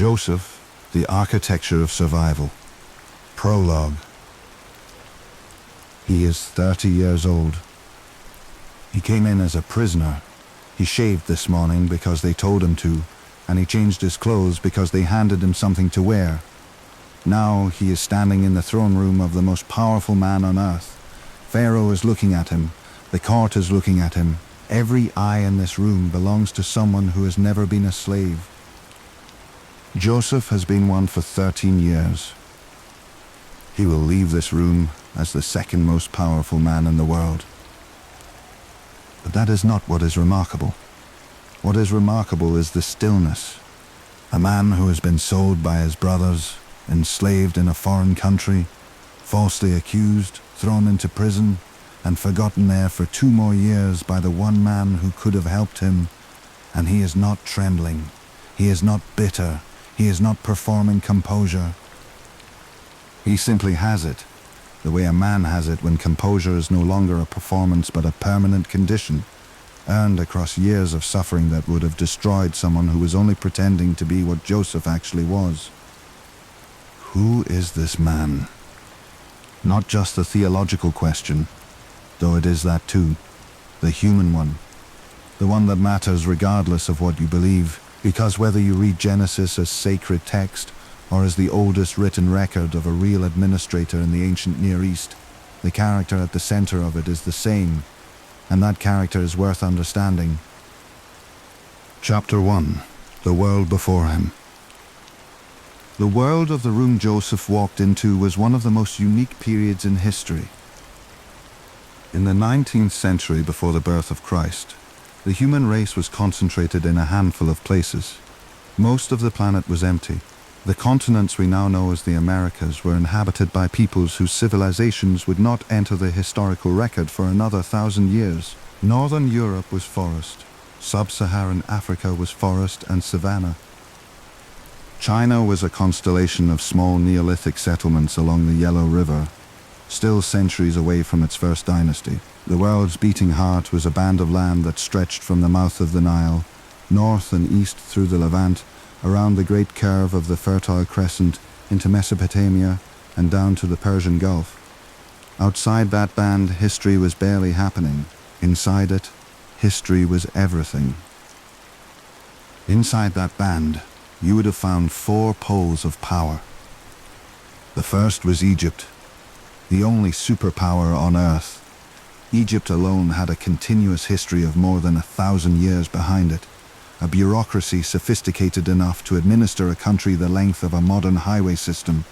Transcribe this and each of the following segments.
Joseph, the Architecture of Survival. Prologue. He is 30 years old. He came in as a prisoner. He shaved this morning because they told him to, and he changed his clothes because they handed him something to wear. Now he is standing in the throne room of the most powerful man on earth. Pharaoh is looking at him. The court is looking at him. Every eye in this room belongs to someone who has never been a slave. Joseph has been one for 13 years. He will leave this room as the second most powerful man in the world. But that is not what is remarkable. What is remarkable is the stillness. A man who has been sold by his brothers, enslaved in a foreign country, falsely accused, thrown into prison, and forgotten there for 2 more years by the one man who could have helped him. And he is not trembling. He is not bitter. He is not performing composure. He simply has it, the way a man has it when composure is no longer a performance but a permanent condition, earned across years of suffering that would have destroyed someone who was only pretending to be what Joseph actually was. Who is this man? Not just the theological question, though it is that too, the human one, the one that matters regardless of what you believe, because whether you read Genesis as sacred text or as the oldest written record of a real administrator in the ancient Near East, the character at the center of it is the same, and that character is worth understanding. Chapter 1. The World Before Him. The world of the room Joseph walked into was one of the most unique periods in history. In the 19th century before the birth of Christ, the human race was concentrated in a handful of places. Most of the planet was empty. The continents we now know as the Americas were inhabited by peoples whose civilizations would not enter the historical record for another 1,000 years. Northern Europe was forest. Sub-Saharan Africa was forest and savanna. China was a constellation of small Neolithic settlements along the Yellow River, still centuries away from its first dynasty. The world's beating heart was a band of land that stretched from the mouth of the Nile, north and east through the Levant, around the great curve of the Fertile Crescent into Mesopotamia and down to the Persian Gulf. Outside that band, history was barely happening. Inside it, history was everything. Inside that band, you would have found 4 poles of power. The first was Egypt, the only superpower on earth. Egypt alone had a continuous history of more than 1,000 years behind it, a bureaucracy sophisticated enough to administer a country the length of a modern highway system,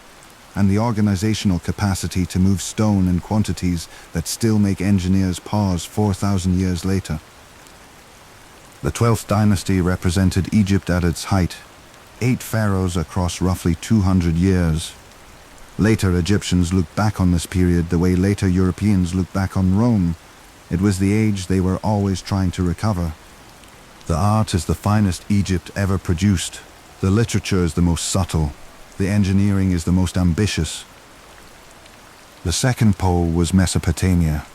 and the organizational capacity to move stone in quantities that still make engineers pause 4,000 years later. The 12th dynasty represented Egypt at its height, 8 pharaohs across roughly 200 years. Later Egyptians looked back on this period the way later Europeans look back on Rome. It was the age they were always trying to recover. The art is the finest Egypt ever produced. The literature is the most subtle. The engineering is the most ambitious. The second pole was Mesopotamia,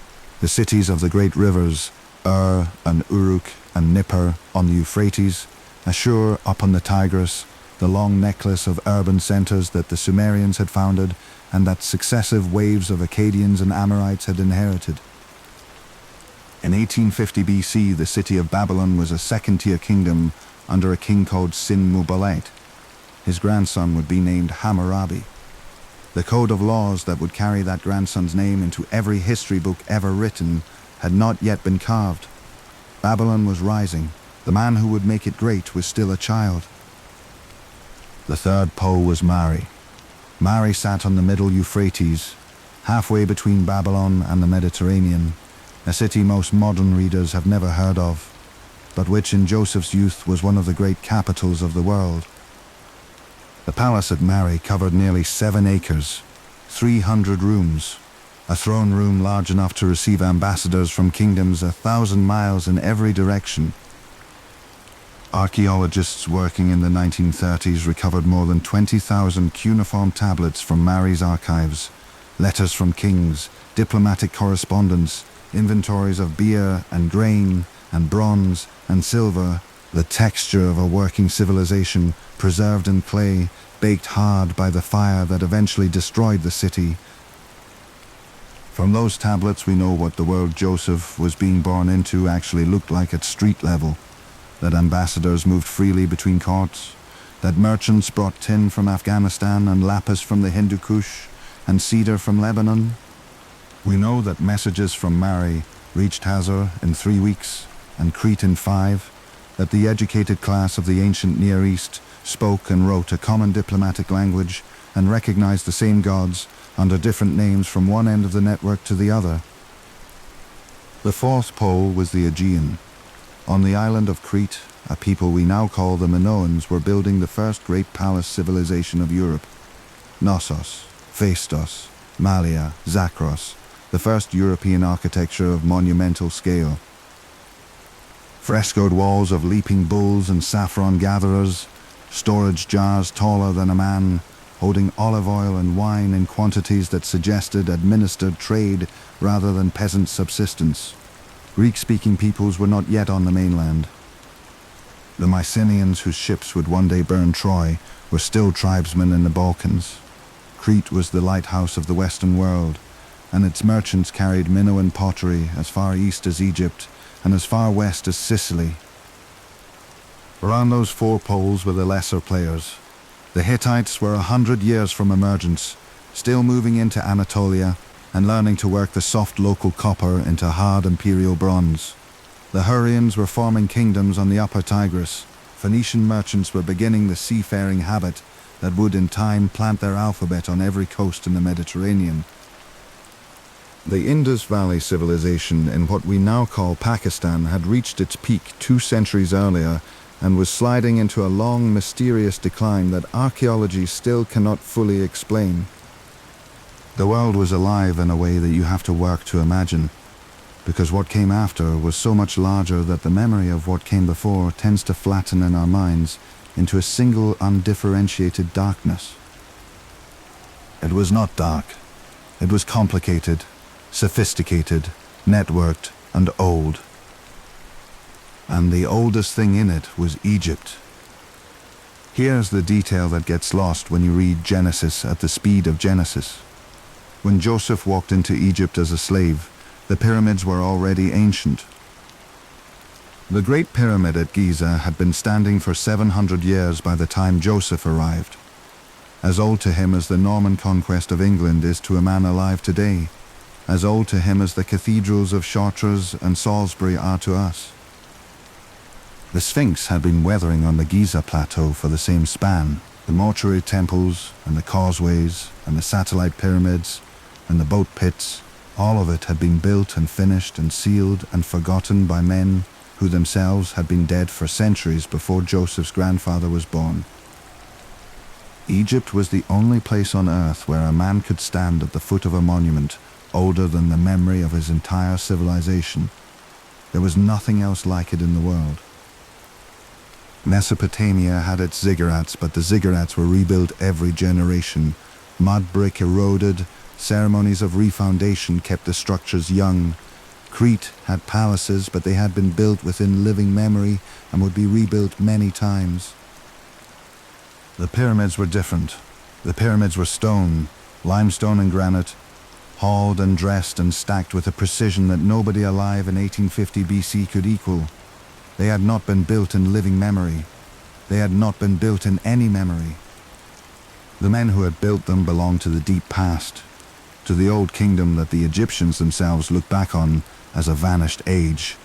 the cities of the great rivers, and Uruk and Nippur on the Euphrates, Ashur up on the Tigris, the long necklace of urban centers that the Sumerians had founded and that successive waves of Akkadians and Amorites had inherited. In 1850 BC, the city of Babylon was a second-tier kingdom under a king called Sin-Muballit. His grandson would be named Hammurabi. The code of laws that would carry that grandson's name into every history book ever written had not yet been carved. Babylon was rising. The man who would make it great was still a child. The third pole was Mari. Mari sat on the middle Euphrates, halfway between Babylon and the Mediterranean, a city most modern readers have never heard of, but which in Joseph's youth was one of the great capitals of the world. The palace at Mari covered nearly 7 acres, 300 rooms, a throne room large enough to receive ambassadors from kingdoms 1,000 miles in every direction. Archaeologists working in the 1930s recovered more than 20,000 cuneiform tablets from Mari's archives, letters from kings, diplomatic correspondence, inventories of beer and grain and bronze and silver, the texture of a working civilization preserved in clay, baked hard by the fire that eventually destroyed the city. From those tablets we know what the world Joseph was being born into actually looked like at street level, that ambassadors moved freely between courts, that merchants brought tin from Afghanistan and lapis from the Hindu Kush and cedar from Lebanon. We know that messages from Mari reached Hazor in 3 weeks and Crete in 5, that the educated class of the ancient Near East spoke and wrote a common diplomatic language and recognized the same gods under different names from one end of the network to the other. The fourth pole was the Aegean. On the island of Crete, a people we now call the Minoans were building the first great palace civilization of Europe. Knossos, Phaistos, Malia, Zakros, the first European architecture of monumental scale. Frescoed walls of leaping bulls and saffron gatherers, storage jars taller than a man, holding olive oil and wine in quantities that suggested administered trade rather than peasant subsistence. Greek-speaking peoples were not yet on the mainland. The Mycenaeans, whose ships would one day burn Troy, were still tribesmen in the Balkans. Crete was the lighthouse of the Western world, and its merchants carried Minoan pottery as far east as Egypt and as far west as Sicily. Around those 4 poles were the lesser players. The Hittites were 100 years from emergence, still moving into Anatolia and learning to work the soft local copper into hard imperial bronze. The Hurrians were forming kingdoms on the upper Tigris. Phoenician merchants were beginning the seafaring habit that would in time plant their alphabet on every coast in the Mediterranean. The Indus Valley civilization in what we now call Pakistan had reached its peak 2 centuries earlier and was sliding into a long, mysterious decline that archaeology still cannot fully explain. The world was alive in a way that you have to work to imagine, because what came after was so much larger that the memory of what came before tends to flatten in our minds into a single undifferentiated darkness. It was not dark. It was complicated, sophisticated, networked, and old. And the oldest thing in it was Egypt. Here's the detail that gets lost when you read Genesis at the speed of Genesis. When Joseph walked into Egypt as a slave, the pyramids were already ancient. The Great Pyramid at Giza had been standing for 700 years by the time Joseph arrived, as old to him as the Norman conquest of England is to a man alive today, as old to him as the cathedrals of Chartres and Salisbury are to us. The Sphinx had been weathering on the Giza plateau for the same span. The mortuary temples and the causeways and the satellite pyramids and the boat pits, all of it had been built and finished and sealed and forgotten by men who themselves had been dead for centuries before Joseph's grandfather was born. Egypt was the only place on earth where a man could stand at the foot of a monument older than the memory of his entire civilization. There was nothing else like it in the world. Mesopotamia had its ziggurats, but the ziggurats were rebuilt every generation. Mud brick eroded, ceremonies of refoundation kept the structures young. Crete had palaces, but they had been built within living memory and would be rebuilt many times. The pyramids were different. The pyramids were stone, limestone and granite, hauled and dressed and stacked with a precision that nobody alive in 1850 BC could equal. They had not been built in living memory. They had not been built in any memory. The men who had built them belonged to the deep past, to the old kingdom that the Egyptians themselves looked back on as a vanished age,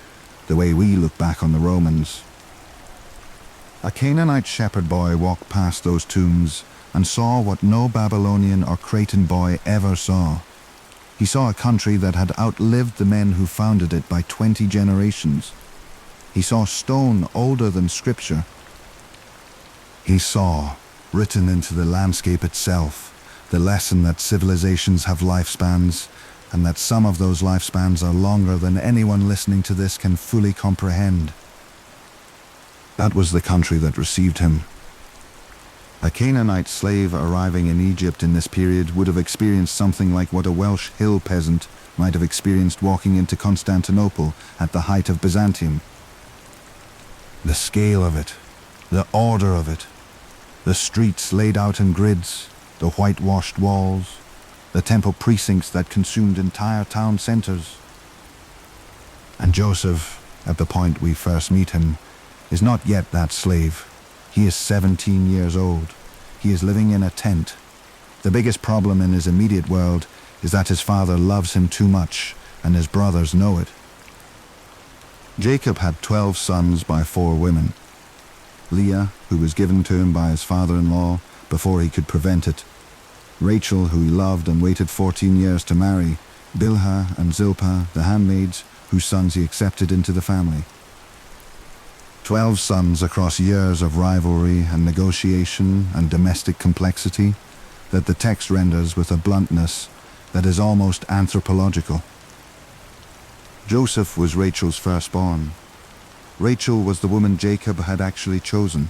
the way we look back on the Romans. A Canaanite shepherd boy walked past those tombs and saw what no Babylonian or Cretan boy ever saw. He saw a country that had outlived the men who founded it by 20 generations. He saw stone older than scripture. He saw, written into the landscape itself, the lesson that civilizations have lifespans, and that some of those lifespans are longer than anyone listening to this can fully comprehend. That was the country that received him. A Canaanite slave arriving in Egypt in this period would have experienced something like what a Welsh hill peasant might have experienced walking into Constantinople at the height of Byzantium. The scale of it, the order of it, the streets laid out in grids, the whitewashed walls, the temple precincts that consumed entire town centers. And Joseph, at the point we first meet him, is not yet that slave. He is 17 years old. He is living in a tent. The biggest problem in his immediate world is that his father loves him too much, and his brothers know it. Jacob had 12 sons by 4 women. Leah, who was given to him by his father-in-law before he could prevent it. Rachel, who he loved and waited 14 years to marry. Bilhah and Zilpah, the handmaids, whose sons he accepted into the family. 12 sons across years of rivalry and negotiation and domestic complexity that the text renders with a bluntness that is almost anthropological. Joseph was Rachel's firstborn. Rachel was the woman Jacob had actually chosen.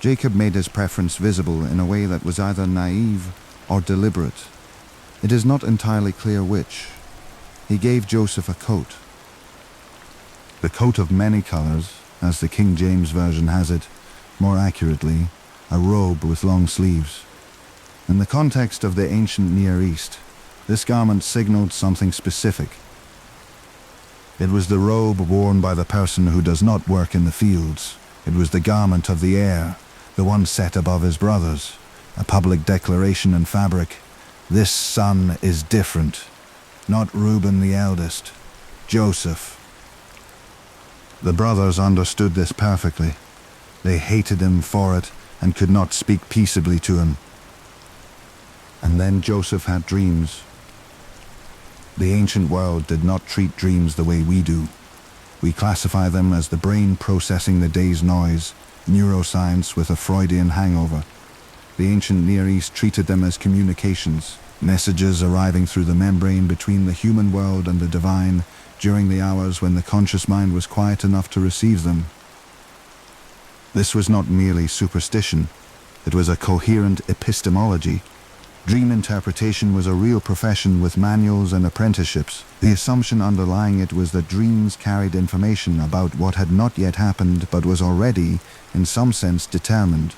Jacob made his preference visible in a way that was either naive or deliberate. It is not entirely clear which. He gave Joseph a coat. The coat of many colors, as the King James Version has it, more accurately, a robe with long sleeves. In the context of the ancient Near East, this garment signaled something specific. It was the robe worn by the person who does not work in the fields. It was the garment of the heir, the one set above his brothers, a public declaration in fabric. This son is different. Not Reuben the eldest, Joseph. The brothers understood this perfectly. They hated him for it and could not speak peaceably to him. And then Joseph had dreams. The ancient world did not treat dreams the way we do. We classify them as the brain processing the day's noise, neuroscience with a Freudian hangover. The ancient Near East treated them as communications, messages arriving through the membrane between the human world and the divine during the hours when the conscious mind was quiet enough to receive them. This was not merely superstition. It was a coherent epistemology. Dream interpretation was a real profession with manuals and apprenticeships. The assumption underlying it was that dreams carried information about what had not yet happened but was already, in some sense, determined.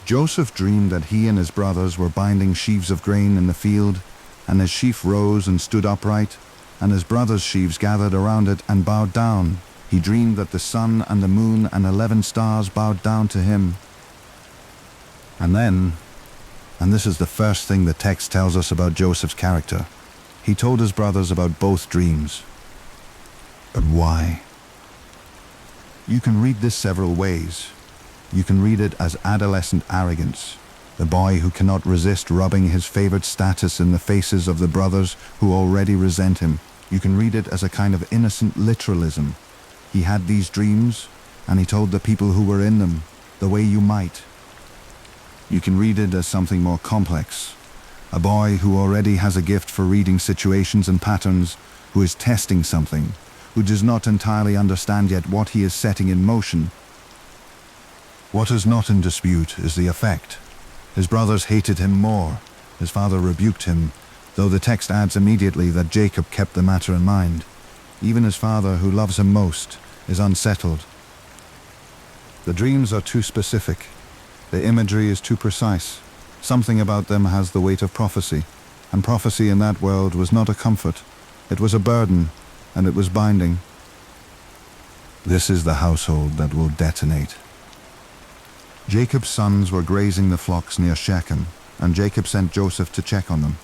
Joseph dreamed that he and his brothers were binding sheaves of grain in the field, and his sheaf rose and stood upright, and his brothers' sheaves gathered around it and bowed down. He dreamed that the sun and the moon and 11 stars bowed down to him. And then, and this is the first thing the text tells us about Joseph's character, he told his brothers about both dreams. But why? You can read this several ways. You can read it as adolescent arrogance, the boy who cannot resist rubbing his favored status in the faces of the brothers who already resent him. You can read it as a kind of innocent literalism. He had these dreams, and he told the people who were in them, the way you might. You can read it as something more complex, a boy who already has a gift for reading situations and patterns, who is testing something, who does not entirely understand yet what he is setting in motion. What is not in dispute is the effect. His brothers hated him more. His father rebuked him, though the text adds immediately that Jacob kept the matter in mind. Even his father, who loves him most, is unsettled. The dreams are too specific. The imagery is too precise. Something about them has the weight of prophecy, and prophecy in that world was not a comfort. It was a burden, and it was binding. This is the household that will detonate. Jacob's sons were grazing the flocks near Shechem, and Jacob sent Joseph to check on them.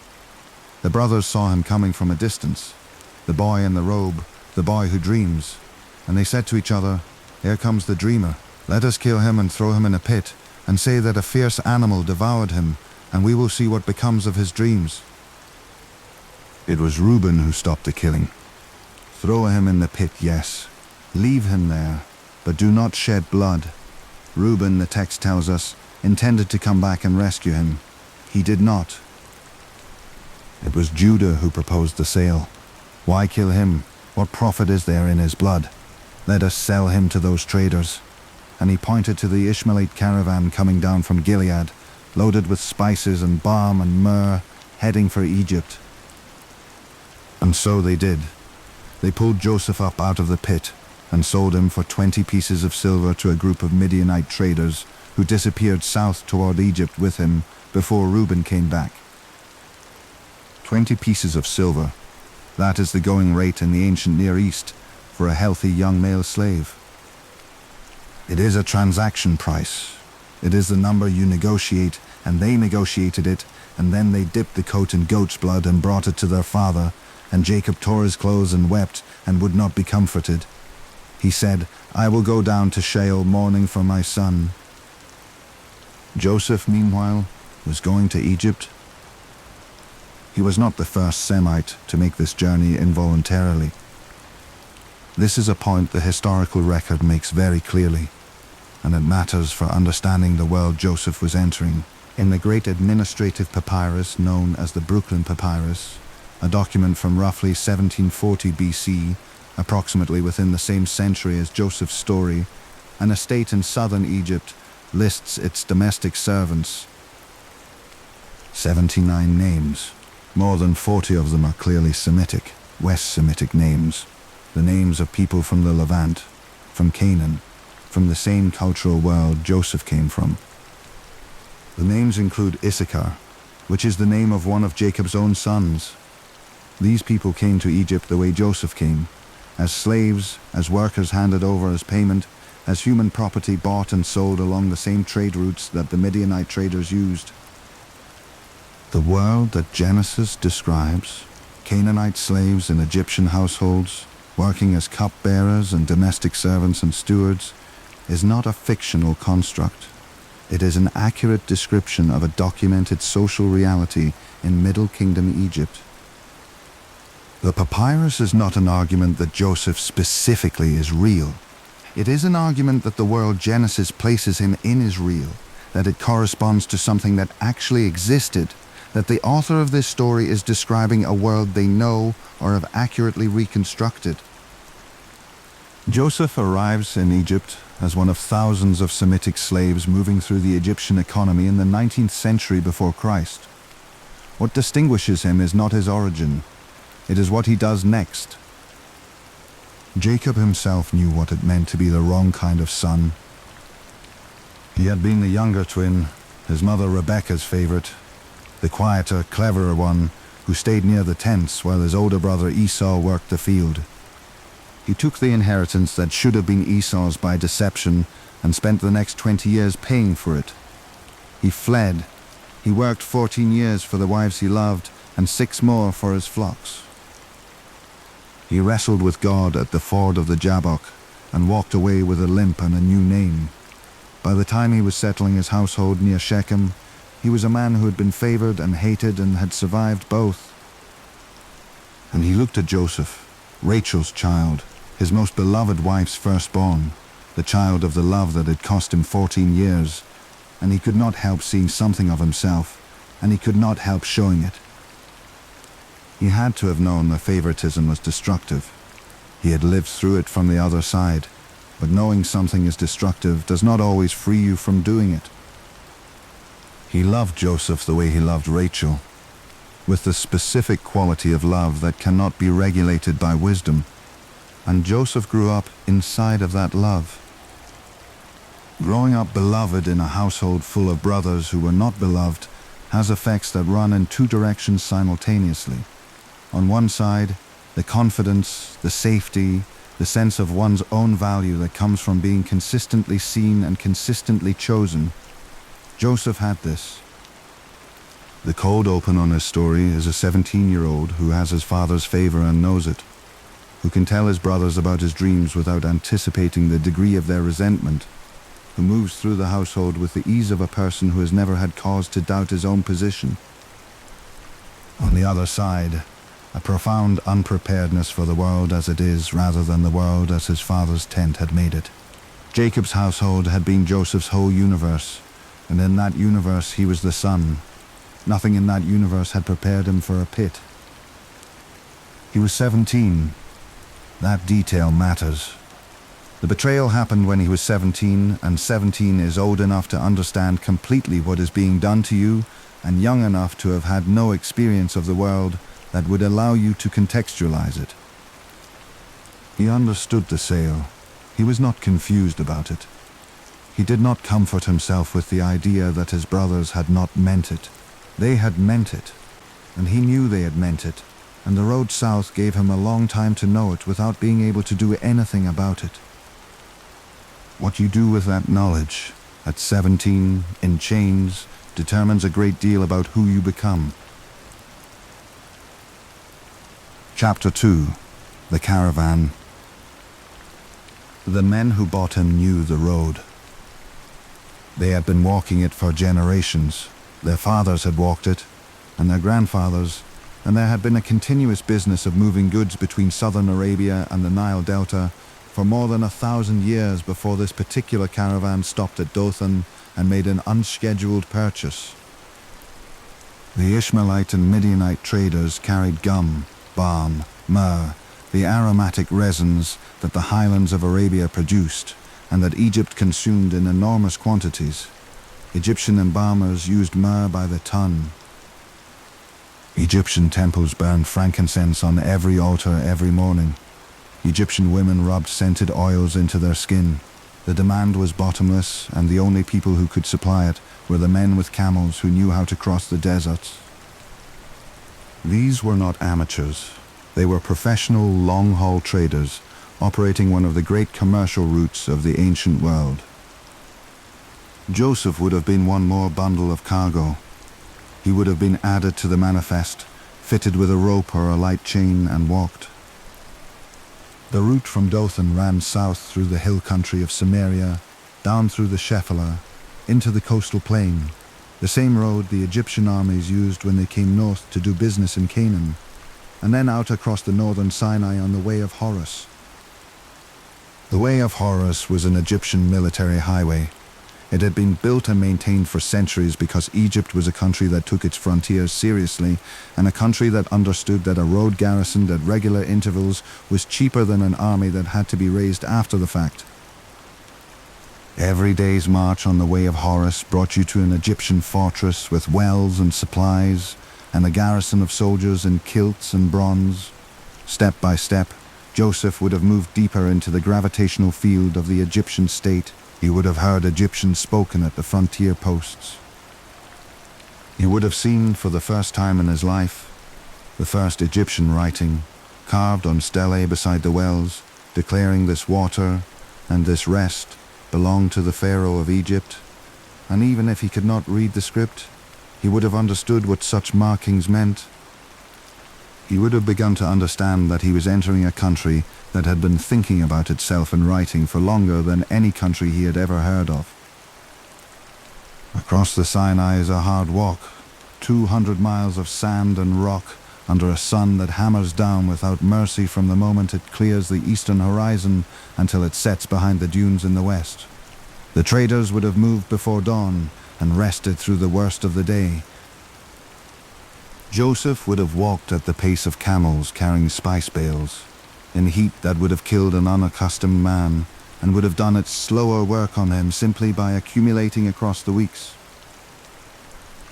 The brothers saw him coming from a distance, the boy in the robe, the boy who dreams, and they said to each other, "Here comes the dreamer. Let us kill him and throw him in a pit, and say that a fierce animal devoured him, and we will see what becomes of his dreams." It was Reuben who stopped the killing. Throw him in the pit, yes. Leave him there, but do not shed blood. Reuben, the text tells us, intended to come back and rescue him. He did not. It was Judah who proposed the sale. Why kill him? What profit is there in his blood? Let us sell him to those traders. And he pointed to the Ishmaelite caravan coming down from Gilead, loaded with spices and balm and myrrh, heading for Egypt. And so they did. They pulled Joseph up out of the pit, and sold him for 20 pieces of silver to a group of Midianite traders who disappeared south toward Egypt with him before Reuben came back. 20 pieces of silver. That is the going rate in the ancient Near East for a healthy young male slave. It is a transaction price. It is the number you negotiate, and they negotiated it, and then they dipped the coat in goat's blood and brought it to their father, and Jacob tore his clothes and wept and would not be comforted. He said, "I will go down to Sheol mourning for my son." Joseph, meanwhile, was going to Egypt. He was not the first Semite to make this journey involuntarily. This is a point the historical record makes very clearly, and it matters for understanding the world Joseph was entering. In the great administrative papyrus known as the Brooklyn Papyrus, a document from roughly 1740 BC, approximately within the same century as Joseph's story, an estate in southern Egypt lists its domestic servants. 79 names. More than 40 of them are clearly Semitic, West Semitic names, the names of people from the Levant, from Canaan, from the same cultural world Joseph came from. The names include Issachar, which is the name of one of Jacob's own sons. These people came to Egypt the way Joseph came, as slaves, as workers handed over as payment, as human property bought and sold along the same trade routes that the Midianite traders used. The world that Genesis describes, Canaanite slaves in Egyptian households, working as cupbearers and domestic servants and stewards, is not a fictional construct. It is an accurate description of a documented social reality in Middle Kingdom Egypt. The papyrus is not an argument that Joseph specifically is real. It is an argument that the world Genesis places him in is real, that it corresponds to something that actually existed, that the author of this story is describing a world they know or have accurately reconstructed. Joseph arrives in Egypt as one of thousands of Semitic slaves moving through the Egyptian economy in the 19th century before Christ. What distinguishes him is not his origin, it is what he does next. Jacob himself knew what it meant to be the wrong kind of son. He had been the younger twin, his mother Rebekah's favorite, the quieter, cleverer one who stayed near the tents while his older brother Esau worked the field. He took the inheritance that should have been Esau's by deception and spent the next 20 years paying for it. He fled. He worked 14 years for the wives he loved and 6 more for his flocks. He wrestled with God at the ford of the Jabbok and walked away with a limp and a new name. By the time he was settling his household near Shechem, he was a man who had been favored and hated and had survived both. And he looked at Joseph, Rachel's child, his most beloved wife's firstborn, the child of the love that had cost him 14 years, and he could not help seeing something of himself, and he could not help showing it. He had to have known that favoritism was destructive. He had lived through it from the other side, but knowing something is destructive does not always free you from doing it. He loved Joseph the way he loved Rachel, with the specific quality of love that cannot be regulated by wisdom, and Joseph grew up inside of that love. Growing up beloved in a household full of brothers who were not beloved has effects that run in 2 directions simultaneously. On one side, the confidence, the safety, the sense of one's own value that comes from being consistently seen and consistently chosen. Joseph had this. The cold open on his story is a 17-year-old who has his father's favor and knows it, who can tell his brothers about his dreams without anticipating the degree of their resentment, who moves through the household with the ease of a person who has never had cause to doubt his own position. On the other side, a profound unpreparedness for the world as it is rather than the world as his father's tent had made it. Jacob's household had been Joseph's whole universe, and in that universe he was the son. Nothing in that universe had prepared him for a pit. He was 17. That detail matters. The betrayal happened when he was 17, and 17 is old enough to understand completely what is being done to you, and young enough to have had no experience of the world that would allow you to contextualize it. He understood the sale. He was not confused about it. He did not comfort himself with the idea that his brothers had not meant it. They had meant it, and he knew they had meant it, and the road south gave him a long time to know it without being able to do anything about it. What you do with that knowledge, at 17, in chains, determines a great deal about who you become. Chapter 2. The Caravan. The men who bought him knew the road. They had been walking it for generations. Their fathers had walked it, and their grandfathers, and there had been a continuous business of moving goods between southern Arabia and the Nile Delta for more than 1,000 years before this particular caravan stopped at Dothan and made an unscheduled purchase. The Ishmaelite and Midianite traders carried gum, balm, myrrh, the aromatic resins that the highlands of Arabia produced and that Egypt consumed in enormous quantities. Egyptian embalmers used myrrh by the ton. Egyptian temples burned frankincense on every altar every morning. Egyptian women rubbed scented oils into their skin. The demand was bottomless, and the only people who could supply it were the men with camels who knew how to cross the deserts. These were not amateurs. They were professional long-haul traders, operating one of the great commercial routes of the ancient world. Joseph would have been one more bundle of cargo. He would have been added to the manifest, fitted with a rope or a light chain, and walked. The route from Dothan ran south through the hill country of Samaria, down through the Shephelah, into the coastal plain, the same road the Egyptian armies used when they came north to do business in Canaan, and then out across the northern Sinai on the Way of Horus. The Way of Horus was an Egyptian military highway. It had been built and maintained for centuries because Egypt was a country that took its frontiers seriously, and a country that understood that a road garrisoned at regular intervals was cheaper than an army that had to be raised after the fact. Every day's march on the Way of Horus brought you to an Egyptian fortress with wells and supplies, and a garrison of soldiers in kilts and bronze. Step by step, Joseph would have moved deeper into the gravitational field of the Egyptian state. He would have heard Egyptian spoken at the frontier posts. He would have seen, for the first time in his life, the first Egyptian writing, carved on stelae beside the wells, declaring this water and this rest belonged to the Pharaoh of Egypt. And even if he could not read the script, he would have understood what such markings meant. He would have begun to understand that he was entering a country that had been thinking about itself and writing for longer than any country he had ever heard of. Across the Sinai is a hard walk, 200 miles of sand and rock under a sun that hammers down without mercy from the moment it clears the eastern horizon until it sets behind the dunes in the west. The traders would have moved before dawn and rested through the worst of the day. Joseph would have walked at the pace of camels carrying spice bales, in heat that would have killed an unaccustomed man, and would have done its slower work on him simply by accumulating across the weeks.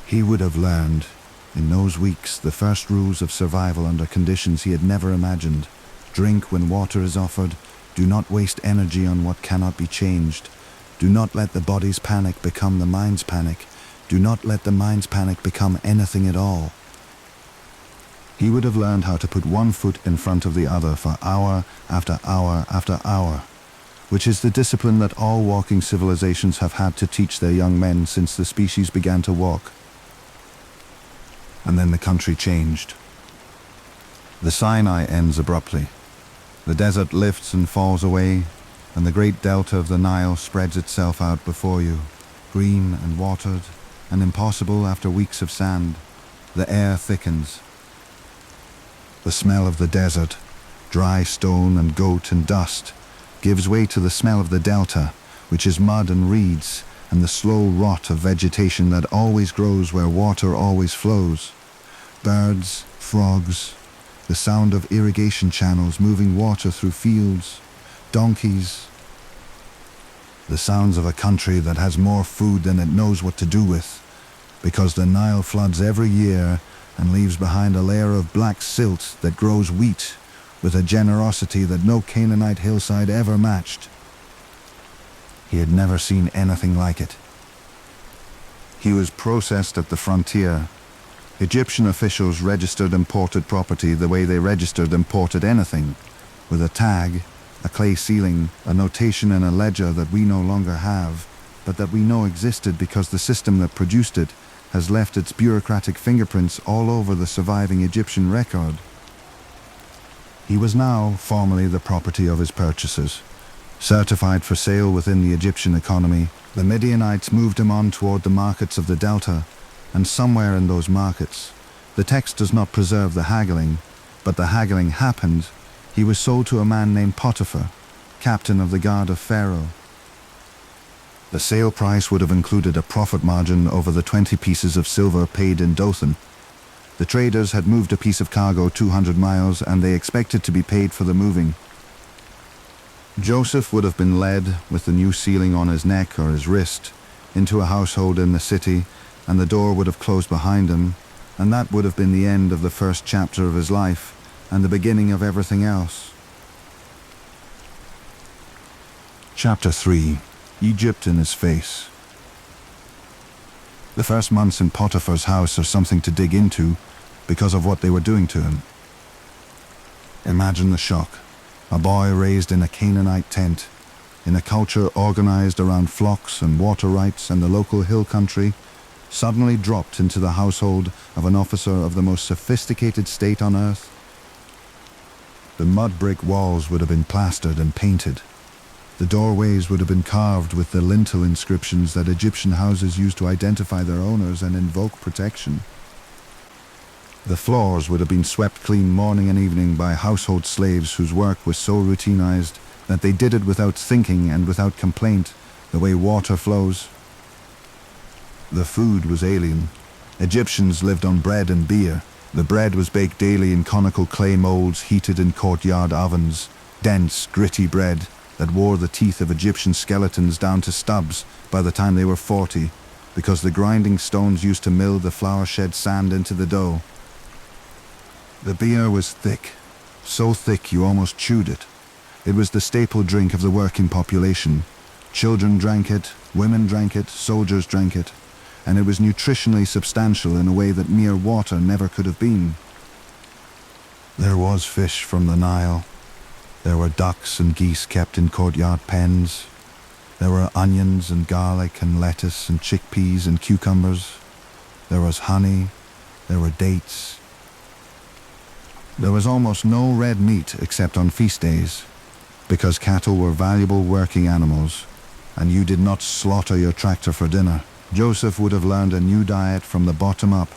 He would have learned, in those weeks, the first rules of survival under conditions he had never imagined. Drink when water is offered. Do not waste energy on what cannot be changed. Do not let the body's panic become the mind's panic. Do not let the mind's panic become anything at all. He would have learned how to put one foot in front of the other for hour after hour after hour, which is the discipline that all walking civilizations have had to teach their young men since the species began to walk. And then the country changed. The Sinai ends abruptly. The desert lifts and falls away, and the great delta of the Nile spreads itself out before you, green and watered, and impossible after weeks of sand. The air thickens. The smell of the desert, dry stone and goat and dust, gives way to the smell of the delta, which is mud and reeds, and the slow rot of vegetation that always grows where water always flows. Birds, frogs, the sound of irrigation channels moving water through fields, donkeys. The sounds of a country that has more food than it knows what to do with, because the Nile floods every year and leaves behind a layer of black silt that grows wheat with a generosity that no Canaanite hillside ever matched. He had never seen anything like it. He was processed at the frontier. Egyptian officials registered imported property the way they registered imported anything, with a tag, a clay ceiling, a notation in a ledger that we no longer have, but that we know existed because the system that produced it has left its bureaucratic fingerprints all over the surviving Egyptian record. He was now formally the property of his purchasers. Certified for sale within the Egyptian economy, the Midianites moved him on toward the markets of the Delta, and somewhere in those markets, the text does not preserve the haggling, but the haggling happened. He was sold to a man named Potiphar, captain of the guard of Pharaoh. The sale price would have included a profit margin over the 20 pieces of silver paid in Dothan. The traders had moved a piece of cargo 200 miles, and they expected to be paid for the moving. Joseph would have been led, with the new ceiling on his neck or his wrist, into a household in the city, and the door would have closed behind him, and that would have been the end of the first chapter of his life, and the beginning of everything else. Chapter 3. Egypt in his face. The first months in Potiphar's house are something to dig into because of what they were doing to him. Imagine the shock. A boy raised in a Canaanite tent, in a culture organized around flocks and water rights and the local hill country, suddenly dropped into the household of an officer of the most sophisticated state on earth. The mud brick walls would have been plastered and painted. The doorways would have been carved with the lintel inscriptions that Egyptian houses used to identify their owners and invoke protection. The floors would have been swept clean morning and evening by household slaves whose work was so routinized that they did it without thinking and without complaint, the way water flows. The food was alien. Egyptians lived on bread and beer. The bread was baked daily in conical clay molds heated in courtyard ovens, dense, gritty bread that wore the teeth of Egyptian skeletons down to stubs by the time they were 40, because the grinding stones used to mill the flour-shed sand into the dough. The beer was thick, so thick you almost chewed it. It was the staple drink of the working population. Children drank it, women drank it, soldiers drank it, and it was nutritionally substantial in a way that mere water never could have been. There was fish from the Nile. There were ducks and geese kept in courtyard pens. There were onions and garlic and lettuce and chickpeas and cucumbers. There was honey. There were dates. There was almost no red meat except on feast days, because cattle were valuable working animals, and you did not slaughter your tractor for dinner. Joseph would have learned a new diet from the bottom up,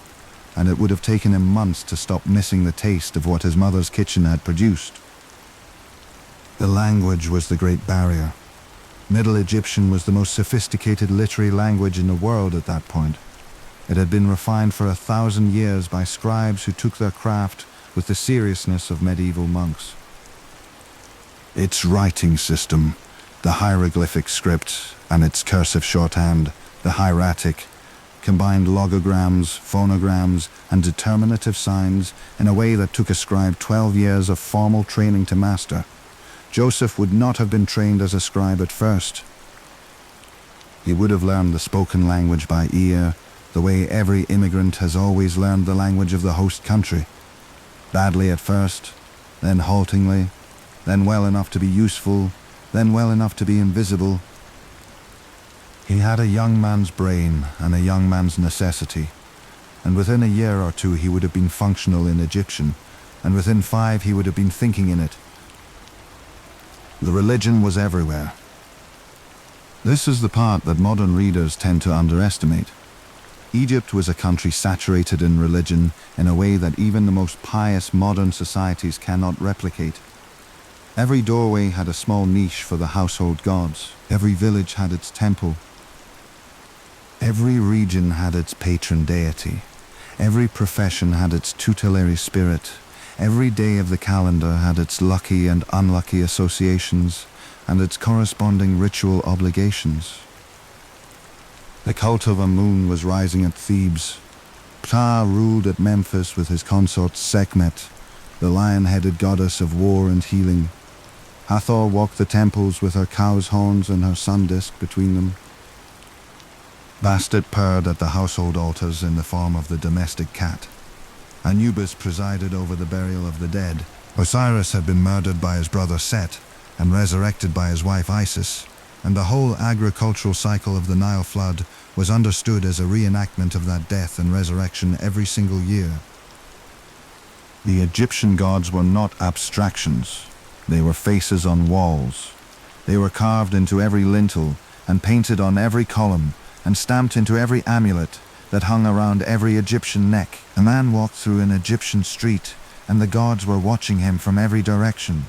and it would have taken him months to stop missing the taste of what his mother's kitchen had produced. The language was the great barrier. Middle Egyptian was the most sophisticated literary language in the world at that point. It had been refined for 1,000 years by scribes who took their craft with the seriousness of medieval monks. Its writing system, the hieroglyphic script and its cursive shorthand, the hieratic, combined logograms, phonograms, and determinative signs in a way that took a scribe 12 years of formal training to master. Joseph would not have been trained as a scribe at first. He would have learned the spoken language by ear, the way every immigrant has always learned the language of the host country. Badly at first, then haltingly, then well enough to be useful, then well enough to be invisible. He had a young man's brain and a young man's necessity, and within a year or two he would have been functional in Egyptian, and within 5 he would have been thinking in it. The religion was everywhere. This is the part that modern readers tend to underestimate. Egypt was a country saturated in religion in a way that even the most pious modern societies cannot replicate. Every doorway had a small niche for the household gods. Every village had its temple. Every region had its patron deity. Every profession had its tutelary spirit. Every day of the calendar had its lucky and unlucky associations and its corresponding ritual obligations. The cult of Amun was rising at Thebes. Ptah ruled at Memphis with his consort Sekhmet, the lion-headed goddess of war and healing. Hathor walked the temples with her cow's horns and her sun disk between them. Bastet purred at the household altars in the form of the domestic cat. Anubis presided over the burial of the dead. Osiris had been murdered by his brother Set and resurrected by his wife Isis, and the whole agricultural cycle of the Nile flood was understood as a reenactment of that death and resurrection every single year. The Egyptian gods were not abstractions. They were faces on walls. They were carved into every lintel and painted on every column and stamped into every amulet that hung around every Egyptian neck. A man walked through an Egyptian street, and the gods were watching him from every direction.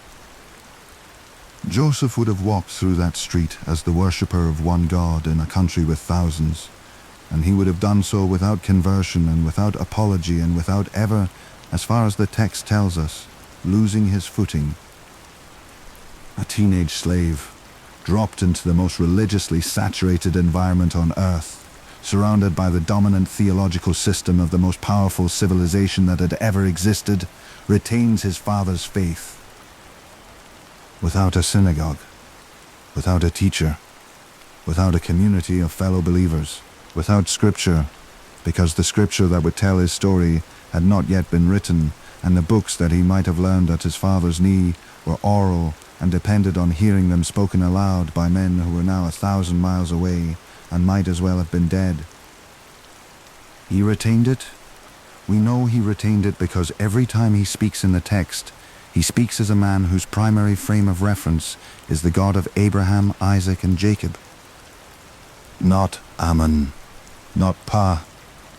Joseph would have walked through that street as the worshipper of one god in a country with thousands, and he would have done so without conversion and without apology and without ever, as far as the text tells us, losing his footing. A teenage slave, dropped into the most religiously saturated environment on earth, surrounded by the dominant theological system of the most powerful civilization that had ever existed, retains his father's faith. Without a synagogue, without a teacher, without a community of fellow believers, without scripture, because the scripture that would tell his story had not yet been written, and the books that he might have learned at his father's knee were oral and depended on hearing them spoken aloud by men who were now 1,000 miles away and might as well have been dead. He retained it. We know he retained it because every time he speaks in the text, he speaks as a man whose primary frame of reference is the God of Abraham, Isaac, and Jacob. Not Ammon, not Pa,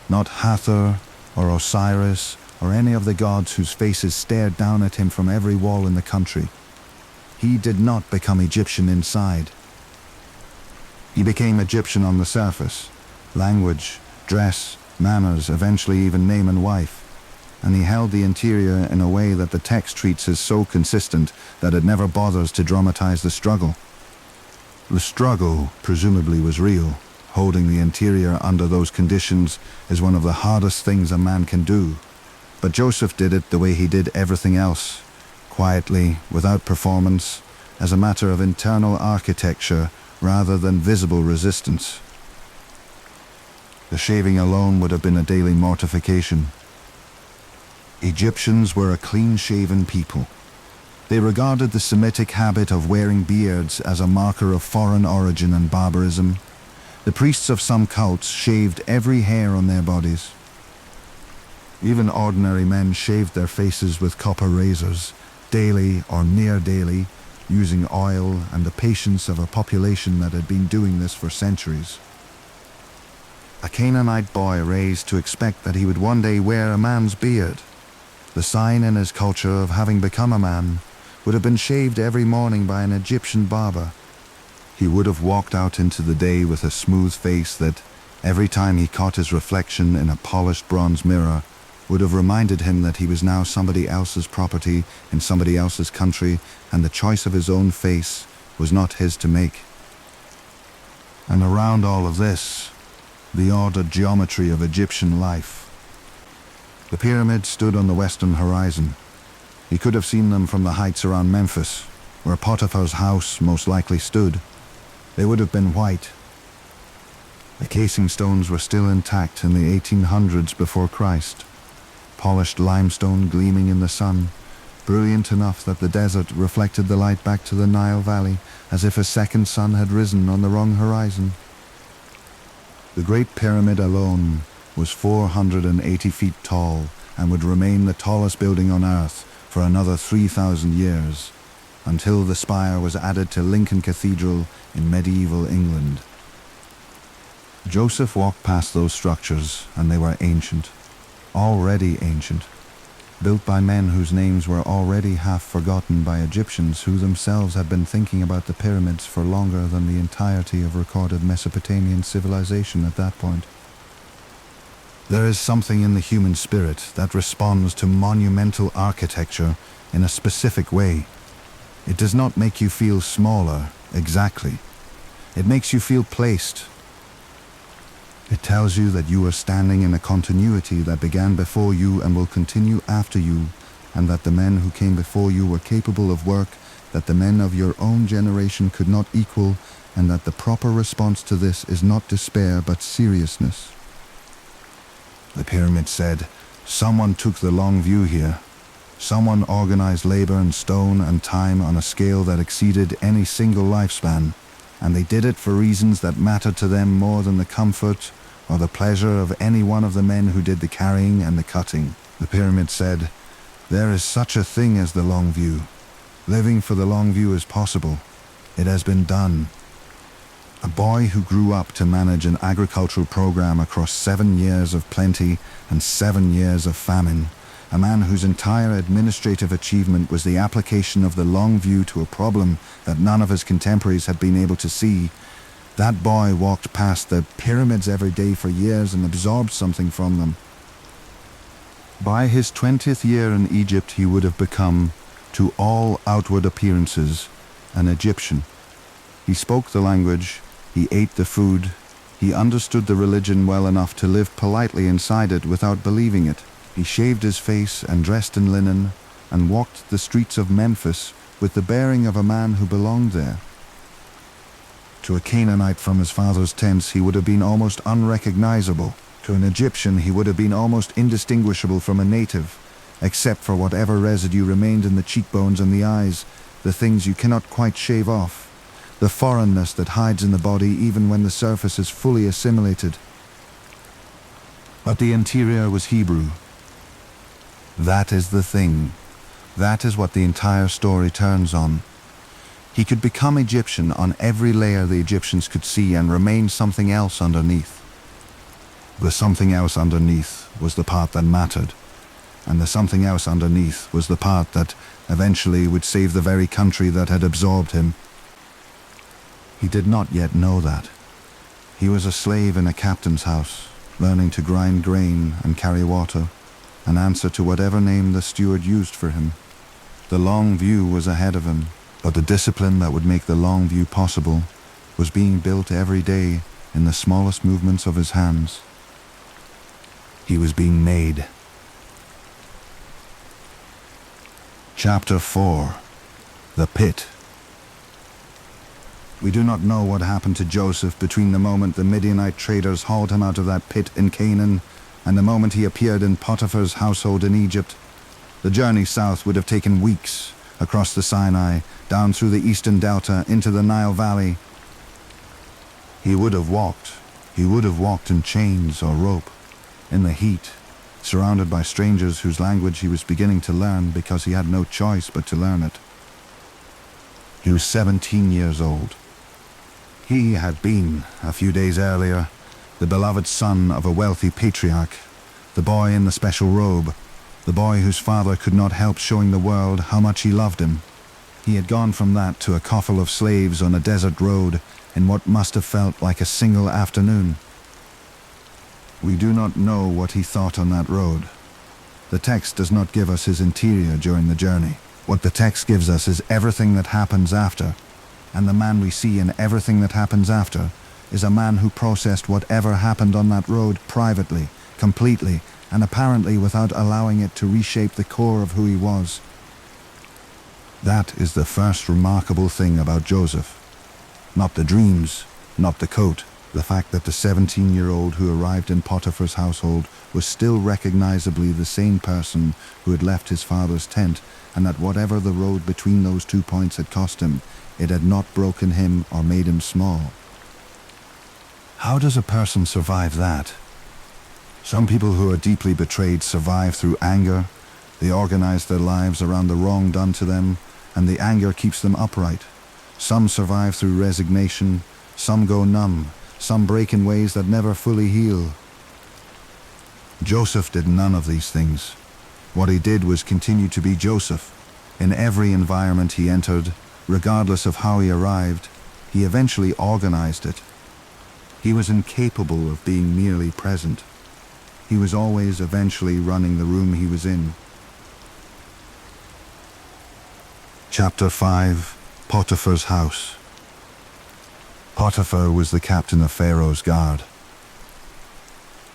not Hathor or Osiris or any of the gods whose faces stared down at him from every wall in the country. He did not become Egyptian inside. He became Egyptian on the surface. Language, dress, manners, eventually even name and wife. And he held the interior in a way that the text treats as so consistent that it never bothers to dramatize the struggle. The struggle, presumably, was real. Holding the interior under those conditions is one of the hardest things a man can do. But Joseph did it the way he did everything else. Quietly, without performance, as a matter of internal architecture rather than visible resistance. The shaving alone would have been a daily mortification. Egyptians were a clean-shaven people. They regarded the Semitic habit of wearing beards as a marker of foreign origin and barbarism. The priests of some cults shaved every hair on their bodies. Even ordinary men shaved their faces with copper razors, daily or near daily, using oil and the patience of a population that had been doing this for centuries. A Canaanite boy raised to expect that he would one day wear a man's beard, the sign in his culture of having become a man, would have been shaved every morning by an Egyptian barber. He would have walked out into the day with a smooth face that, every time he caught his reflection in a polished bronze mirror, would have reminded him that he was now somebody else's property in somebody else's country, and the choice of his own face was not his to make. And around all of this, the ordered geometry of Egyptian life. The pyramids stood on the western horizon. He could have seen them from the heights around Memphis, where Potiphar's house most likely stood. They would have been white. The casing stones were still intact in the 1800s before Christ. Polished limestone gleaming in the sun, brilliant enough that the desert reflected the light back to the Nile Valley as if a second sun had risen on the wrong horizon. The Great Pyramid alone was 480 feet tall and would remain the tallest building on Earth for another 3,000 years, until the spire was added to Lincoln Cathedral in medieval England. Joseph walked past those structures, and they were ancient. Already ancient, built by men whose names were already half forgotten by Egyptians who themselves had been thinking about the pyramids for longer than the entirety of recorded Mesopotamian civilization at that point. There is something in the human spirit that responds to monumental architecture in a specific way. It does not make you feel smaller, exactly. It makes you feel placed. It tells you that you are standing in a continuity that began before you and will continue after you, and that the men who came before you were capable of work that the men of your own generation could not equal, and that the proper response to this is not despair but seriousness. The pyramid said, "Someone took the long view here. Someone organized labor and stone and time on a scale that exceeded any single lifespan, and they did it for reasons that mattered to them more than the comfort or the pleasure of any one of the men who did the carrying and the cutting." The pyramid said, "There is such a thing as the long view. Living for the long view is possible. It has been done." A boy who grew up to manage an agricultural program across 7 years of plenty and 7 years of famine, a man whose entire administrative achievement was the application of the long view to a problem that none of his contemporaries had been able to see, that boy walked past the pyramids every day for years and absorbed something from them. By his 20th year in Egypt, he would have become, to all outward appearances, an Egyptian. He spoke the language, he ate the food, he understood the religion well enough to live politely inside it without believing it. He shaved his face and dressed in linen and walked the streets of Memphis with the bearing of a man who belonged there. To a Canaanite from his father's tents, he would have been almost unrecognizable. To an Egyptian, he would have been almost indistinguishable from a native, except for whatever residue remained in the cheekbones and the eyes, the things you cannot quite shave off, the foreignness that hides in the body even when the surface is fully assimilated. But the interior was Hebrew. That is the thing. That is what the entire story turns on. He could become Egyptian on every layer the Egyptians could see and remain something else underneath. The something else underneath was the part that mattered, and the something else underneath was the part that eventually would save the very country that had absorbed him. He did not yet know that. He was a slave in a captain's house, learning to grind grain and carry water, and answer to whatever name the steward used for him. The long view was ahead of him, but the discipline that would make the long view possible was being built every day in the smallest movements of his hands. He was being made. Chapter 4. The Pit. We do not know what happened to Joseph between the moment the Midianite traders hauled him out of that pit in Canaan and the moment he appeared in Potiphar's household in Egypt. The journey south would have taken weeks, across the Sinai, down through the eastern delta, into the Nile Valley. He would have walked in chains or rope, in the heat, surrounded by strangers whose language he was beginning to learn because he had no choice but to learn it. He was 17 years old. He had been, a few days earlier, the beloved son of a wealthy patriarch, the boy in the special robe, the boy whose father could not help showing the world how much he loved him. He had gone from that to a coffle of slaves on a desert road in what must have felt like a single afternoon. We do not know what he thought on that road. The text does not give us his interior during the journey. What the text gives us is everything that happens after, and the man we see in everything that happens after is a man who processed whatever happened on that road privately, completely, and apparently without allowing it to reshape the core of who he was. That is the first remarkable thing about Joseph. Not the dreams, not the coat, the fact that the 17-year-old who arrived in Potiphar's household was still recognizably the same person who had left his father's tent, and that whatever the road between those 2 points had cost him, it had not broken him or made him small. How does a person survive that? Some people who are deeply betrayed survive through anger. They organize their lives around the wrong done to them, and the anger keeps them upright. Some survive through resignation, some go numb, some break in ways that never fully heal. Joseph did none of these things. What he did was continue to be Joseph. In every environment he entered, regardless of how he arrived, he eventually organized it. He was incapable of being merely present. He was always eventually running the room he was in. Chapter 5. Potiphar's House. Potiphar was the captain of Pharaoh's guard.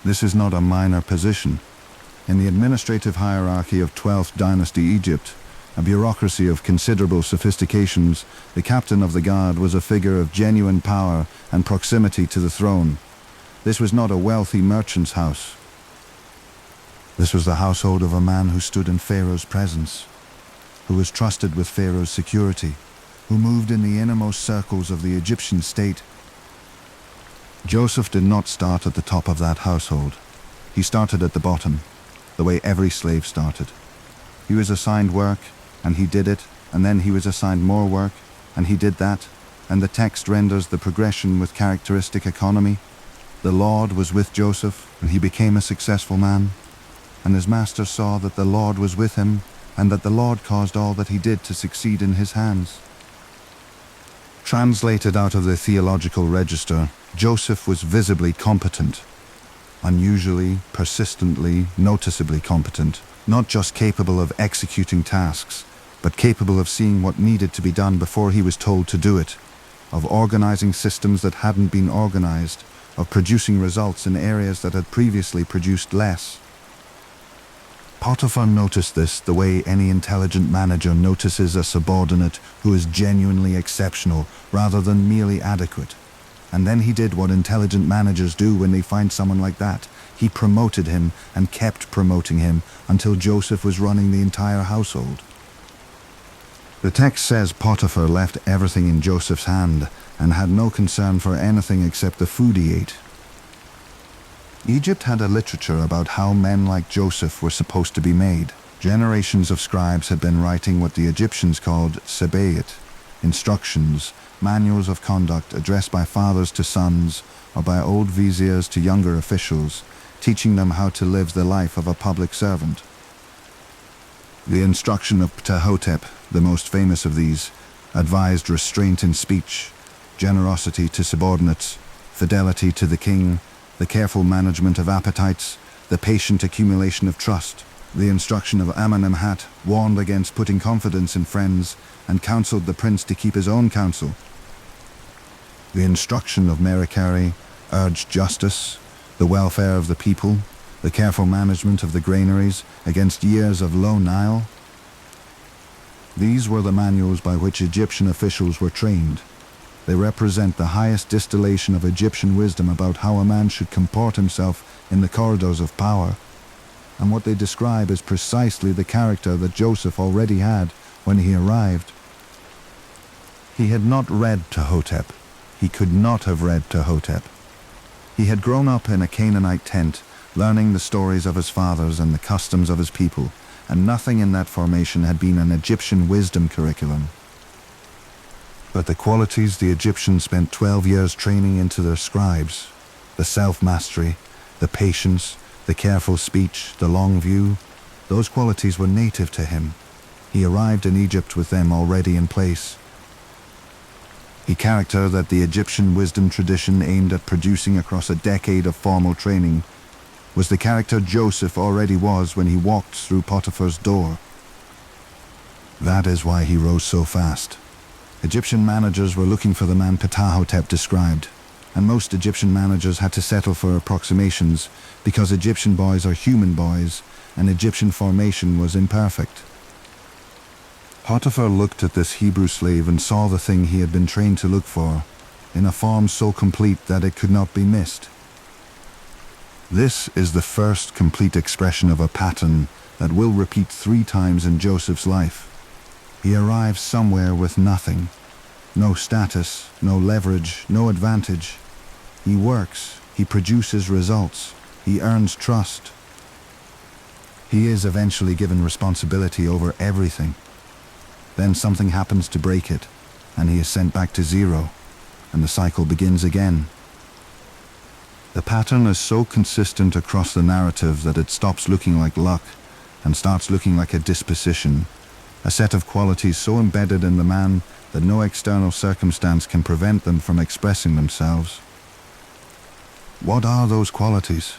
This is not a minor position. In the administrative hierarchy of 12th dynasty Egypt, a bureaucracy of considerable sophistications, the captain of the guard was a figure of genuine power and proximity to the throne. This was not a wealthy merchant's house. This was the household of a man who stood in Pharaoh's presence, who was trusted with Pharaoh's security, who moved in the innermost circles of the Egyptian state. Joseph did not start at the top of that household. He started at the bottom, the way every slave started. He was assigned work, and he did it, and then he was assigned more work, and he did that, and the text renders the progression with characteristic economy. The Lord was with Joseph, and he became a successful man, and his master saw that the Lord was with him, and that the Lord caused all that he did to succeed in his hands. Translated out of the theological register, Joseph was visibly competent, unusually, persistently, noticeably competent, not just capable of executing tasks, but capable of seeing what needed to be done before he was told to do it, of organizing systems that hadn't been organized, of producing results in areas that had previously produced less. Potiphar noticed this the way any intelligent manager notices a subordinate who is genuinely exceptional rather than merely adequate. And then he did what intelligent managers do when they find someone like that. He promoted him and kept promoting him until Joseph was running the entire household. The text says Potiphar left everything in Joseph's hand and had no concern for anything except the food he ate. Egypt had a literature about how men like Joseph were supposed to be made. Generations of scribes had been writing what the Egyptians called sebayit, instructions, manuals of conduct addressed by fathers to sons or by old viziers to younger officials, teaching them how to live the life of a public servant. The instruction of Ptahhotep, the most famous of these, advised restraint in speech, generosity to subordinates, fidelity to the king, the careful management of appetites, the patient accumulation of trust. The instruction of Amenemhat warned against putting confidence in friends and counseled the prince to keep his own counsel. The instruction of Merikari urged justice, the welfare of the people, the careful management of the granaries against years of low Nile. These were the manuals by which Egyptian officials were trained. They represent the highest distillation of Egyptian wisdom about how a man should comport himself in the corridors of power, and what they describe is precisely the character that Joseph already had when he arrived. He had not read Ptahhotep. He could not have read Ptahhotep. He had grown up in a Canaanite tent, learning the stories of his fathers and the customs of his people, and nothing in that formation had been an Egyptian wisdom curriculum. But the qualities the Egyptians spent 12 years training into their scribes, the self-mastery, the patience, the careful speech, the long view, those qualities were native to him. He arrived in Egypt with them already in place. A character that the Egyptian wisdom tradition aimed at producing across a decade of formal training was the character Joseph already was when he walked through Potiphar's door. That is why he rose so fast. Egyptian managers were looking for the man Ptahhotep described, and most Egyptian managers had to settle for approximations because Egyptian boys are human boys and Egyptian formation was imperfect. Potiphar looked at this Hebrew slave and saw the thing he had been trained to look for, in a form so complete that it could not be missed. This is the first complete expression of a pattern that will repeat 3 times in Joseph's life. He arrives somewhere with nothing. No status, no leverage, no advantage. He works, he produces results, he earns trust. He is eventually given responsibility over everything. Then something happens to break it, and he is sent back to zero, and the cycle begins again. The pattern is so consistent across the narrative that it stops looking like luck and starts looking like a disposition, a set of qualities so embedded in the man that no external circumstance can prevent them from expressing themselves. What are those qualities?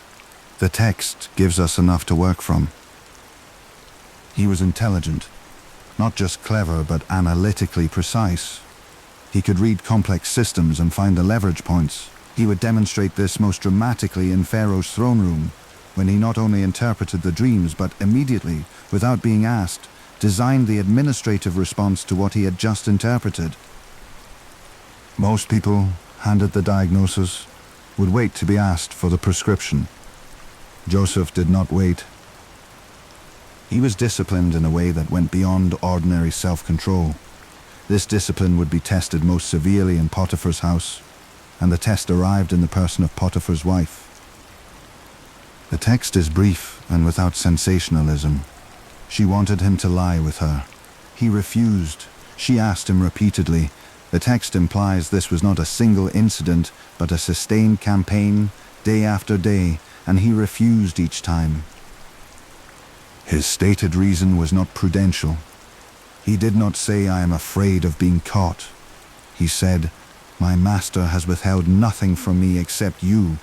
The text gives us enough to work from. He was intelligent, not just clever but analytically precise. He could read complex systems and find the leverage points. He would demonstrate this most dramatically in Pharaoh's throne room, when he not only interpreted the dreams but immediately, without being asked, designed the administrative response to what he had just interpreted. Most people, handed the diagnosis, would wait to be asked for the prescription. Joseph did not wait. He was disciplined in a way that went beyond ordinary self-control. This discipline would be tested most severely in Potiphar's house, and the test arrived in the person of Potiphar's wife. The text is brief and without sensationalism. She wanted him to lie with her. He refused. She asked him repeatedly. The text implies this was not a single incident, but a sustained campaign, day after day, and he refused each time. His stated reason was not prudential. He did not say, "I am afraid of being caught." He said, "My master has withheld nothing from me except you,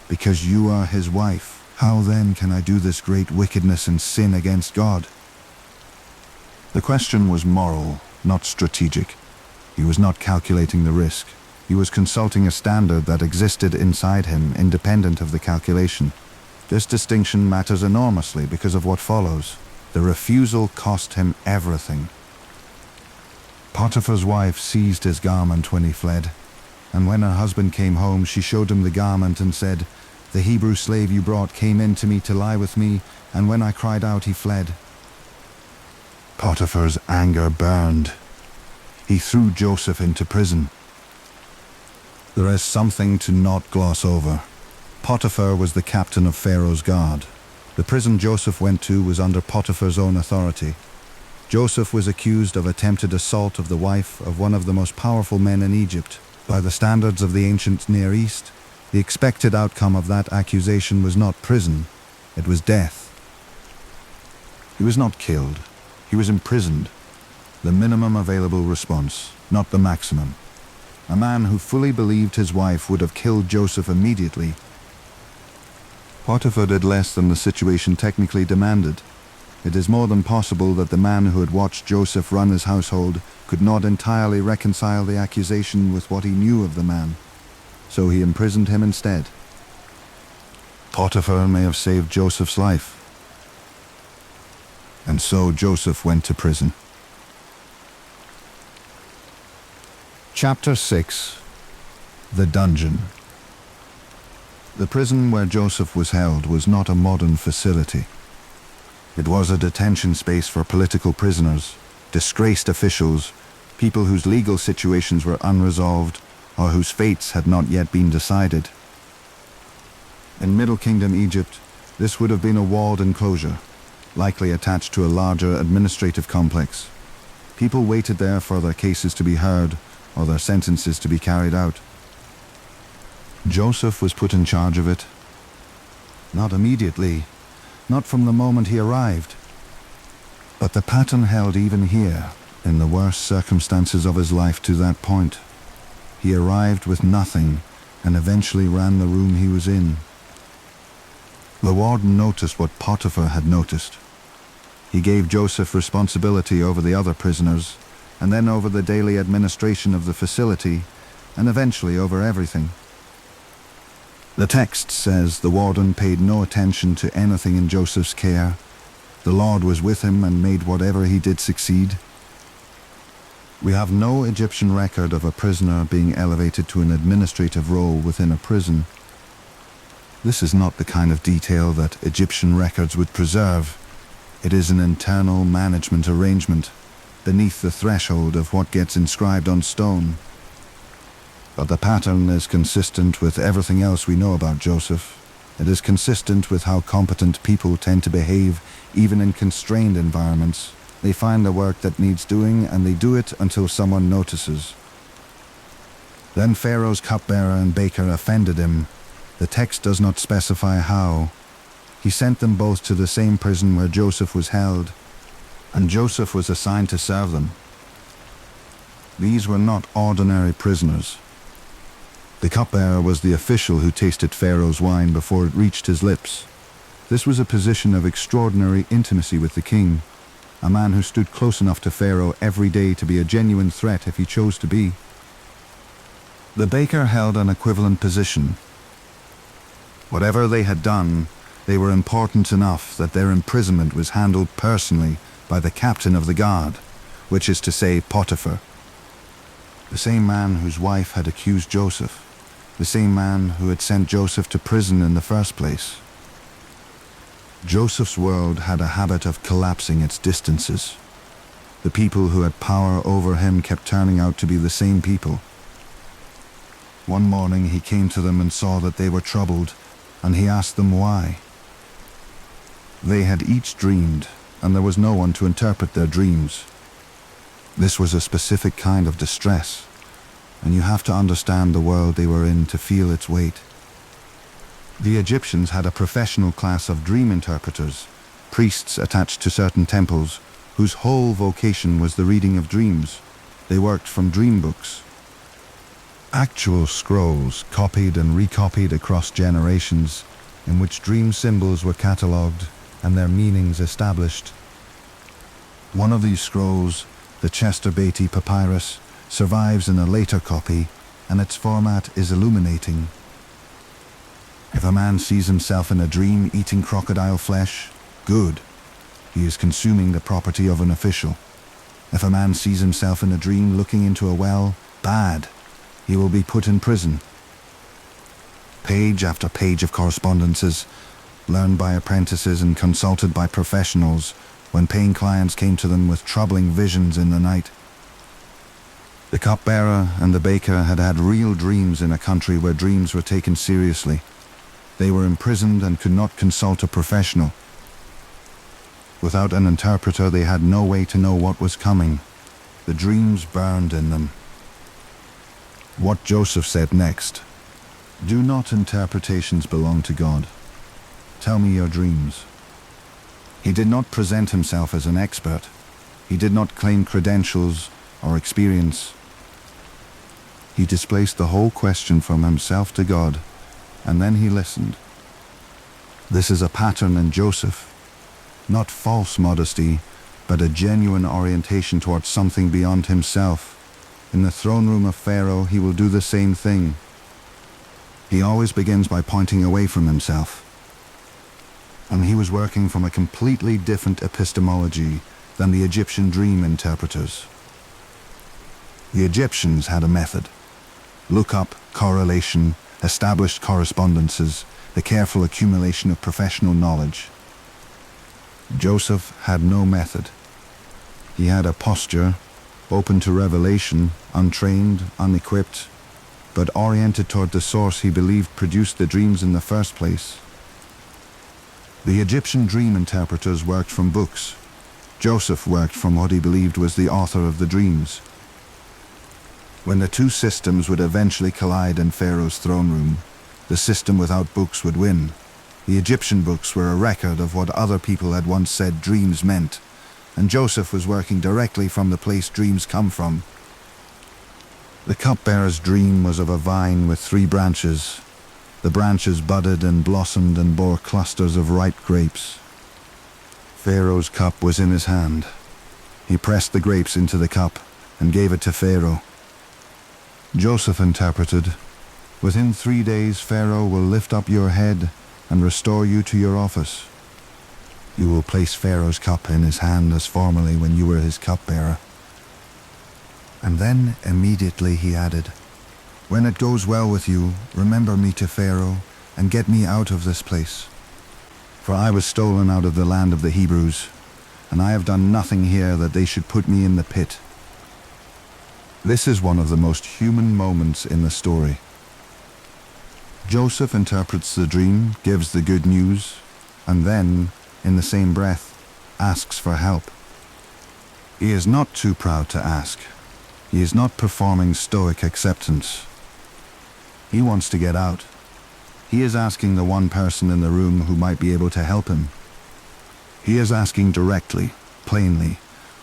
because you are his wife. How then can I do this great wickedness and sin against God?" The question was moral, not strategic. He was not calculating the risk. He was consulting a standard that existed inside him, independent of the calculation. This distinction matters enormously because of what follows. The refusal cost him everything. Potiphar's wife seized his garment when he fled, and when her husband came home, she showed him the garment and said, "The Hebrew slave you brought came in to me to lie with me, and when I cried out, he fled." Potiphar's anger burned. He threw Joseph into prison. There is something to not gloss over. Potiphar was the captain of Pharaoh's guard. The prison Joseph went to was under Potiphar's own authority. Joseph was accused of attempted assault of the wife of one of the most powerful men in Egypt. By the standards of the ancient Near East, the expected outcome of that accusation was not prison, it was death. He was not killed, he was imprisoned. The minimum available response, not the maximum. A man who fully believed his wife would have killed Joseph immediately. Potiphar did less than the situation technically demanded. It is more than possible that the man who had watched Joseph run his household could not entirely reconcile the accusation with what he knew of the man, so he imprisoned him instead. Potiphar may have saved Joseph's life, and so Joseph went to prison. Chapter 6. The Dungeon. The prison where Joseph was held was not a modern facility. It was a detention space for political prisoners, disgraced officials, people whose legal situations were unresolved or whose fates had not yet been decided. In Middle Kingdom Egypt, this would have been a walled enclosure, likely attached to a larger administrative complex. People waited there for their cases to be heard or their sentences to be carried out. Joseph was put in charge of it. Not immediately, not from the moment he arrived. But the pattern held even here, in the worst circumstances of his life to that point. He arrived with nothing and eventually ran the room he was in. The warden noticed what Potiphar had noticed. He gave Joseph responsibility over the other prisoners, and then over the daily administration of the facility, and eventually over everything. The text says the warden paid no attention to anything in Joseph's care. The Lord was with him and made whatever he did succeed. We have no Egyptian record of a prisoner being elevated to an administrative role within a prison. This is not the kind of detail that Egyptian records would preserve. It is an internal management arrangement, beneath the threshold of what gets inscribed on stone. But the pattern is consistent with everything else we know about Joseph. It is consistent with how competent people tend to behave even in constrained environments. They find the work that needs doing and they do it until someone notices. Then Pharaoh's cupbearer and baker offended him. The text does not specify how. He sent them both to the same prison where Joseph was held, and Joseph was assigned to serve them. These were not ordinary prisoners. The cupbearer was the official who tasted Pharaoh's wine before it reached his lips. This was a position of extraordinary intimacy with the king, a man who stood close enough to Pharaoh every day to be a genuine threat if he chose to be. The baker held an equivalent position. Whatever they had done, they were important enough that their imprisonment was handled personally by the captain of the guard, which is to say Potiphar, the same man whose wife had accused Joseph, the same man who had sent Joseph to prison in the first place. Joseph's world had a habit of collapsing its distances. The people who had power over him kept turning out to be the same people. One morning he came to them and saw that they were troubled, and he asked them why. They had each dreamed, and there was no one to interpret their dreams. This was a specific kind of distress, and you have to understand the world they were in to feel its weight. The Egyptians had a professional class of dream interpreters, priests attached to certain temples, whose whole vocation was the reading of dreams. They worked from dream books. Actual scrolls copied and recopied across generations, in which dream symbols were catalogued and their meanings established. One of these scrolls, the Chester Beatty Papyrus, survives in a later copy, and its format is illuminating. If a man sees himself in a dream eating crocodile flesh, good. He is consuming the property of an official. If a man sees himself in a dream looking into a well, bad. He will be put in prison. Page after page of correspondences, learned by apprentices and consulted by professionals when paying clients came to them with troubling visions in the night. The cupbearer and the baker had had real dreams in a country where dreams were taken seriously. They were imprisoned and could not consult a professional. Without an interpreter, they had no way to know what was coming. The dreams burned in them. What Joseph said next: "Do not interpretations belong to God? Tell me your dreams." He did not present himself as an expert. He did not claim credentials or experience. He displaced the whole question from himself to God, and then he listened. This is a pattern in Joseph. Not false modesty, but a genuine orientation towards something beyond himself. In the throne room of Pharaoh, he will do the same thing. He always begins by pointing away from himself. And he was working from a completely different epistemology than the Egyptian dream interpreters. The Egyptians had a method: look-up, correlation, established correspondences, the careful accumulation of professional knowledge. Joseph had no method. He had a posture, open to revelation, untrained, unequipped, but oriented toward the source he believed produced the dreams in the first place. The Egyptian dream interpreters worked from books. Joseph worked from what he believed was the author of the dreams. When the two systems would eventually collide in Pharaoh's throne room, the system without books would win. The Egyptian books were a record of what other people had once said dreams meant, and Joseph was working directly from the place dreams come from. The cupbearer's dream was of a vine with 3 branches. The branches budded and blossomed and bore clusters of ripe grapes. Pharaoh's cup was in his hand. He pressed the grapes into the cup and gave it to Pharaoh. Joseph interpreted, "Within 3 days Pharaoh will lift up your head and restore you to your office. You will place Pharaoh's cup in his hand as formerly when you were his cupbearer." And then immediately he added, "When it goes well with you, remember me to Pharaoh and get me out of this place. For I was stolen out of the land of the Hebrews, and I have done nothing here that they should put me in the pit." This is one of the most human moments in the story. Joseph interprets the dream, gives the good news, and then, in the same breath, asks for help. He is not too proud to ask. He is not performing stoic acceptance. He wants to get out. He is asking the one person in the room who might be able to help him. He is asking directly, plainly,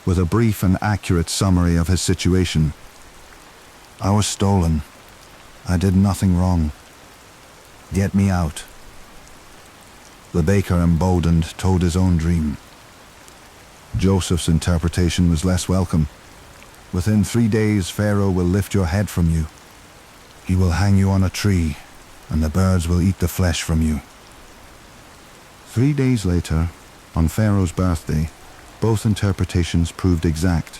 with a brief and accurate summary of his situation. "I was stolen. I did nothing wrong. Get me out." The baker, emboldened, told his own dream. Joseph's interpretation was less welcome. "Within 3 days Pharaoh will lift your head from you. He will hang you on a tree, and the birds will eat the flesh from you." 3 days later, on Pharaoh's birthday, Both interpretations proved exact.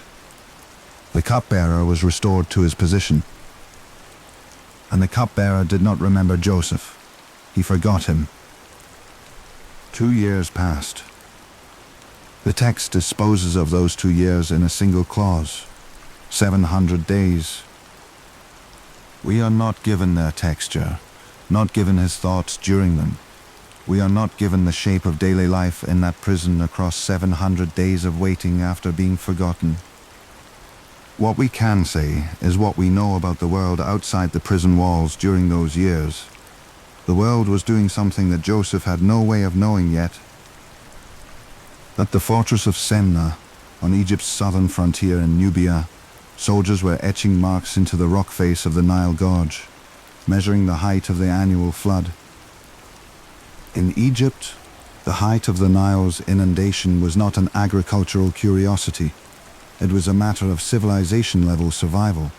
The cupbearer was restored to his position, and the cupbearer did not remember Joseph. He forgot him. 2 years passed. The text disposes of those 2 years in a single clause. 700 days. We are not given their texture, not given his thoughts during them. We are not given the shape of daily life in that prison across 700 days of waiting after being forgotten. What we can say is what we know about the world outside the prison walls during those years. The world was doing something that Joseph had no way of knowing yet. At the fortress of Semna, on Egypt's southern frontier in Nubia, soldiers were etching marks into the rock face of the Nile Gorge, measuring the height of the annual flood. In Egypt, the height of the Nile's inundation was not an agricultural curiosity. It was a matter of civilization-level survival.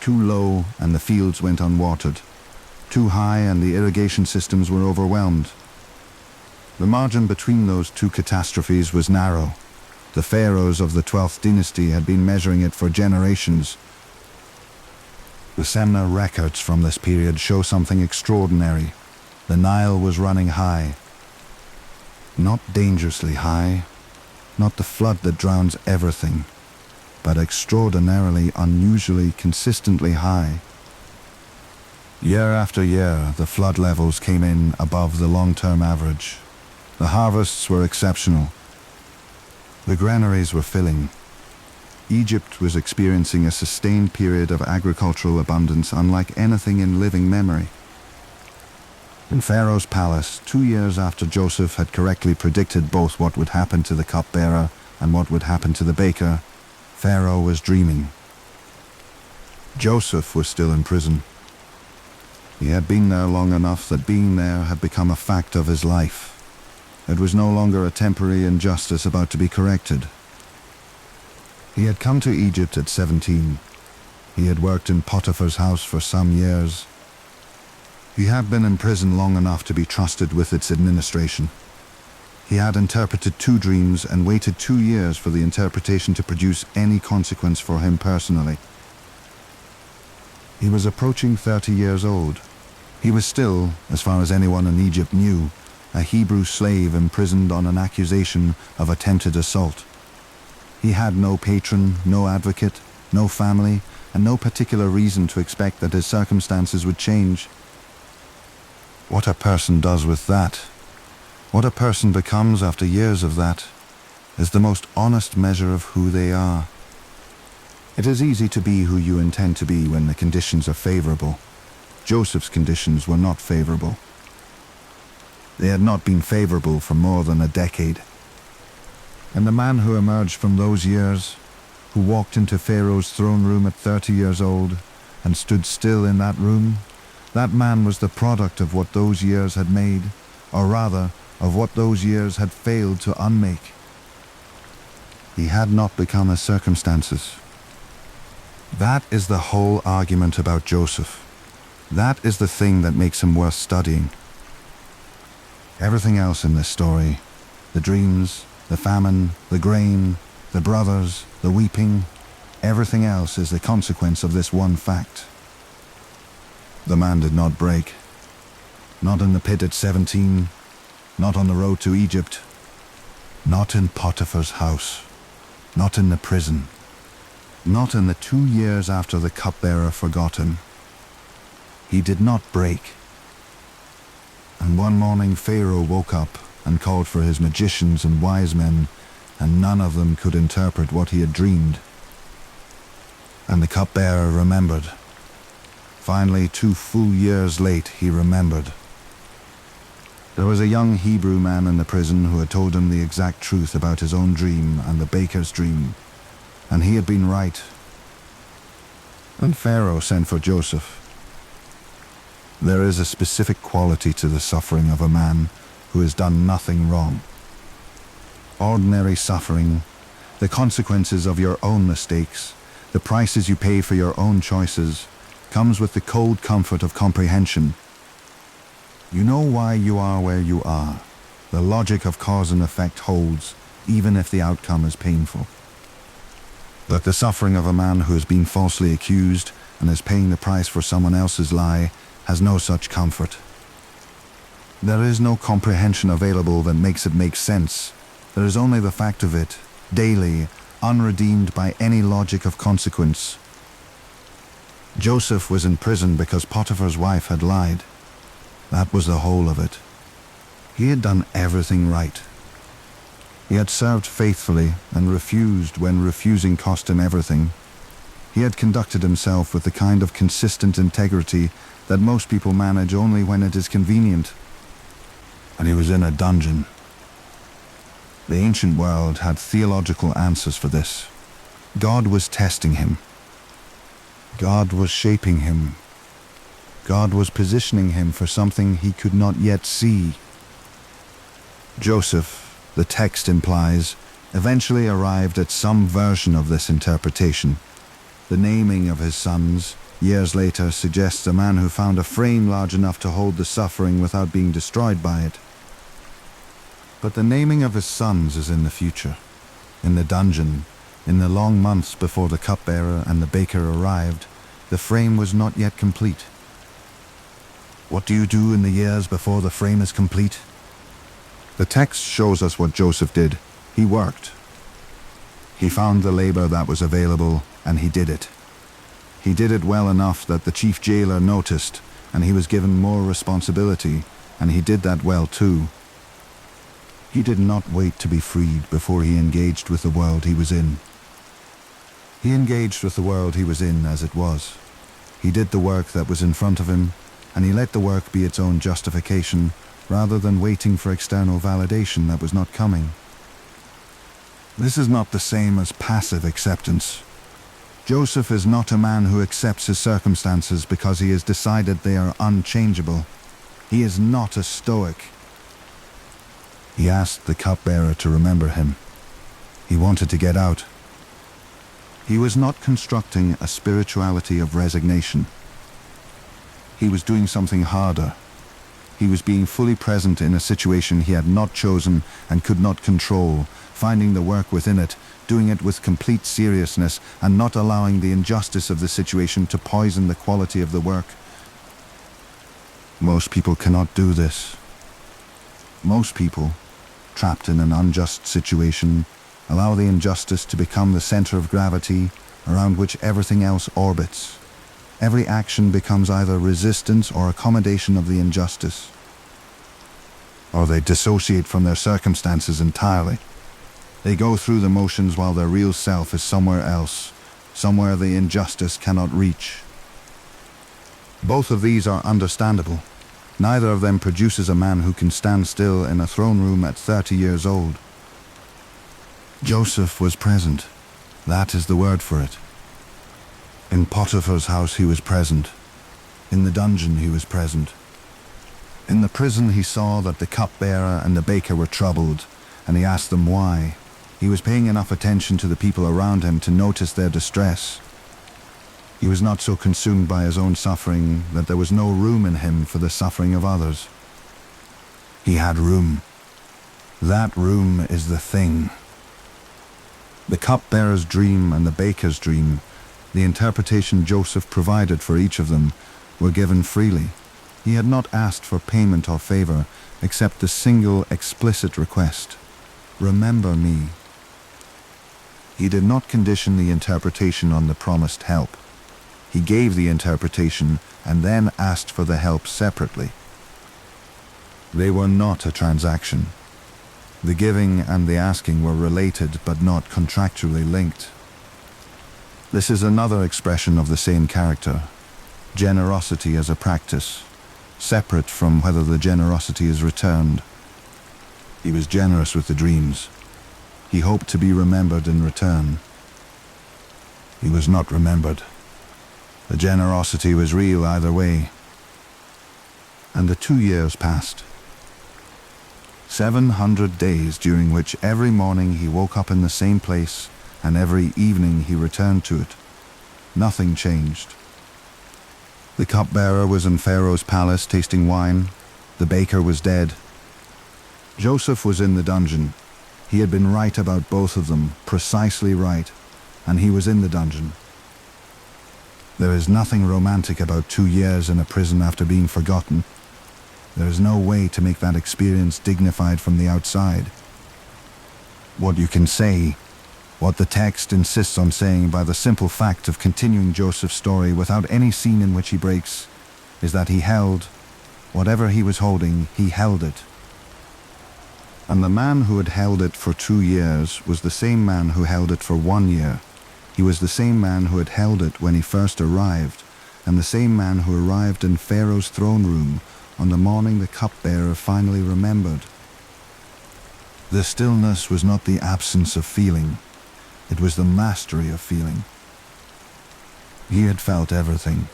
Too low and the fields went unwatered. Too high and the irrigation systems were overwhelmed. The margin between those two catastrophes was narrow. The pharaohs of the 12th dynasty had been measuring it for generations. The Semna records from this period show something extraordinary. The Nile was running high. Not dangerously high, not the flood that drowns everything, but extraordinarily, unusually, consistently high. Year after year, the flood levels came in above the long-term average. The harvests were exceptional. The granaries were filling. Egypt was experiencing a sustained period of agricultural abundance unlike anything in living memory. In Pharaoh's palace, 2 years after Joseph had correctly predicted both what would happen to the cupbearer and what would happen to the baker, Pharaoh was dreaming. Joseph was still in prison. He had been there long enough that being there had become a fact of his life. It was no longer a temporary injustice about to be corrected. He had come to Egypt at 17. He had worked in Potiphar's house for some years. He had been in prison long enough to be trusted with its administration. He had interpreted 2 dreams and waited 2 years for the interpretation to produce any consequence for him personally. He was approaching 30 years old. He was still, as far as anyone in Egypt knew, a Hebrew slave imprisoned on an accusation of attempted assault. He had no patron, no advocate, no family, and no particular reason to expect that his circumstances would change. What a person does with that, what a person becomes after years of that, is the most honest measure of who they are. It is easy to be who you intend to be when the conditions are favorable. Joseph's conditions were not favorable. They had not been favorable for more than a decade. And the man who emerged from those years, who walked into Pharaoh's throne room at 30 years old and stood still in that room, that man was the product of what those years had made, or rather, of what those years had failed to unmake. He had not become his circumstances. That is the whole argument about Joseph. That is the thing that makes him worth studying. Everything else in this story, the dreams, the famine, the grain, the brothers, the weeping, everything else is the consequence of this one fact. The man did not break. Not in the pit at 17, not on the road to Egypt, not in Potiphar's house, not in the prison, not in the 2 years after the cupbearer forgot him. He did not break. And one morning Pharaoh woke up and called for his magicians and wise men, and none of them could interpret what he had dreamed. And the cupbearer remembered. Finally, 2 full years late, he remembered. There was a young Hebrew man in the prison who had told him the exact truth about his own dream and the baker's dream, and he had been right. And Pharaoh sent for Joseph. There is a specific quality to the suffering of a man who has done nothing wrong. Ordinary suffering, the consequences of your own mistakes, the prices you pay for your own choices, comes with the cold comfort of comprehension. You know why you are where you are. The logic of cause and effect holds, even if the outcome is painful. But the suffering of a man who has been falsely accused and is paying the price for someone else's lie has no such comfort. There is no comprehension available that makes it make sense. There is only the fact of it, daily, unredeemed by any logic of consequence. Joseph was in prison because Potiphar's wife had lied. That was the whole of it. He had done everything right. He had served faithfully and refused when refusing cost him everything. He had conducted himself with the kind of consistent integrity that most people manage only when it is convenient. And he was in a dungeon. The ancient world had theological answers for this. God was testing him. God was shaping him. God was positioning him for something he could not yet see. Joseph, the text implies, eventually arrived at some version of this interpretation. The naming of his sons, years later, suggests a man who found a frame large enough to hold the suffering without being destroyed by it. But the naming of his sons is in the future, in the dungeon, in the long months before the cupbearer and the baker arrived. The frame was not yet complete. What do you do in the years before the frame is complete? The text shows us what Joseph did. He worked. He found the labor that was available, and he did it. He did it well enough that the chief jailer noticed, and he was given more responsibility, and he did that well too. He did not wait to be freed before he engaged with the world he was in. He engaged with the world he was in as it was. He did the work that was in front of him, and he let the work be its own justification, rather than waiting for external validation that was not coming. This is not the same as passive acceptance. Joseph is not a man who accepts his circumstances because he has decided they are unchangeable. He is not a stoic. He asked the cupbearer to remember him. He wanted to get out. He was not constructing a spirituality of resignation. He was doing something harder. He was being fully present in a situation he had not chosen and could not control, finding the work within it, doing it with complete seriousness, and not allowing the injustice of the situation to poison the quality of the work. Most people cannot do this. Most people, trapped in an unjust situation, allow the injustice to become the center of gravity around which everything else orbits. Every action becomes either resistance or accommodation of the injustice. Or they dissociate from their circumstances entirely. They go through the motions while their real self is somewhere else, somewhere the injustice cannot reach. Both of these are understandable. Neither of them produces a man who can stand still in a throne room at 30 years old. Joseph was present. That is the word for it. In Potiphar's house he was present. In the dungeon he was present. In the prison he saw that the cupbearer and the baker were troubled, and he asked them why. He was paying enough attention to the people around him to notice their distress. He was not so consumed by his own suffering that there was no room in him for the suffering of others. He had room. That room is the thing. The cupbearer's dream and the baker's dream, the interpretation Joseph provided for each of them, were given freely. He had not asked for payment or favor, except the single explicit request, "Remember me." He did not condition the interpretation on the promised help. He gave the interpretation and then asked for the help separately. They were not a transaction. The giving and the asking were related but not contractually linked. This is another expression of the same character, generosity as a practice, separate from whether the generosity is returned. He was generous with the dreams. He hoped to be remembered in return. He was not remembered. The generosity was real either way. And the 2 years passed. 700 days during which every morning he woke up in the same place and every evening he returned to it. Nothing changed. The cupbearer was in Pharaoh's palace tasting wine. The baker was dead. Joseph was in the dungeon. He had been right about both of them, precisely right, and he was in the dungeon. There is nothing romantic about 2 years in a prison after being forgotten. There is no way to make that experience dignified from the outside. What you can say, what the text insists on saying by the simple fact of continuing Joseph's story without any scene in which he breaks, is that he held, whatever he was holding, he held it. And the man who had held it for 2 years was the same man who held it for 1 year. He was the same man who had held it when he first arrived, and the same man who arrived in Pharaoh's throne room on the morning the cupbearer finally remembered. The stillness was not the absence of feeling, it was the mastery of feeling. He had felt everything,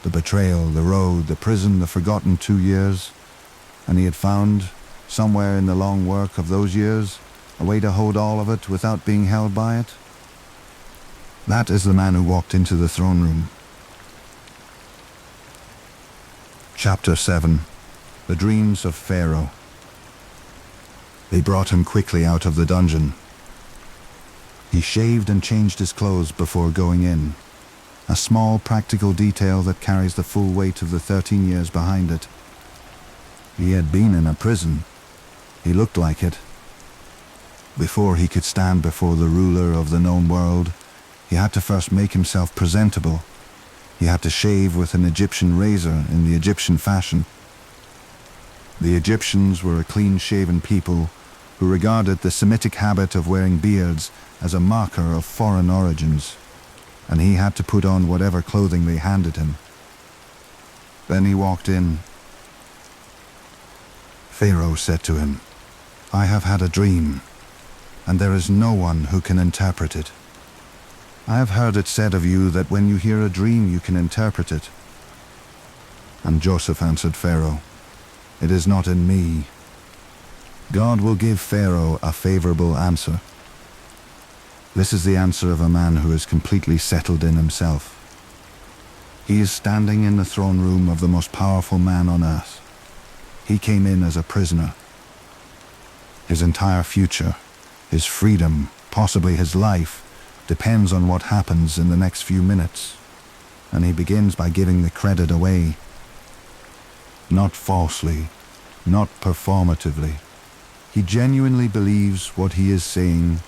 the betrayal, the road, the prison, the forgotten 2 years, and he had found, somewhere in the long work of those years, a way to hold all of it without being held by it. That is the man who walked into the throne room. Chapter 7. The Dreams of Pharaoh. They brought him quickly out of the dungeon. He shaved and changed his clothes before going in, a small practical detail that carries the full weight of the 13 years behind it. He had been in a prison. He looked like it. Before he could stand before the ruler of the known world, he had to first make himself presentable. He had to shave with an Egyptian razor in the Egyptian fashion. The Egyptians were a clean-shaven people who regarded the Semitic habit of wearing beards as a marker of foreign origins, and he had to put on whatever clothing they handed him. Then he walked in. Pharaoh said to him, "I have had a dream, and there is no one who can interpret it. I have heard it said of you that when you hear a dream you can interpret it." And Joseph answered Pharaoh, "It is not in me." God will give Pharaoh a favorable answer. This is the answer of a man who is completely settled in himself. He is standing in the throne room of the most powerful man on earth. He came in as a prisoner. His entire future, his freedom, possibly his life, depends on what happens in the next few minutes, and he begins by giving the credit away. Not falsely, not performatively. He genuinely believes what he is saying.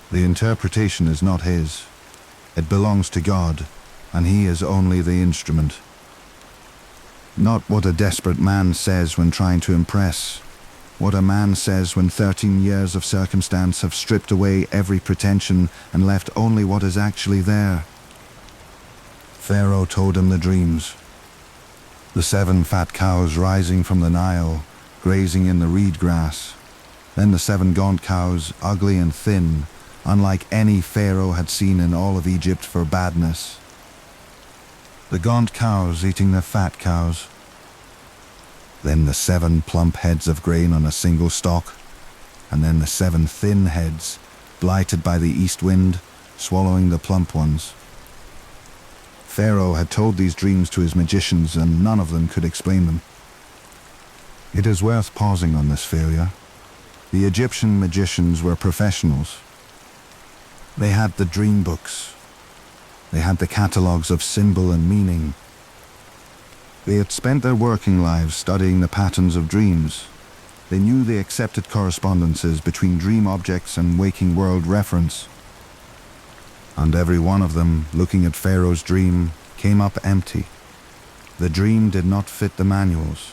The interpretation is not his. It belongs to God, and he is only the instrument. Not what a desperate man says when trying to impress. What a man says when 13 years of circumstance have stripped away every pretension and left only what is actually there. Pharaoh told him the dreams. The 7 fat cows rising from the Nile, grazing in the reed grass. Then the 7 gaunt cows, ugly and thin, unlike any Pharaoh had seen in all of Egypt for badness. The gaunt cows eating the fat cows. Then the 7 plump heads of grain on a single stalk, and then the 7 thin heads, blighted by the east wind, swallowing the plump ones. Pharaoh had told these dreams to his magicians, and none of them could explain them. It is worth pausing on this failure. The Egyptian magicians were professionals. They had the dream books. They had the catalogues of symbol and meaning. They had spent their working lives studying the patterns of dreams. They knew the accepted correspondences between dream objects and waking world reference. And every one of them, looking at Pharaoh's dream, came up empty. The dream did not fit the manuals.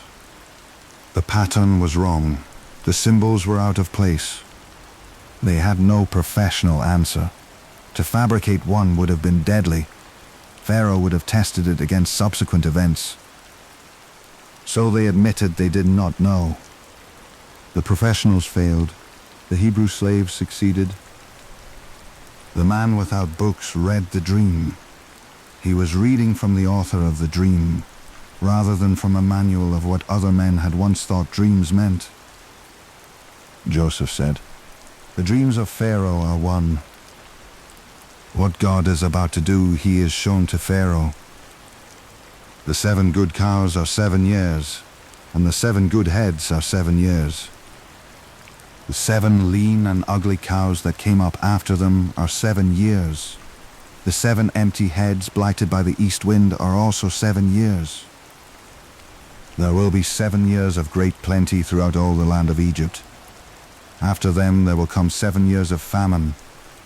The pattern was wrong. The symbols were out of place. They had no professional answer. To fabricate one would have been deadly. Pharaoh would have tested it against subsequent events. So they admitted they did not know. The professionals failed. The Hebrew slaves succeeded. The man without books read the dream. He was reading from the author of the dream, rather than from a manual of what other men had once thought dreams meant. Joseph said, "The dreams of Pharaoh are one. What God is about to do, he is shown to Pharaoh. The 7 good cows are 7 years, and the 7 good heads are 7 years. The 7 lean and ugly cows that came up after them are 7 years. The 7 empty heads blighted by the east wind are also 7 years. There will be 7 years of great plenty throughout all the land of Egypt. After them there will come 7 years of famine,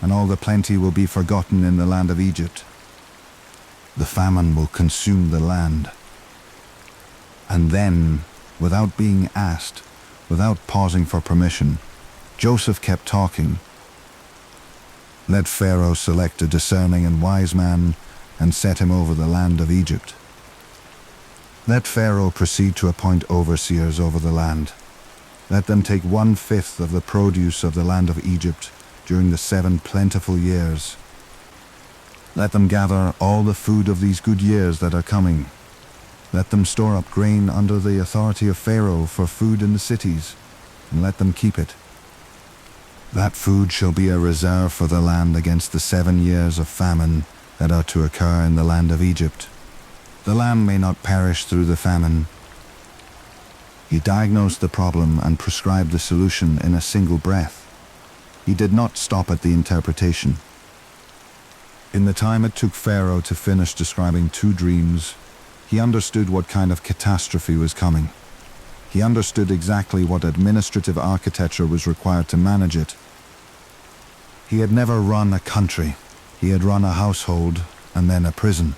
and all the plenty will be forgotten in the land of Egypt. The famine will consume the land. And then, without being asked, without pausing for permission, Joseph kept talking. Let Pharaoh select a discerning and wise man and set him over the land of Egypt. Let Pharaoh proceed to appoint overseers over the land. Let them take 1/5 of the produce of the land of Egypt during the 7 plentiful years. Let them gather all the food of these good years that are coming. Let them store up grain under the authority of Pharaoh for food in the cities, and let them keep it. That food shall be a reserve for the land against the 7 years of famine that are to occur in the land of Egypt. The land may not perish through the famine. He diagnosed the problem and prescribed the solution in a single breath. He did not stop at the interpretation. In the time it took Pharaoh to finish describing 2 dreams, he understood what kind of catastrophe was coming. He understood exactly what administrative architecture was required to manage it. He had never run a country. He had run a household and then a prison.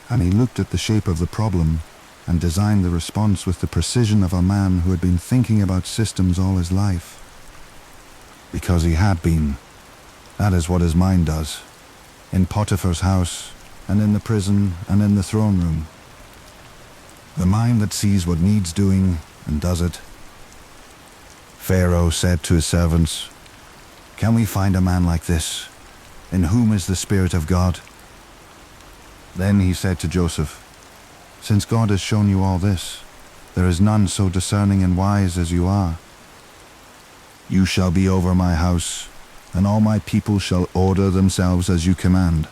And he looked at the shape of the problem and designed the response with the precision of a man who had been thinking about systems all his life. Because he had been. That is what his mind does. In Potiphar's house, and in the prison, and in the throne room. The mind that sees what needs doing and does it. Pharaoh said to his servants, "Can we find a man like this, in whom is the Spirit of God?" Then he said to Joseph, "Since God has shown you all this, there is none so discerning and wise as you are. You shall be over my house, and all my people shall order themselves as you command.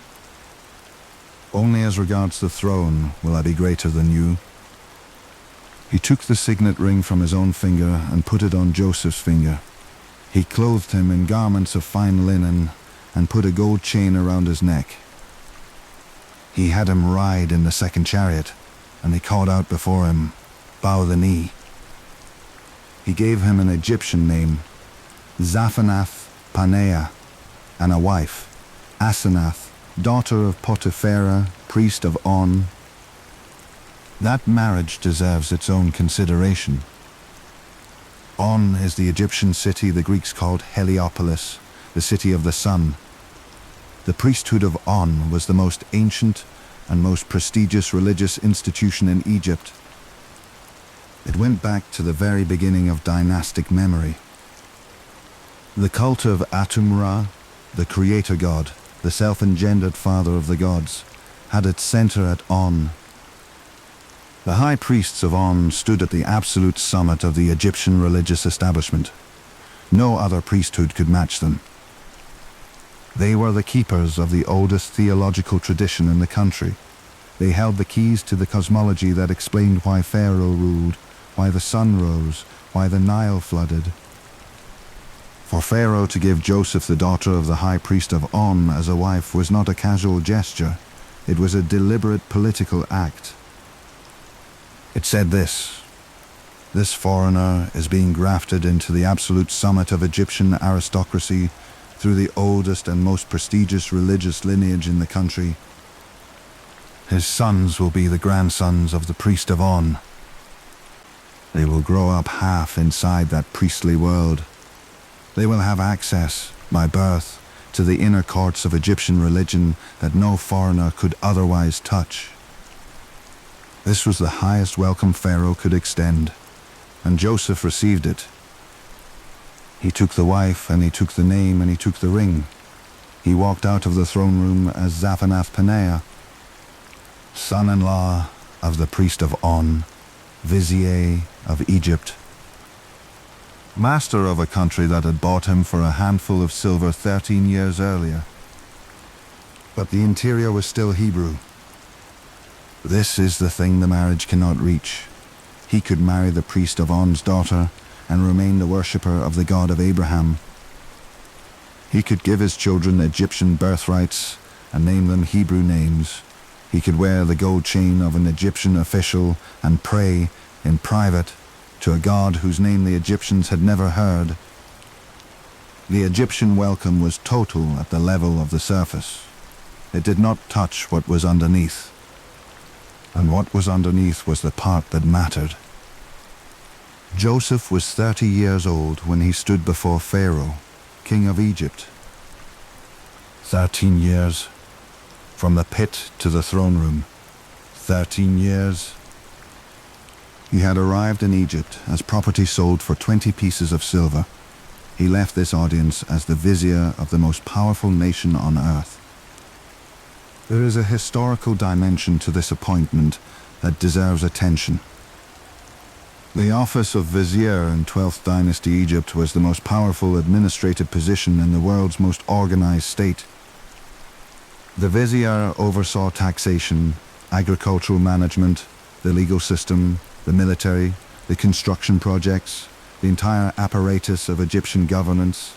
Only as regards the throne will I be greater than you." He took the signet ring from his own finger and put it on Joseph's finger. He clothed him in garments of fine linen and put a gold chain around his neck. He had him ride in the 2nd chariot, and he called out before him, "Bow the knee." He gave him an Egyptian name, Zaphanath-Paneah, and a wife, Asenath, daughter of Potiphar, priest of On. That marriage deserves its own consideration. On is the Egyptian city the Greeks called Heliopolis, the city of the sun. The priesthood of On was the most ancient and most prestigious religious institution in Egypt. It went back to the very beginning of dynastic memory. The cult of Atum-Ra, the creator god, the self-engendered father of the gods, had its center at On. The high priests of On stood at the absolute summit of the Egyptian religious establishment. No other priesthood could match them. They were the keepers of the oldest theological tradition in the country. They held the keys to the cosmology that explained why Pharaoh ruled, why the sun rose, why the Nile flooded. For Pharaoh to give Joseph the daughter of the high priest of On as a wife was not a casual gesture. It was a deliberate political act. It said this foreigner is being grafted into the absolute summit of Egyptian aristocracy through the oldest and most prestigious religious lineage in the country. His sons will be the grandsons of the priest of On. They will grow up half inside that priestly world. They will have access, by birth, to the inner courts of Egyptian religion that no foreigner could otherwise touch. This was the highest welcome Pharaoh could extend, and Joseph received it. He took the wife, and he took the name, and he took the ring. He walked out of the throne room as Zaphanath-Paneah, son-in-law of the priest of On, vizier of Egypt, master of a country that had bought him for a handful of silver 13 years earlier. But the interior was still Hebrew. This is the thing the marriage cannot reach. He could marry the priest of On's daughter, and remained a worshipper of the God of Abraham. He could give his children Egyptian birthrights and name them Hebrew names. He could wear the gold chain of an Egyptian official and pray in private to a god whose name the Egyptians had never heard. The Egyptian welcome was total at the level of the surface. It did not touch what was underneath. And what was underneath was the part that mattered. Joseph was 30 years old when he stood before Pharaoh, king of Egypt. 13 years. From the pit to the throne room. 13 years. He had arrived in Egypt as property sold for 20 pieces of silver. He left this audience as the vizier of the most powerful nation on earth. There is a historical dimension to this appointment that deserves attention. The office of vizier in 12th dynasty Egypt was the most powerful administrative position in the world's most organized state. The vizier oversaw taxation, agricultural management, the legal system, the military, the construction projects, the entire apparatus of Egyptian governance.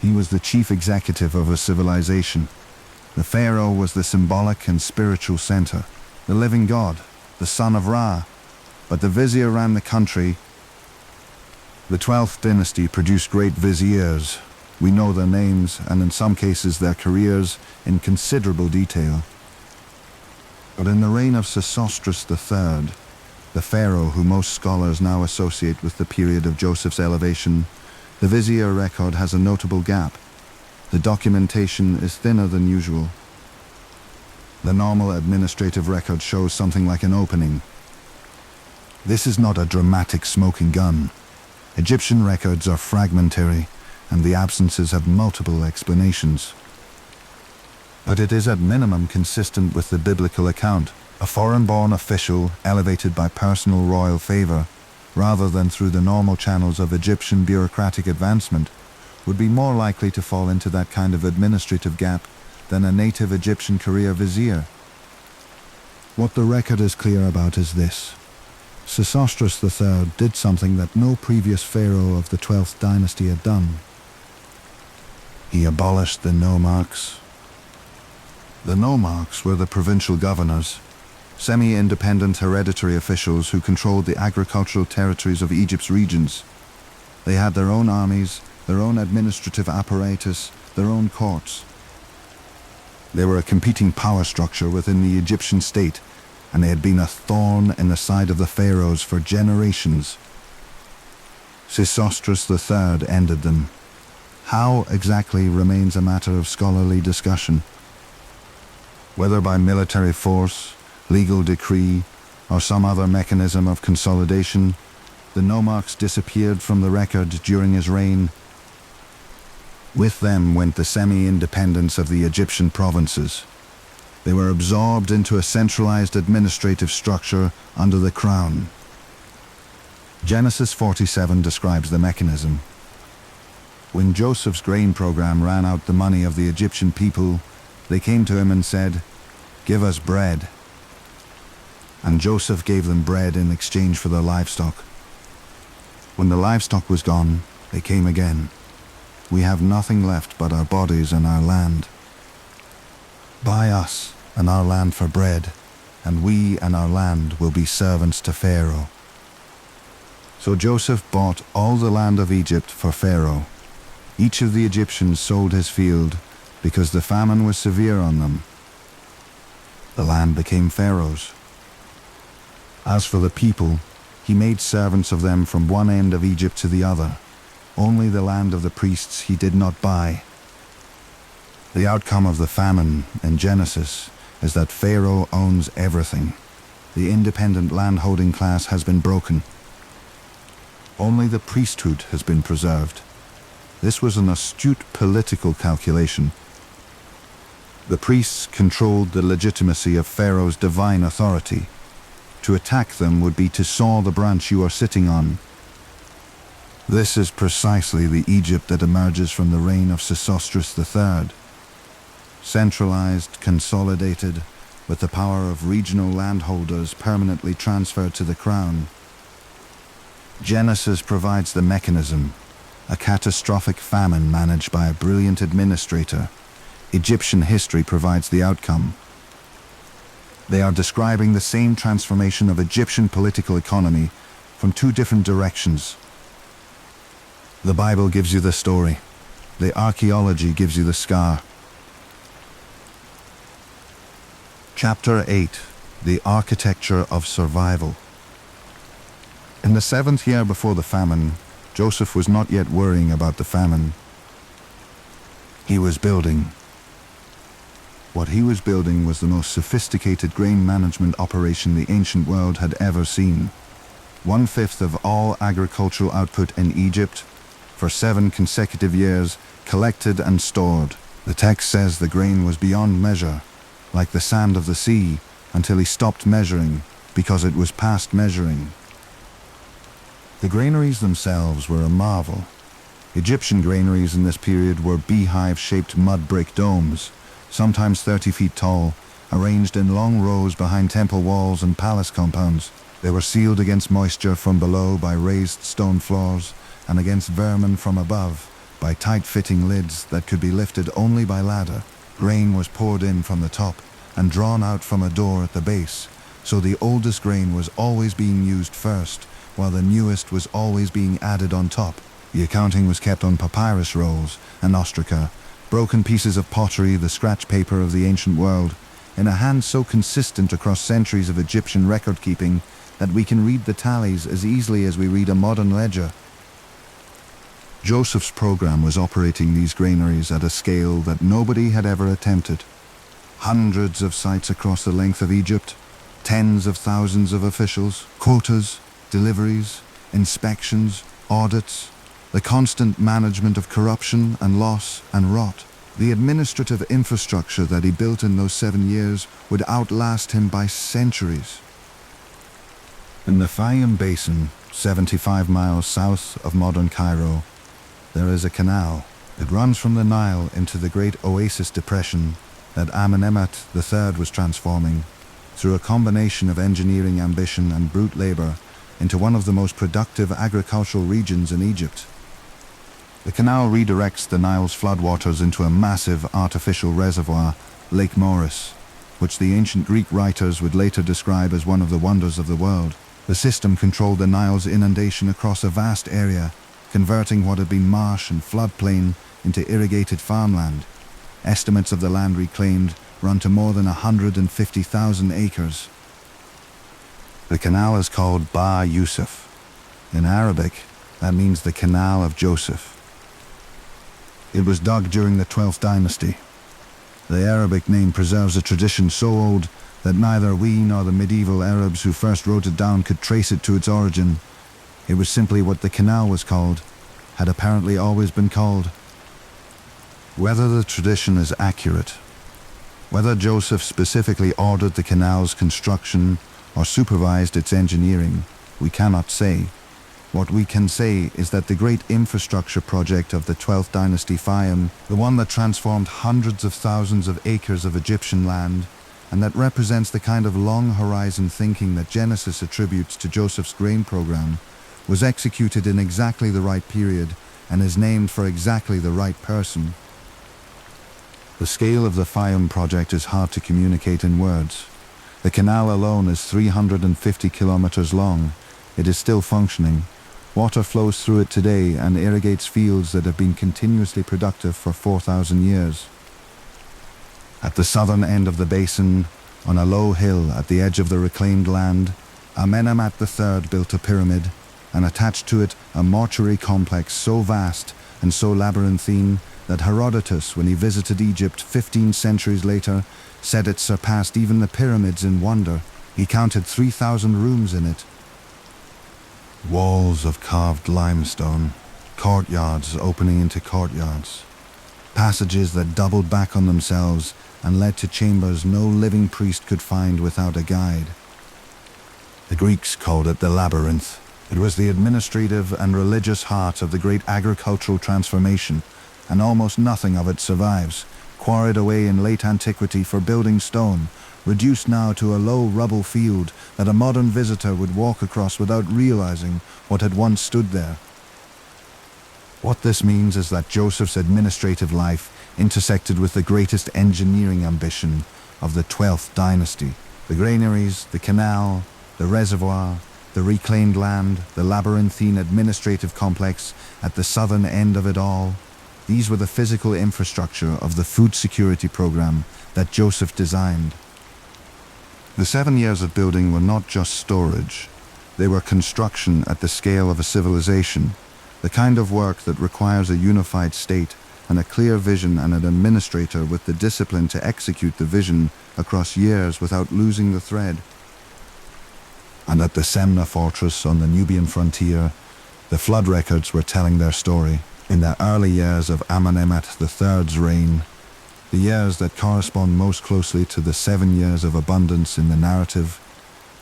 He was the chief executive of a civilization. The pharaoh was the symbolic and spiritual center, the living god, the son of Ra. But the vizier ran the country. The 12th dynasty produced great viziers. We know their names, and in some cases their careers, in considerable detail. But in the reign of Sesostris III, the pharaoh who most scholars now associate with the period of Joseph's elevation, the vizier record has a notable gap. The documentation is thinner than usual. The normal administrative record shows something like an opening. This is not a dramatic smoking gun. Egyptian records are fragmentary, and the absences have multiple explanations. But it is at minimum consistent with the biblical account, a foreign-born official elevated by personal royal favor, rather than through the normal channels of Egyptian bureaucratic advancement, would be more likely to fall into that kind of administrative gap than a native Egyptian career vizier. What the record is clear about is this. Sesostris III did something that no previous pharaoh of the 12th dynasty had done. He abolished the nomarchs. The nomarchs were the provincial governors, semi-independent hereditary officials who controlled the agricultural territories of Egypt's regions. They had their own armies, their own administrative apparatus, their own courts. They were a competing power structure within the Egyptian state, and they had been a thorn in the side of the pharaohs for generations. Sesostris III ended them. How exactly remains a matter of scholarly discussion. Whether by military force, legal decree, or some other mechanism of consolidation, the nomarchs disappeared from the record during his reign. With them went the semi-independence of the Egyptian provinces. They were absorbed into a centralized administrative structure under the crown. Genesis 47 describes the mechanism. When Joseph's grain program ran out the money of the Egyptian people, they came to him and said, "Give us bread." And Joseph gave them bread in exchange for their livestock. When the livestock was gone, they came again. "We have nothing left but our bodies and our land. Buy us and our land for bread, and we and our land will be servants to Pharaoh." So Joseph bought all the land of Egypt for Pharaoh. Each of the Egyptians sold his field because the famine was severe on them. The land became Pharaoh's. As for the people, he made servants of them from one end of Egypt to the other. Only the land of the priests he did not buy. The outcome of the famine in Genesis is that Pharaoh owns everything. The independent landholding class has been broken. Only the priesthood has been preserved. This was an astute political calculation. The priests controlled the legitimacy of Pharaoh's divine authority. To attack them would be to saw the branch you are sitting on. This is precisely the Egypt that emerges from the reign of Sesostris III. Centralized, consolidated, with the power of regional landholders permanently transferred to the crown. Genesis provides the mechanism, a catastrophic famine managed by a brilliant administrator. Egyptian history provides the outcome. They are describing the same transformation of Egyptian political economy from two different directions. The Bible gives you the story. The archaeology gives you the scar. Chapter 8. The Architecture of Survival. In the 7th year before the famine, Joseph was not yet worrying about the famine. He was building. What he was building was the most sophisticated grain management operation the ancient world had ever seen. 1/5 of all agricultural output in Egypt, for 7 consecutive years, collected and stored. The text says the grain was beyond measure, like the sand of the sea, until he stopped measuring, because it was past measuring. The granaries themselves were a marvel. Egyptian granaries in this period were beehive-shaped mud brick domes, sometimes 30 feet tall, arranged in long rows behind temple walls and palace compounds. They were sealed against moisture from below by raised stone floors, and against vermin from above by tight-fitting lids that could be lifted only by ladder. Grain was poured in from the top and drawn out from a door at the base, so the oldest grain was always being used first, while the newest was always being added on top. The accounting was kept on papyrus rolls and ostraca, broken pieces of pottery, the scratch paper of the ancient world, in a hand so consistent across centuries of Egyptian record-keeping that we can read the tallies as easily as we read a modern ledger. Joseph's program was operating these granaries at a scale that nobody had ever attempted. Hundreds of sites across the length of Egypt, tens of thousands of officials, quotas, deliveries, inspections, audits, the constant management of corruption and loss and rot. The administrative infrastructure that he built in those 7 years would outlast him by centuries. In the Fayum Basin, 75 miles south of modern Cairo, there is a canal. It runs from the Nile into the great Oasis Depression that Amenemhat III was transforming, through a combination of engineering ambition and brute labor, into one of the most productive agricultural regions in Egypt. The canal redirects the Nile's floodwaters into a massive artificial reservoir, Lake Moeris, which the ancient Greek writers would later describe as one of the wonders of the world. The system controlled the Nile's inundation across a vast area, converting what had been marsh and floodplain into irrigated farmland. Estimates of the land reclaimed run to more than 150,000 acres. The canal is called Ba Yusuf. In Arabic, that means the Canal of Joseph. It was dug during the 12th dynasty. The Arabic name preserves a tradition so old that neither we nor the medieval Arabs who first wrote it down could trace it to its origin. It was simply what the canal was called, had apparently always been called. Whether the tradition is accurate, whether Joseph specifically ordered the canal's construction or supervised its engineering, we cannot say. What we can say is that the great infrastructure project of the 12th dynasty Fayum, the one that transformed hundreds of thousands of acres of Egyptian land, and that represents the kind of long-horizon thinking that Genesis attributes to Joseph's grain program, was executed in exactly the right period and is named for exactly the right person. The scale of the Fayum project is hard to communicate in words. The canal alone is 350 kilometers long. It is still functioning. Water flows through it today and irrigates fields that have been continuously productive for 4,000 years. At the southern end of the basin, on a low hill at the edge of the reclaimed land, Amenemhat III built a pyramid and attached to it a mortuary complex so vast and so labyrinthine that Herodotus, when he visited Egypt 15 centuries later, said it surpassed even the pyramids in wonder. He counted 3,000 rooms in it. Walls of carved limestone, courtyards opening into courtyards, passages that doubled back on themselves and led to chambers no living priest could find without a guide. The Greeks called it the labyrinth. It was the administrative and religious heart of the great agricultural transformation, and almost nothing of it survives, quarried away in late antiquity for building stone, reduced now to a low rubble field that a modern visitor would walk across without realizing what had once stood there. What this means is that Joseph's administrative life intersected with the greatest engineering ambition of the 12th dynasty. The granaries, the canal, the reservoir, the reclaimed land, the labyrinthine administrative complex at the southern end of it all. These were the physical infrastructure of the food security program that Joseph designed. The 7 years of building were not just storage. They were construction at the scale of a civilization, the kind of work that requires a unified state and a clear vision and an administrator with the discipline to execute the vision across years without losing the thread. And at the Semna fortress on the Nubian frontier, the flood records were telling their story. In the early years of Amenemhat III's reign, the years that correspond most closely to the 7 years of abundance in the narrative,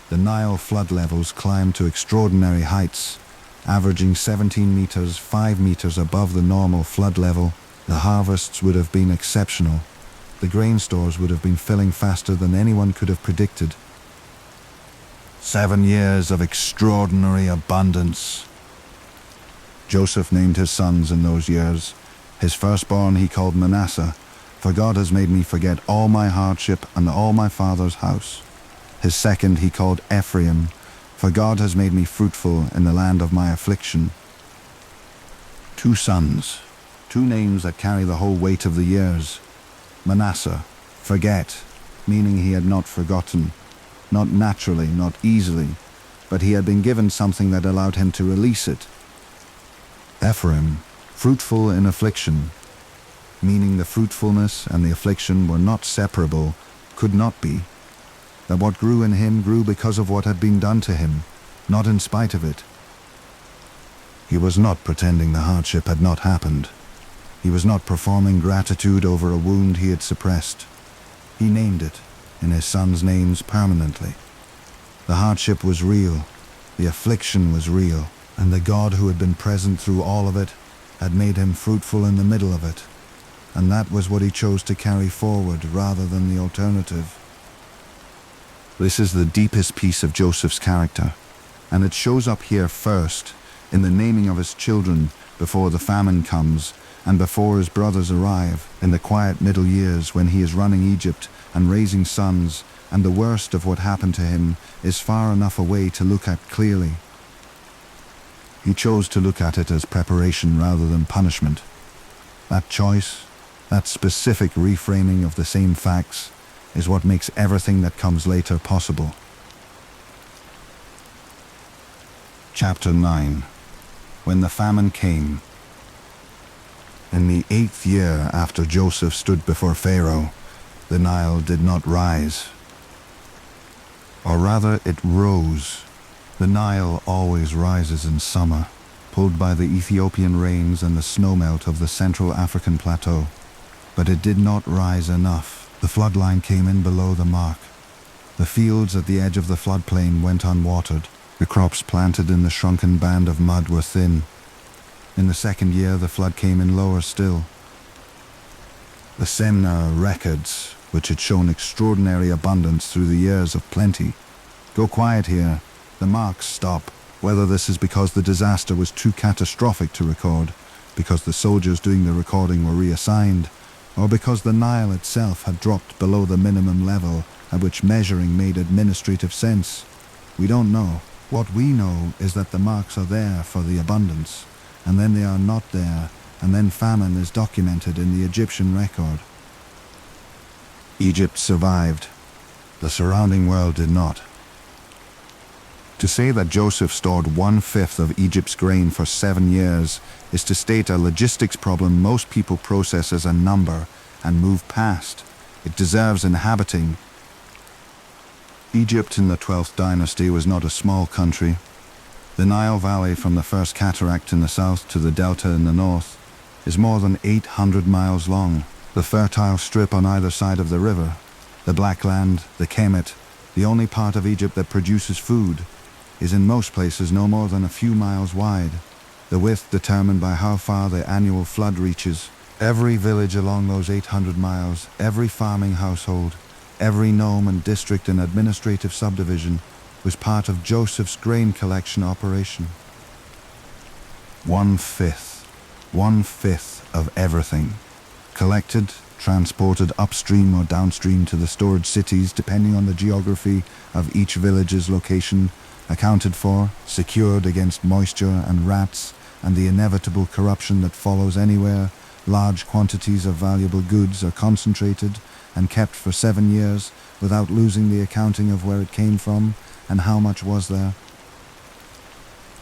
the Nile flood levels climbed to extraordinary heights, averaging 17 meters, 5 meters above the normal flood level. The harvests would have been exceptional. The grain stores would have been filling faster than anyone could have predicted. 7 years of extraordinary abundance. Joseph named his sons in those years. His firstborn he called Manasseh, for God has made me forget all my hardship and all my father's house. His second he called Ephraim, for God has made me fruitful in the land of my affliction. 2 sons, 2 names that carry the whole weight of the years. Manasseh, forget, meaning he had not forgotten, not naturally, not easily, but he had been given something that allowed him to release it. Ephraim, fruitful in affliction, meaning the fruitfulness and the affliction were not separable, could not be. That what grew in him grew because of what had been done to him, not in spite of it. He was not pretending the hardship had not happened. He was not performing gratitude over a wound he had suppressed. He named it in his sons' names permanently. The hardship was real, the affliction was real, and the God who had been present through all of it had made him fruitful in the middle of it, and that was what he chose to carry forward rather than the alternative. This is the deepest piece of Joseph's character, and it shows up here first, in the naming of his children before the famine comes and before his brothers arrive, in the quiet middle years when he is running Egypt and raising sons, and the worst of what happened to him is far enough away to look at clearly. He chose to look at it as preparation rather than punishment. That choice, that specific reframing of the same facts, is what makes everything that comes later possible. Chapter 9. When the famine came. In the 8th year after Joseph stood before Pharaoh, the Nile did not rise. Or rather, it rose. The Nile always rises in summer, pulled by the Ethiopian rains and the snowmelt of the Central African plateau. But it did not rise enough. The floodline came in below the mark. The fields at the edge of the floodplain went unwatered. The crops planted in the shrunken band of mud were thin. In the 2nd year, the flood came in lower still. The Semna records, which had shown extraordinary abundance through the years of plenty, go quiet here. The marks stop. Whether this is because the disaster was too catastrophic to record, because the soldiers doing the recording were reassigned, or because the Nile itself had dropped below the minimum level at which measuring made administrative sense, we don't know. What we know is that the marks are there for the abundance, and then they are not there, and then famine is documented in the Egyptian record. Egypt survived. The surrounding world did not. To say that Joseph stored 1/5 of Egypt's grain for 7 years is to state a logistics problem most people process as a number and move past. It deserves inhabiting. Egypt in the 12th dynasty was not a small country. The Nile Valley from the first cataract in the south to the delta in the north is more than 800 miles long. The fertile strip on either side of the river, the Black Land, the Kemet, the only part of Egypt that produces food, is in most places no more than a few miles wide, the width determined by how far the annual flood reaches. Every village along those 800 miles, every farming household, Every nome and district and administrative subdivision was part of Joseph's grain collection operation. One-fifth of everything, collected, transported upstream or downstream to the storage cities depending on the geography of each village's location, accounted for, secured against moisture and rats and the inevitable corruption that follows anywhere large quantities of valuable goods are concentrated and kept for 7 years without losing the accounting of where it came from and how much was there.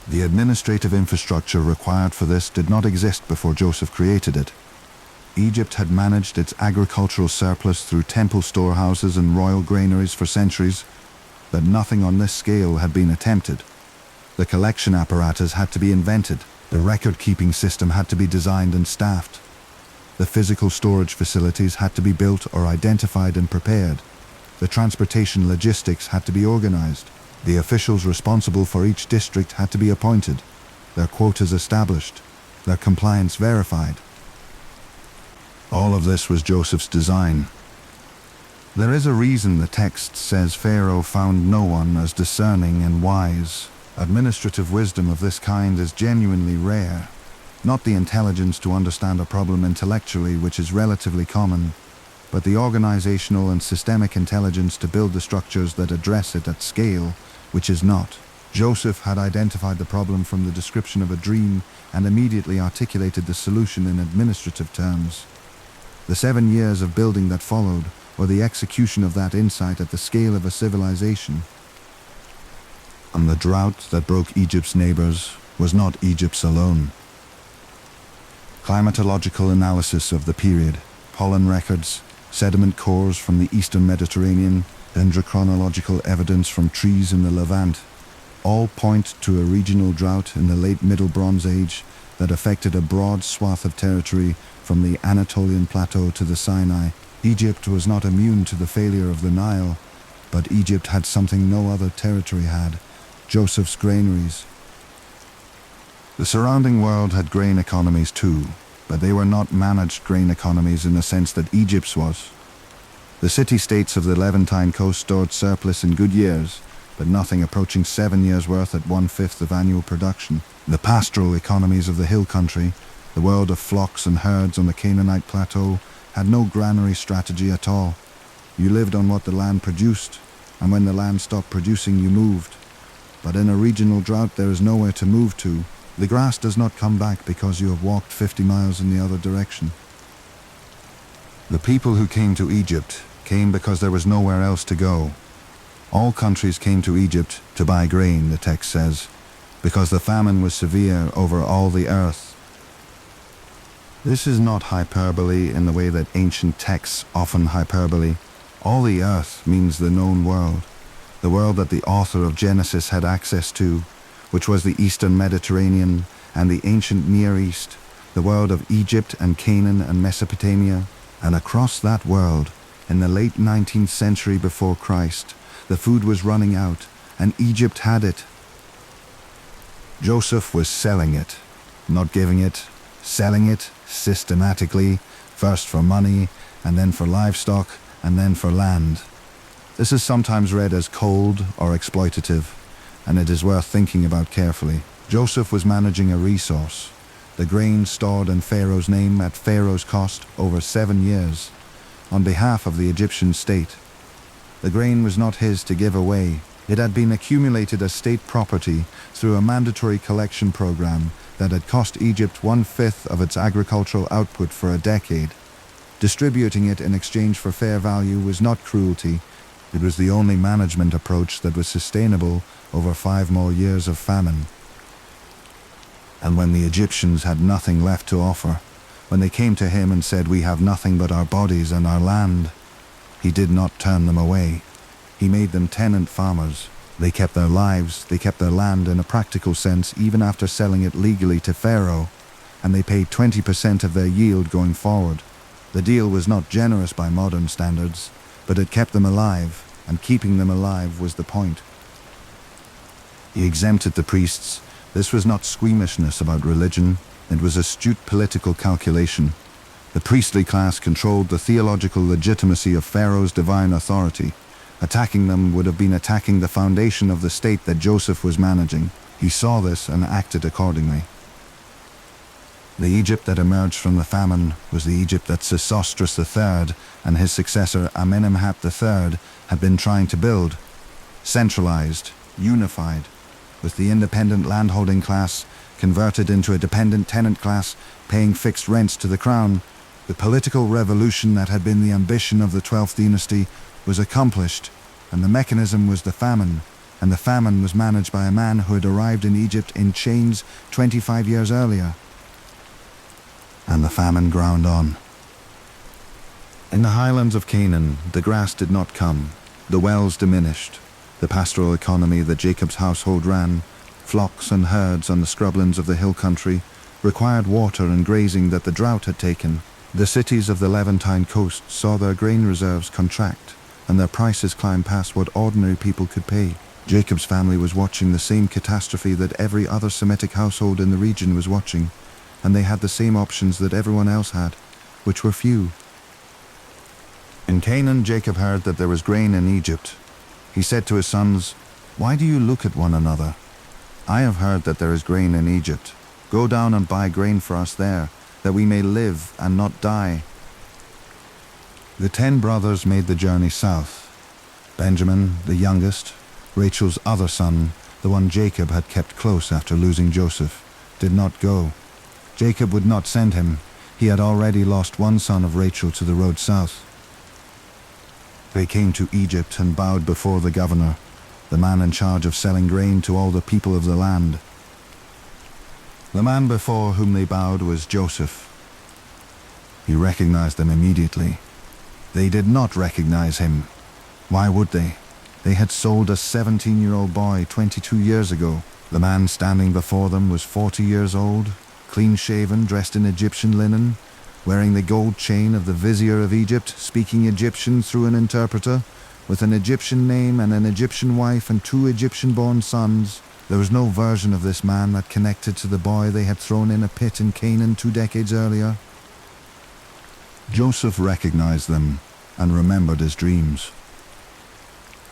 The administrative infrastructure required for this did not exist before Joseph created it. Egypt had managed its agricultural surplus through temple storehouses and royal granaries for centuries, but nothing on this scale had been attempted. The collection apparatus had to be invented, the record-keeping system had to be designed and staffed. The physical storage facilities had to be built or identified and prepared. The transportation logistics had to be organized. The officials responsible for each district had to be appointed, their quotas established, their compliance verified. All of this was Joseph's design. There is a reason the text says Pharaoh found no one as discerning and wise. Administrative wisdom of this kind is genuinely rare. Not the intelligence to understand a problem intellectually, which is relatively common, but the organizational and systemic intelligence to build the structures that address it at scale, which is not. Joseph had identified the problem from the description of a dream and immediately articulated the solution in administrative terms. The 7 years of building that followed, or the execution of that insight at the scale of a civilization. And the drought that broke Egypt's neighbors was not Egypt's alone. Climatological analysis of the period, pollen records, sediment cores from the eastern Mediterranean, dendrochronological evidence from trees in the Levant, all point to a regional drought in the late Middle Bronze Age that affected a broad swath of territory from the Anatolian Plateau to the Sinai. Egypt was not immune to the failure of the Nile, but Egypt had something no other territory had: Joseph's granaries. The surrounding world had grain economies too, but they were not managed grain economies in the sense that Egypt's was. The city-states of the Levantine coast stored surplus in good years, but nothing approaching 7 years' worth at 1/5 of annual production. The pastoral economies of the hill country, the world of flocks and herds on the Canaanite plateau, had no granary strategy at all. You lived on what the land produced, and when the land stopped producing, you moved. But in a regional drought, there is nowhere to move to. The grass does not come back because you have walked 50 miles in the other direction. The people who came to Egypt came because there was nowhere else to go. All countries came to Egypt to buy grain, the text says, because the famine was severe over all the earth. This is not hyperbole in the way that ancient texts often hyperbole. All the earth means the known world, the world that the author of Genesis had access to, which was the eastern Mediterranean and the ancient Near East, the world of Egypt and Canaan and Mesopotamia. And across that world, in the late 19th century before Christ, the food was running out, and Egypt had it. Joseph was selling it, not giving it, selling it systematically, first for money, and then for livestock, and then for land. This is sometimes read as cold or exploitative, and it is worth thinking about carefully. Joseph was managing a resource, the grain stored in Pharaoh's name at Pharaoh's cost over 7 years, on behalf of the Egyptian state. The grain was not his to give away. It had been accumulated as state property through a mandatory collection program that had cost Egypt 1/5 of its agricultural output for a decade. Distributing it in exchange for fair value was not cruelty. It was the only management approach that was sustainable over 5 more years of famine. And when the Egyptians had nothing left to offer, when they came to him and said, "We have nothing but our bodies and our land," he did not turn them away. He made them tenant farmers. They kept their lives, they kept their land in a practical sense even after selling it legally to Pharaoh, and they paid 20% of their yield going forward. The deal was not generous by modern standards, but it kept them alive, and keeping them alive was the point. He exempted the priests. This was not squeamishness about religion, it was astute political calculation. The priestly class controlled the theological legitimacy of Pharaoh's divine authority. Attacking them would have been attacking the foundation of the state that Joseph was managing. He saw this and acted accordingly. The Egypt that emerged from the famine was the Egypt that Sesostris III and his successor Amenemhat III had been trying to build. Centralized, unified, with the independent landholding class converted into a dependent tenant class paying fixed rents to the crown. The political revolution that had been the ambition of the 12th dynasty was accomplished, and the mechanism was the famine, and the famine was managed by a man who had arrived in Egypt in chains 25 years earlier. And the famine ground on. In the highlands of Canaan, the grass did not come, the wells diminished. The pastoral economy that Jacob's household ran, flocks and herds on the scrublands of the hill country, required water and grazing that the drought had taken. The cities of the Levantine coast saw their grain reserves contract, and their prices climb past what ordinary people could pay. Jacob's family was watching the same catastrophe that every other Semitic household in the region was watching, and they had the same options that everyone else had, which were few. In Canaan, Jacob heard that there was grain in Egypt. He said to his sons, "Why do you look at one another? I have heard that there is grain in Egypt. Go down and buy grain for us there, that we may live and not die." The 10 brothers made the journey south. Benjamin, the youngest, Rachel's other son, the one Jacob had kept close after losing Joseph, did not go. Jacob would not send him. He had already lost one son of Rachel to the road south. They came to Egypt and bowed before the governor, the man in charge of selling grain to all the people of the land. The man before whom they bowed was Joseph. He recognized them immediately. They did not recognize him. Why would they? They had sold a 17-year-old boy 22 years ago. The man standing before them was 40 years old, clean-shaven, dressed in Egyptian linen, wearing the gold chain of the vizier of Egypt, speaking Egyptian through an interpreter, with an Egyptian name and an Egyptian wife and 2 Egyptian-born sons. There was no version of this man that connected to the boy they had thrown in a pit in Canaan 2 decades earlier. Joseph recognized them and remembered his dreams.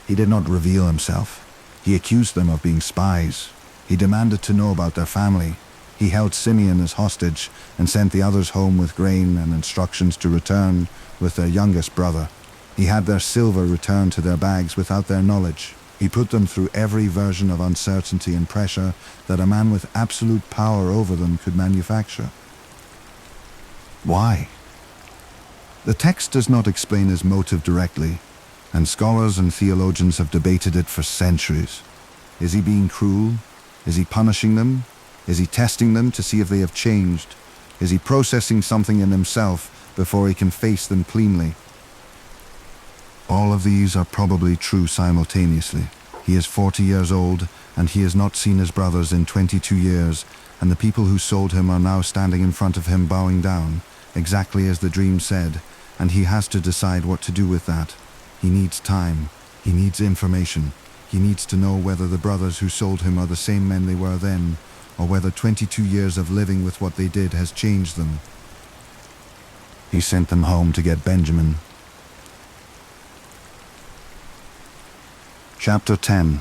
He did not reveal himself. He accused them of being spies. He demanded to know about their family. He held Simeon as hostage and sent the others home with grain and instructions to return with their youngest brother. He had their silver returned to their bags without their knowledge. He put them through every version of uncertainty and pressure that a man with absolute power over them could manufacture. Why? The text does not explain his motive directly, and scholars and theologians have debated it for centuries. Is he being cruel? Is he punishing them? Is he testing them to see if they have changed? Is he processing something in himself before he can face them cleanly? All of these are probably true simultaneously. He is 40 years old, and he has not seen his brothers in 22 years, and the people who sold him are now standing in front of him bowing down, exactly as the dream said, and he has to decide what to do with that. He needs time. He needs information. He needs to know whether the brothers who sold him are the same men they were then, or whether 22 years of living with what they did has changed them. He sent them home to get Benjamin. Chapter 10.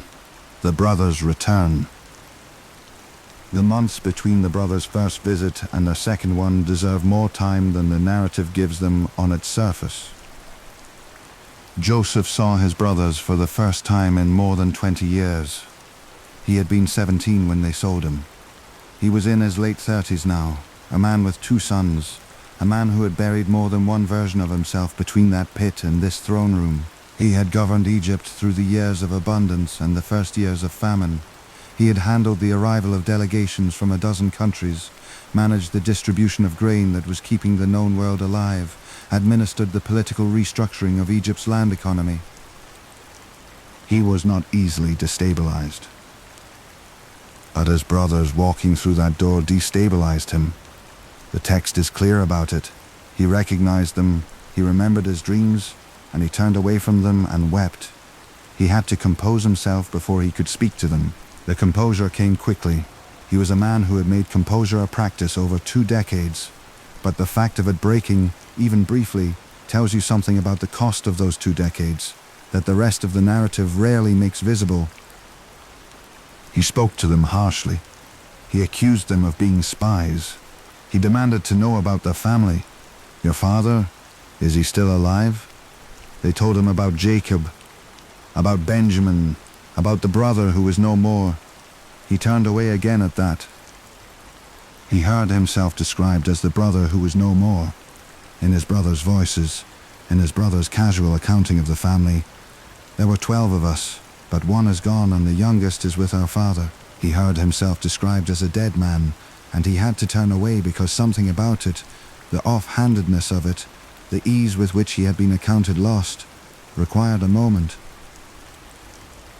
The Brothers Return. The months between the brothers' first visit and their second one deserve more time than the narrative gives them on its surface. Joseph saw his brothers for the first time in more than 20 years. He had been 17 when they sold him. He was in his late 30s now, a man with 2 sons, a man who had buried more than one version of himself between that pit and this throne room. He had governed Egypt through the years of abundance and the first years of famine. He had handled the arrival of delegations from a dozen countries, managed the distribution of grain that was keeping the known world alive, administered the political restructuring of Egypt's land economy. He was not easily destabilized. But his brothers walking through that door destabilized him. The text is clear about it. He recognized them, he remembered his dreams, and he turned away from them and wept. He had to compose himself before he could speak to them. The composure came quickly. He was a man who had made composure a practice over 2 decades. but the fact of it breaking, even briefly, tells you something about the cost of those 2 decades that the rest of the narrative rarely makes visible. He spoke to them harshly. He accused them of being spies. He demanded to know about their family. Your father? Is he still alive? They told him about Jacob, about Benjamin, about the brother who was no more. He turned away again at that. He heard himself described as the brother who was no more. In his brother's voices, in his brother's casual accounting of the family, there were 12 of us, but one is gone and the youngest is with our father. He heard himself described as a dead man, and he had to turn away because something about it, the off-handedness of it, the ease with which he had been accounted lost, required a moment.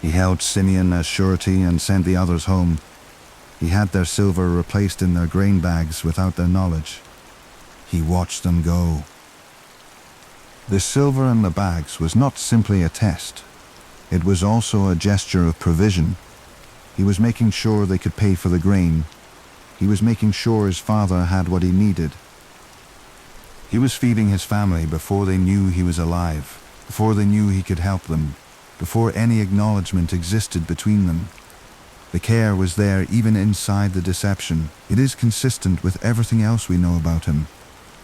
He held Simeon as surety and sent the others home. He had their silver replaced in their grain bags without their knowledge. He watched them go. The silver in the bags was not simply a test. It was also a gesture of provision. He was making sure they could pay for the grain. He was making sure his father had what he needed. He was feeding his family before they knew he was alive, before they knew he could help them, before any acknowledgement existed between them. The care was there even inside the deception. It is consistent with everything else we know about him.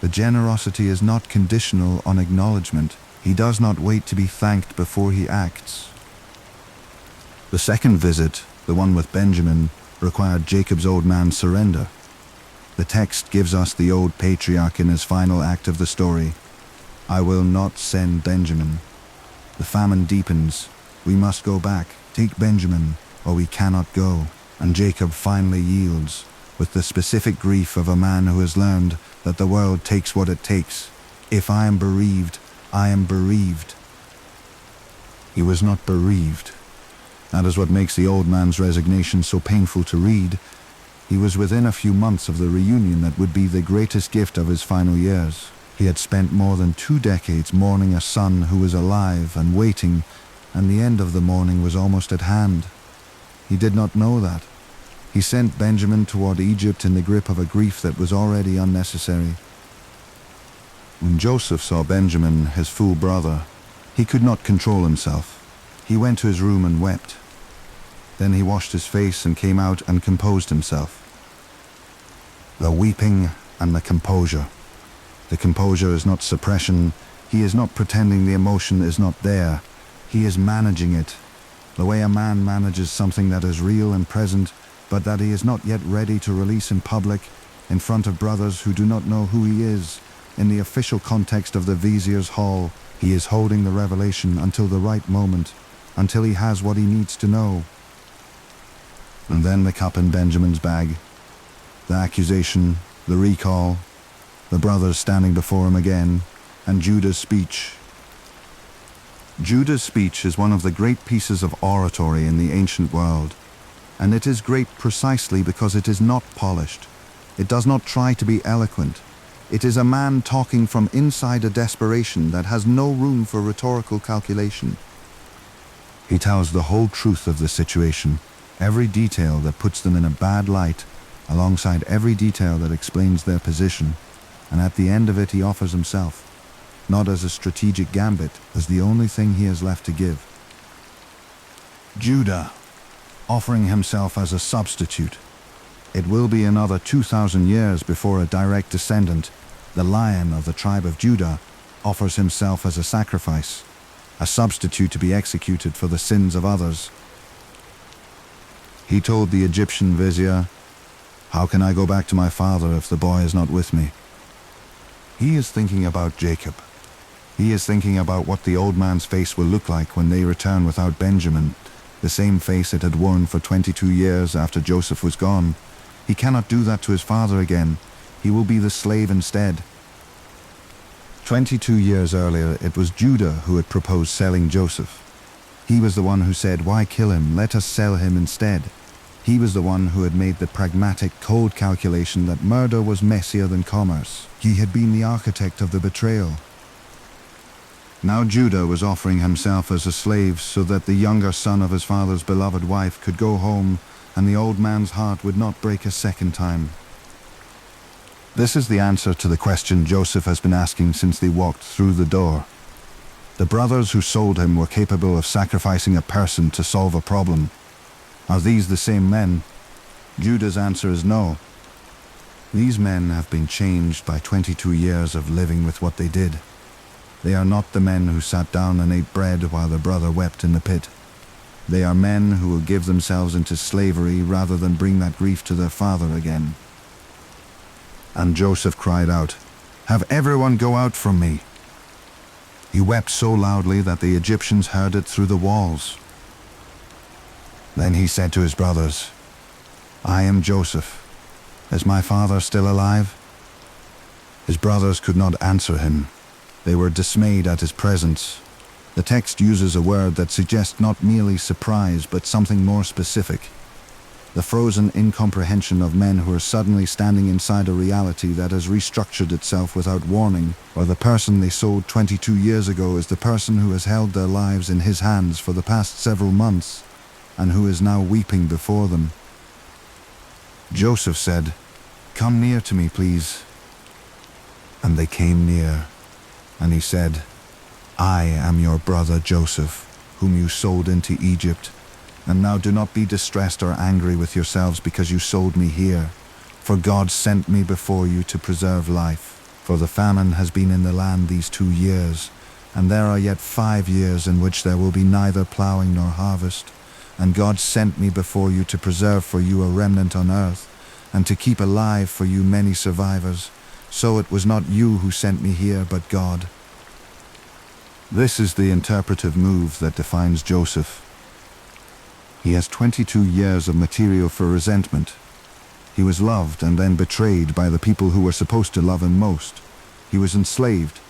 The generosity is not conditional on acknowledgement. He does not wait to be thanked before he acts. The second visit, the one with Benjamin, required Jacob's old man's surrender. The text gives us the old patriarch in his final act of the story. I will not send Benjamin. The famine deepens. We must go back. Take Benjamin, or we cannot go. And Jacob finally yields, with the specific grief of a man who has learned that the world takes what it takes. If I am bereaved, I am bereaved. He was not bereaved. That is what makes the old man's resignation so painful to read. He was within a few months of the reunion that would be the greatest gift of his final years. He had spent more than 2 decades mourning a son who was alive and waiting, and the end of the mourning was almost at hand. He did not know that. He sent Benjamin toward Egypt in the grip of a grief that was already unnecessary. When Joseph saw Benjamin, his full brother, he could not control himself. He went to his room and wept. Then he washed his face and came out and composed himself. The weeping and the composure. The composure is not suppression. He is not pretending the emotion is not there. He is managing it, the way a man manages something that is real and present, but that he is not yet ready to release in public, in front of brothers who do not know who he is. In the official context of the vizier's hall, he is holding the revelation until the right moment, until he has what he needs to know. And then the cup in Benjamin's bag, the accusation, the recall, the brothers standing before him again, and Judah's speech. Judah's speech is one of the great pieces of oratory in the ancient world, and it is great precisely because it is not polished. It does not try to be eloquent. It is a man talking from inside a desperation that has no room for rhetorical calculation. He tells the whole truth of the situation, every detail that puts them in a bad light, alongside every detail that explains their position, and at the end of it he offers himself, not as a strategic gambit, as the only thing he has left to give. Judah, offering himself as a substitute. It will be another 2,000 years before a direct descendant, the Lion of the tribe of Judah, offers himself as a sacrifice, a substitute to be executed for the sins of others. He told the Egyptian vizier, "How can I go back to my father if the boy is not with me?" He is thinking about Jacob. He is thinking about what the old man's face will look like when they return without Benjamin, the same face it had worn for 22 years after Joseph was gone. He cannot do that to his father again. He will be the slave instead. 22 years earlier, it was Judah who had proposed selling Joseph. He was the one who said, "Why kill him? Let us sell him instead." He was the one who had made the pragmatic, cold calculation that murder was messier than commerce. He had been the architect of the betrayal. Now Judah was offering himself as a slave so that the younger son of his father's beloved wife could go home and the old man's heart would not break a second time. This is the answer to the question Joseph has been asking since they walked through the door. The brothers who sold him were capable of sacrificing a person to solve a problem. Are these the same men? Judah's answer is no. These men have been changed by 22 years of living with what they did. They are not the men who sat down and ate bread while their brother wept in the pit. They are men who will give themselves into slavery rather than bring that grief to their father again. And Joseph cried out, "Have everyone go out from me." He wept so loudly that the Egyptians heard it through the walls. Then he said to his brothers, "I am Joseph. Is my father still alive?" His brothers could not answer him. They were dismayed at his presence. The text uses a word that suggests not merely surprise, but something more specific. The frozen incomprehension of men who are suddenly standing inside a reality that has restructured itself without warning, or the person they sold 22 years ago is the person who has held their lives in his hands for the past several months, and who is now weeping before them. Joseph said, "Come near to me, please." And they came near, and he said, "I am your brother Joseph, whom you sold into Egypt. And now do not be distressed or angry with yourselves because you sold me here. For God sent me before you to preserve life. For the famine has been in the land these 2 years, and there are yet 5 years in which there will be neither plowing nor harvest. And God sent me before you to preserve for you a remnant on earth, and to keep alive for you many survivors. So it was not you who sent me here, but God." This is the interpretive move that defines Joseph. He has 22 years of material for resentment. He was loved and then betrayed by the people who were supposed to love him most. He was enslaved.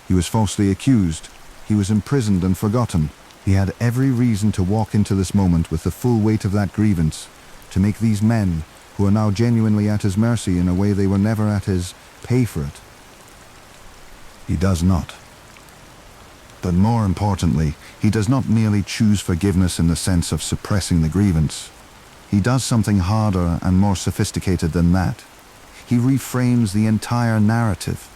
He was falsely accused. He was imprisoned and forgotten. He had every reason to walk into this moment with the full weight of that grievance, to make these men, who are now genuinely at his mercy in a way they were never at his, pay for it. He does not. But more importantly, he does not merely choose forgiveness in the sense of suppressing the grievance. He does something harder and more sophisticated than that. He reframes the entire narrative.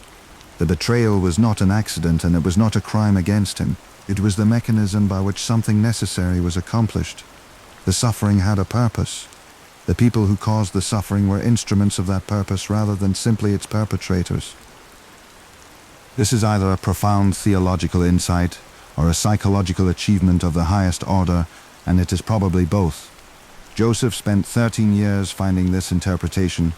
The betrayal was not an accident, and it was not a crime against him. It was the mechanism by which something necessary was accomplished. The suffering had a purpose. The people who caused the suffering were instruments of that purpose rather than simply its perpetrators. This is either a profound theological insight or a psychological achievement of the highest order, and it is probably both. Joseph spent 13 years finding this interpretation.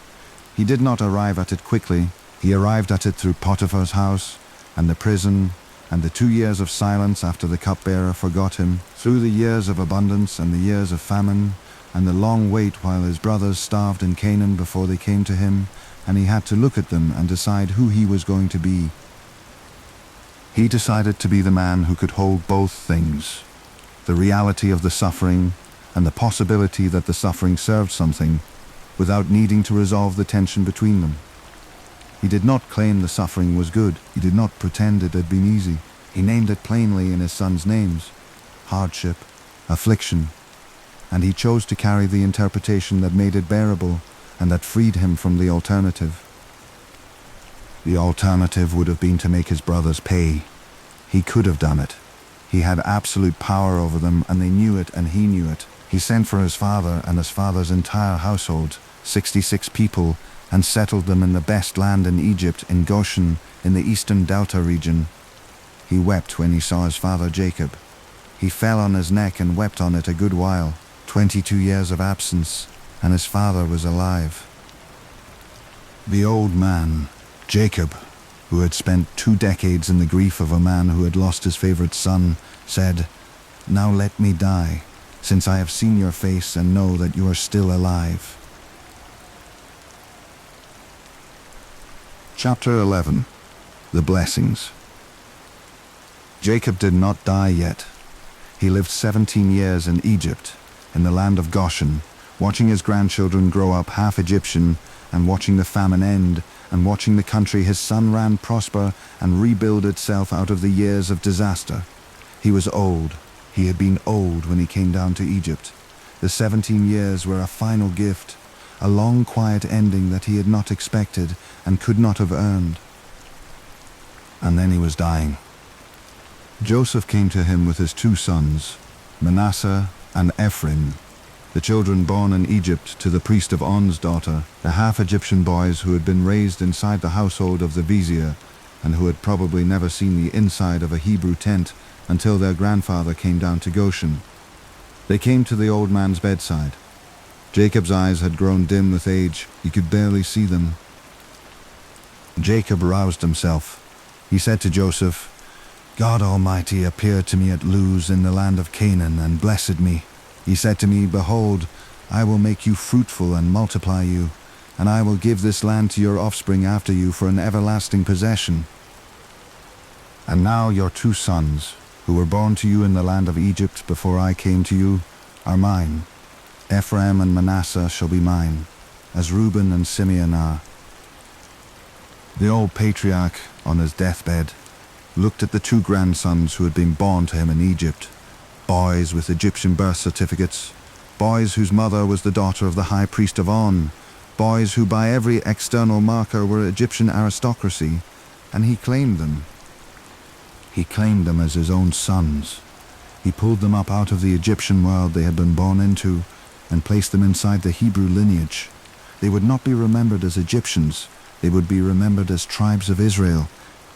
He did not arrive at it quickly. He arrived at it through Potiphar's house, and the prison, and the 2 years of silence after the cupbearer forgot him, through the years of abundance and the years of famine, and the long wait while his brothers starved in Canaan before they came to him, and he had to look at them and decide who he was going to be. He decided to be the man who could hold both things, the reality of the suffering and the possibility that the suffering served something, without needing to resolve the tension between them. He did not claim the suffering was good. He did not pretend it had been easy. He named it plainly in his sons' names: hardship, affliction, and he chose to carry the interpretation that made it bearable and that freed him from the alternative. The alternative would have been to make his brothers pay. He could have done it. He had absolute power over them, and they knew it, and he knew it. He sent for his father and his father's entire household, 66 people, and settled them in the best land in Egypt, in Goshen, in the eastern Delta region. He wept when he saw his father Jacob. He fell on his neck and wept on it a good while. 22 years of absence, and his father was alive. The old man, Jacob, who had spent 2 decades in the grief of a man who had lost his favorite son, said, "Now let me die, since I have seen your face and know that you are still alive." Chapter 11. The Blessings. Jacob did not die yet. He lived 17 years in Egypt, in the land of Goshen, watching his grandchildren grow up half Egyptian, and watching the famine end, and watching the country his son ran prosper and rebuild itself out of the years of disaster. He was old. He had been old when he came down to Egypt. The 17 years were a final gift, a long quiet ending that he had not expected and could not have earned. And then he was dying. Joseph came to him with his 2 sons, Manasseh and Ephraim, the children born in Egypt to the priest of On's daughter, the half-Egyptian boys who had been raised inside the household of the vizier and who had probably never seen the inside of a Hebrew tent until their grandfather came down to Goshen. They came to the old man's bedside. Jacob's eyes had grown dim with age. He could barely see them. Jacob roused himself. He said to Joseph, "God Almighty appeared to me at Luz in the land of Canaan and blessed me. He said to me, 'Behold, I will make you fruitful and multiply you, and I will give this land to your offspring after you for an everlasting possession. And now your 2 sons, who were born to you in the land of Egypt before I came to you, are mine. Ephraim and Manasseh shall be mine, as Reuben and Simeon are." The old patriarch, on his deathbed, looked at the 2 grandsons who had been born to him in Egypt, boys with Egyptian birth certificates, boys whose mother was the daughter of the high priest of On, boys who by every external marker were Egyptian aristocracy, and he claimed them. He claimed them as his own sons. He pulled them up out of the Egyptian world they had been born into and placed them inside the Hebrew lineage. They would not be remembered as Egyptians. They would be remembered as tribes of Israel.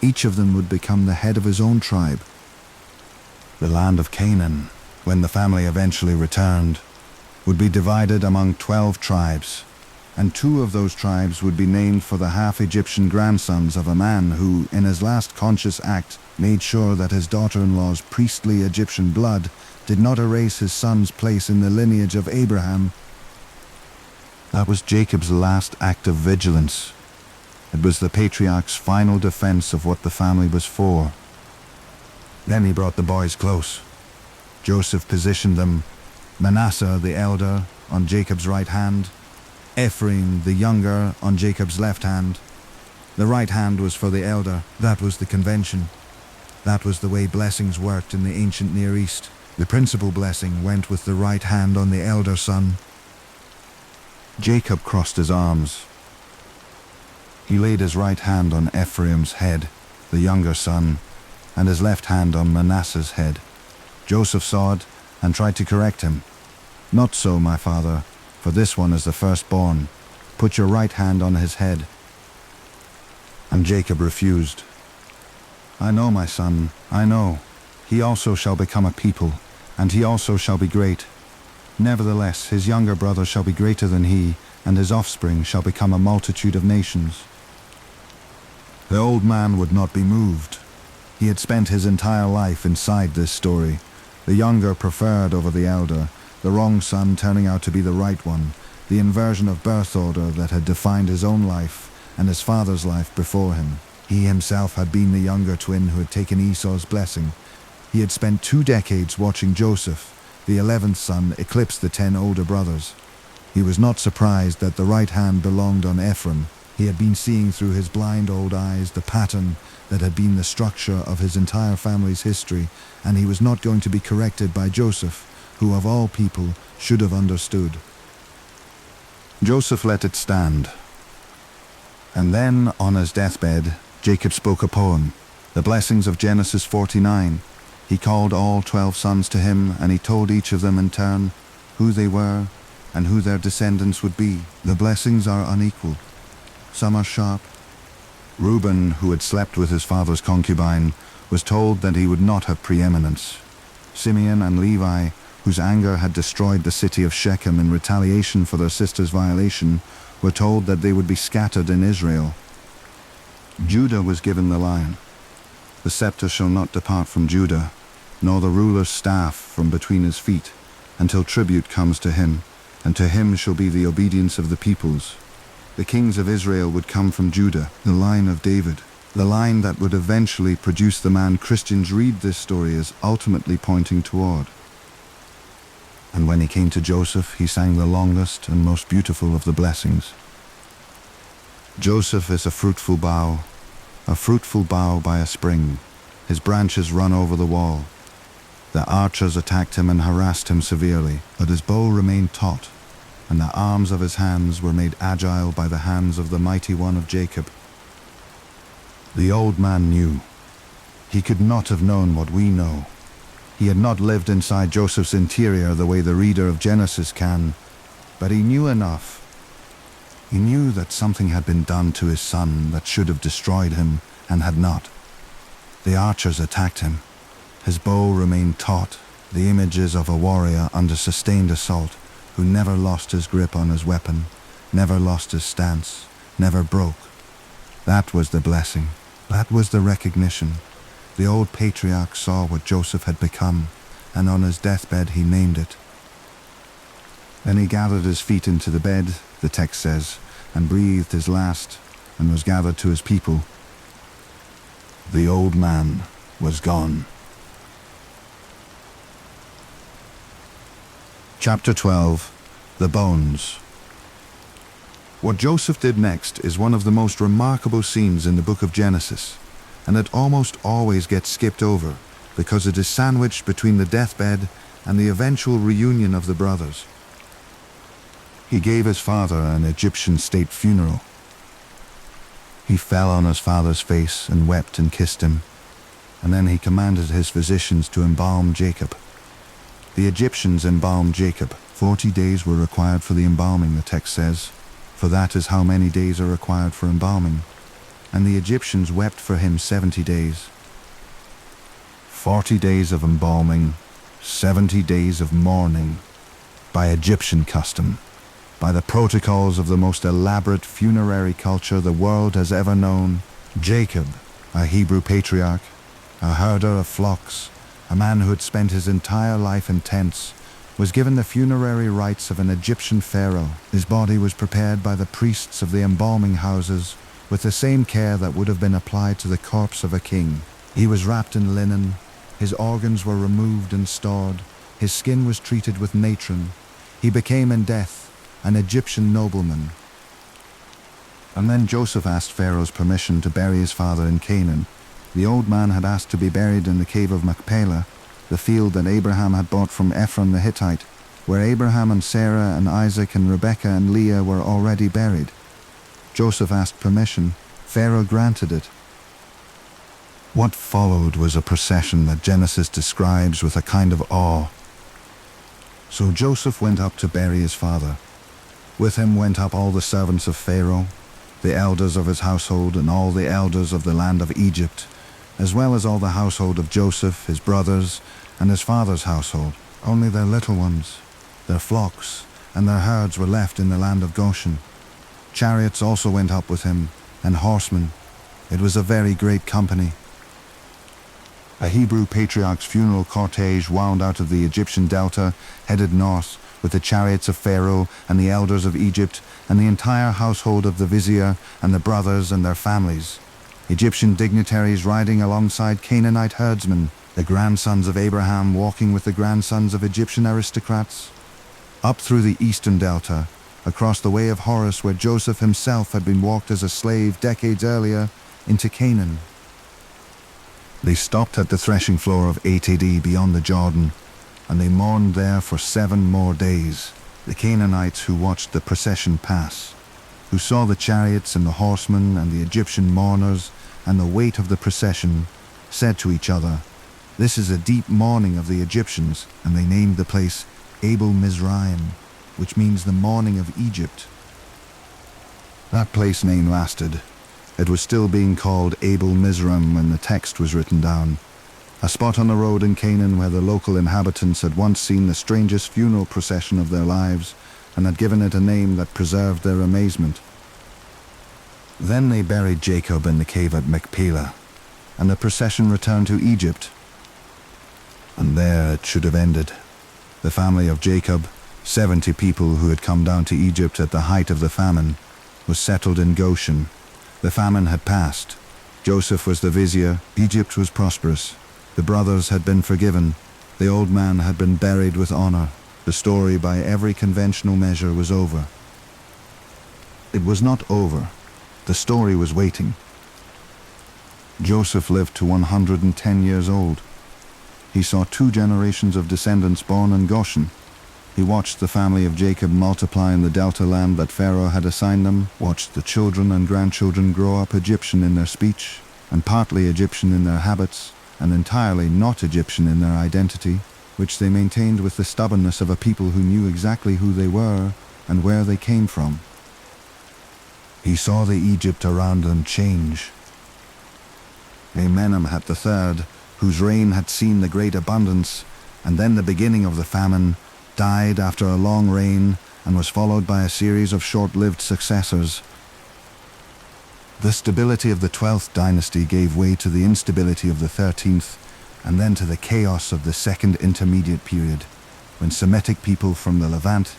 Each of them would become the head of his own tribe. The land of Canaan, when the family eventually returned, would be divided among 12 tribes, and 2 of those tribes would be named for the half-Egyptian grandsons of a man who, in his last conscious act, made sure that his daughter-in-law's priestly Egyptian blood did not erase his son's place in the lineage of Abraham. That was Jacob's last act of vigilance. It was the patriarch's final defense of what the family was for. Then he brought the boys close. Joseph positioned them, Manasseh the elder on Jacob's right hand, Ephraim the younger on Jacob's left hand. The right hand was for the elder. That was the convention. That was the way blessings worked in the ancient Near East. The principal blessing went with the right hand on the elder son. Jacob crossed his arms. He laid his right hand on Ephraim's head, the younger son, and his left hand on Manasseh's head. Joseph saw it and tried to correct him. "Not so, my father, for this one is the firstborn. Put your right hand on his head." And Jacob refused. "I know, my son, I know. He also shall become a people, and he also shall be great. Nevertheless, his younger brother shall be greater than he, and his offspring shall become a multitude of nations." The old man would not be moved. He had spent his entire life inside this story. The younger preferred over the elder, the wrong son turning out to be the right one, the inversion of birth order that had defined his own life and his father's life before him. He himself had been the younger twin who had taken Esau's blessing. He had spent 2 decades watching Joseph, the 11th son, eclipse the 10 older brothers. He was not surprised that the right hand belonged on Ephraim. He had been seeing through his blind old eyes the pattern that had been the structure of his entire family's history, and he was not going to be corrected by Joseph, who of all people should have understood. Joseph let it stand. And then, on his deathbed, Jacob spoke a poem, the blessings of Genesis 49. He called all 12 sons to him, and he told each of them in turn who they were and who their descendants would be. The blessings are unequal. Some are sharp. Reuben, who had slept with his father's concubine, was told that he would not have preeminence. Simeon and Levi, whose anger had destroyed the city of Shechem in retaliation for their sister's violation, were told that they would be scattered in Israel. Judah was given the line. "The scepter shall not depart from Judah, nor the ruler's staff from between his feet, until tribute comes to him, and to him shall be the obedience of the peoples." The kings of Israel would come from Judah, the line of David, the line that would eventually produce the man Christians read this story as ultimately pointing toward. And when he came to Joseph, he sang the longest and most beautiful of the blessings. Joseph is a fruitful bough by a spring. His branches run over the wall. The archers attacked him and harassed him severely, but his bow remained taut. and the arms of his hands were made agile by the hands of the mighty one of Jacob. The old man knew. He could not have known what we know. He had not lived inside Joseph's interior the way the reader of Genesis can, but he knew enough. He knew that something had been done to his son that should have destroyed him and had not. The archers attacked him. His bow remained taut, the images of a warrior under sustained assault who never lost his grip on his weapon, never lost his stance, never broke. That was the blessing. That was the recognition. The old patriarch saw what Joseph had become, and on his deathbed he named it. Then he gathered his feet into the bed, the text says, and breathed his last, and was gathered to his people. The old man was gone. Chapter 12. The Bones. What Joseph did next is one of the most remarkable scenes in the book of Genesis, and it almost always gets skipped over because it is sandwiched between the deathbed and the eventual reunion of the brothers. He gave his father an Egyptian state funeral. He fell on his father's face and wept and kissed him, and then he commanded his physicians to embalm Jacob. The Egyptians embalmed Jacob. 40 days were required for the embalming, the text says, for that is how many days are required for embalming. And the Egyptians wept for him 70 days. 40 days of embalming, 70 days of mourning, by Egyptian custom, by the protocols of the most elaborate funerary culture the world has ever known. Jacob, a Hebrew patriarch, a herder of flocks, a man who had spent his entire life in tents, was given the funerary rites of an Egyptian pharaoh. His body was prepared by the priests of the embalming houses with the same care that would have been applied to the corpse of a king. He was wrapped in linen, his organs were removed and stored, his skin was treated with natron. He became in death an Egyptian nobleman. And then Joseph asked Pharaoh's permission to bury his father in Canaan. The old man had asked to be buried in the cave of Machpelah, the field that Abraham had bought from Ephron the Hittite, where Abraham and Sarah and Isaac and Rebekah and Leah were already buried. Joseph asked permission. Pharaoh granted it. What followed was a procession that Genesis describes with a kind of awe. So Joseph went up to bury his father. With him went up all the servants of Pharaoh, the elders of his household, and all the elders of the land of Egypt, as well as all the household of Joseph, his brothers, and his father's household. Only their little ones, their flocks, and their herds were left in the land of Goshen. Chariots also went up with him, and horsemen. It was a very great company. A Hebrew patriarch's funeral cortege wound out of the Egyptian delta, headed north, with the chariots of Pharaoh and the elders of Egypt and the entire household of the vizier and the brothers and their families. Egyptian dignitaries riding alongside Canaanite herdsmen, the grandsons of Abraham walking with the grandsons of Egyptian aristocrats. Up through the eastern delta, across the way of Horus where Joseph himself had been walked as a slave decades earlier, into Canaan. They stopped at the threshing floor of ATD beyond the Jordan, and they mourned there for 7 more days. The Canaanites who watched the procession pass, who saw the chariots and the horsemen and the Egyptian mourners and the weight of the procession, said to each other, "This is a deep mourning of the Egyptians," and they named the place Abel Mizraim, which means the mourning of Egypt. That place name lasted. It was still being called Abel Mizraim when the text was written down. A spot on the road in Canaan where the local inhabitants had once seen the strangest funeral procession of their lives and had given it a name that preserved their amazement. Then they buried Jacob in the cave at Machpelah, and the procession returned to Egypt. And there it should have ended. The family of Jacob, 70 people who had come down to Egypt at the height of the famine, was settled in Goshen. The famine had passed. Joseph was the vizier. Egypt was prosperous. The brothers had been forgiven. The old man had been buried with honor. The story, by every conventional measure, was over. It was not over. The story was waiting. Joseph lived to 110 years old. He saw 2 generations of descendants born in Goshen. He watched the family of Jacob multiply in the delta land that Pharaoh had assigned them, watched the children and grandchildren grow up Egyptian in their speech, and partly Egyptian in their habits, and entirely not Egyptian in their identity, which they maintained with the stubbornness of a people who knew exactly who they were and where they came from. He saw the Egypt around them change. Amenemhat III, whose reign had seen the great abundance, and then the beginning of the famine, died after a long reign and was followed by a series of short-lived successors. The stability of the 12th dynasty gave way to the instability of the 13th, and then to the chaos of the second intermediate period, when Semitic people from the Levant,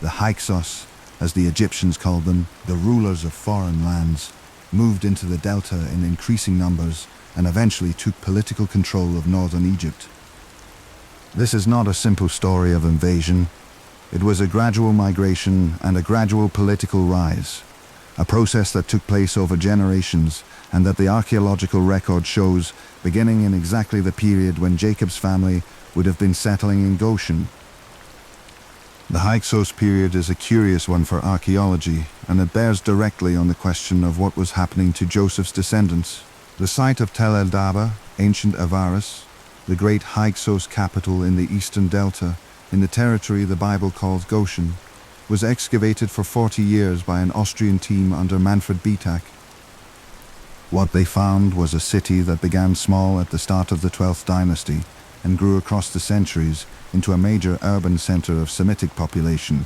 the Hyksos, as the Egyptians called them, the rulers of foreign lands, moved into the delta in increasing numbers and eventually took political control of northern Egypt. This is not a simple story of invasion. It was a gradual migration and a gradual political rise, a process that took place over generations and that the archaeological record shows beginning in exactly the period when Jacob's family would have been settling in Goshen. The Hyksos period is a curious one for archaeology, and it bears directly on the question of what was happening to Joseph's descendants. The site of Tel el-Daba, ancient Avaris, the great Hyksos capital in the eastern delta, in the territory the Bible calls Goshen, was excavated for 40 years by an Austrian team under Manfred Bietak. What they found was a city that began small at the start of the 12th dynasty and grew across the centuries into a major urban center of Semitic population,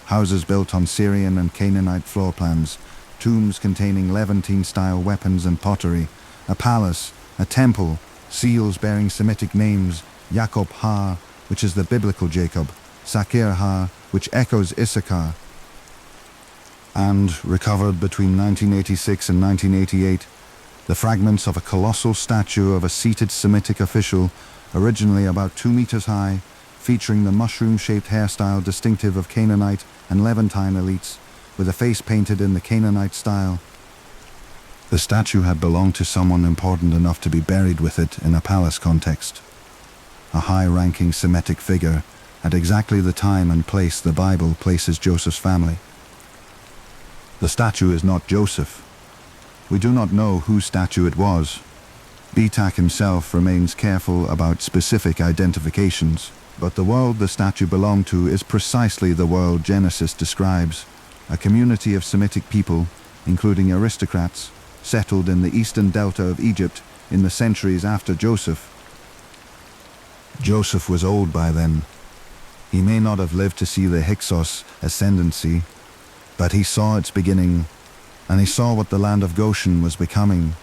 houses built on Syrian and Canaanite floor plans, tombs containing Levantine-style weapons and pottery, a palace, a temple, seals bearing Semitic names, Jacob Ha, which is the biblical Jacob, Sakir Ha, which echoes Issachar, and, recovered between 1986 and 1988, the fragments of a colossal statue of a seated Semitic official, originally about 2 meters high, featuring the mushroom-shaped hairstyle distinctive of Canaanite and Levantine elites, with a face painted in the Canaanite style. The statue had belonged to someone important enough to be buried with it in a palace context. A high-ranking Semitic figure at exactly the time and place the Bible places Joseph's family. The statue is not Joseph. We do not know whose statue it was. Bietak himself remains careful about specific identifications, but the world the statue belonged to is precisely the world Genesis describes, a community of Semitic people, including aristocrats, settled in the eastern delta of Egypt in the centuries after Joseph. Joseph was old by then. He may not have lived to see the Hyksos ascendancy, but he saw its beginning, and he saw what the land of Goshen was becoming,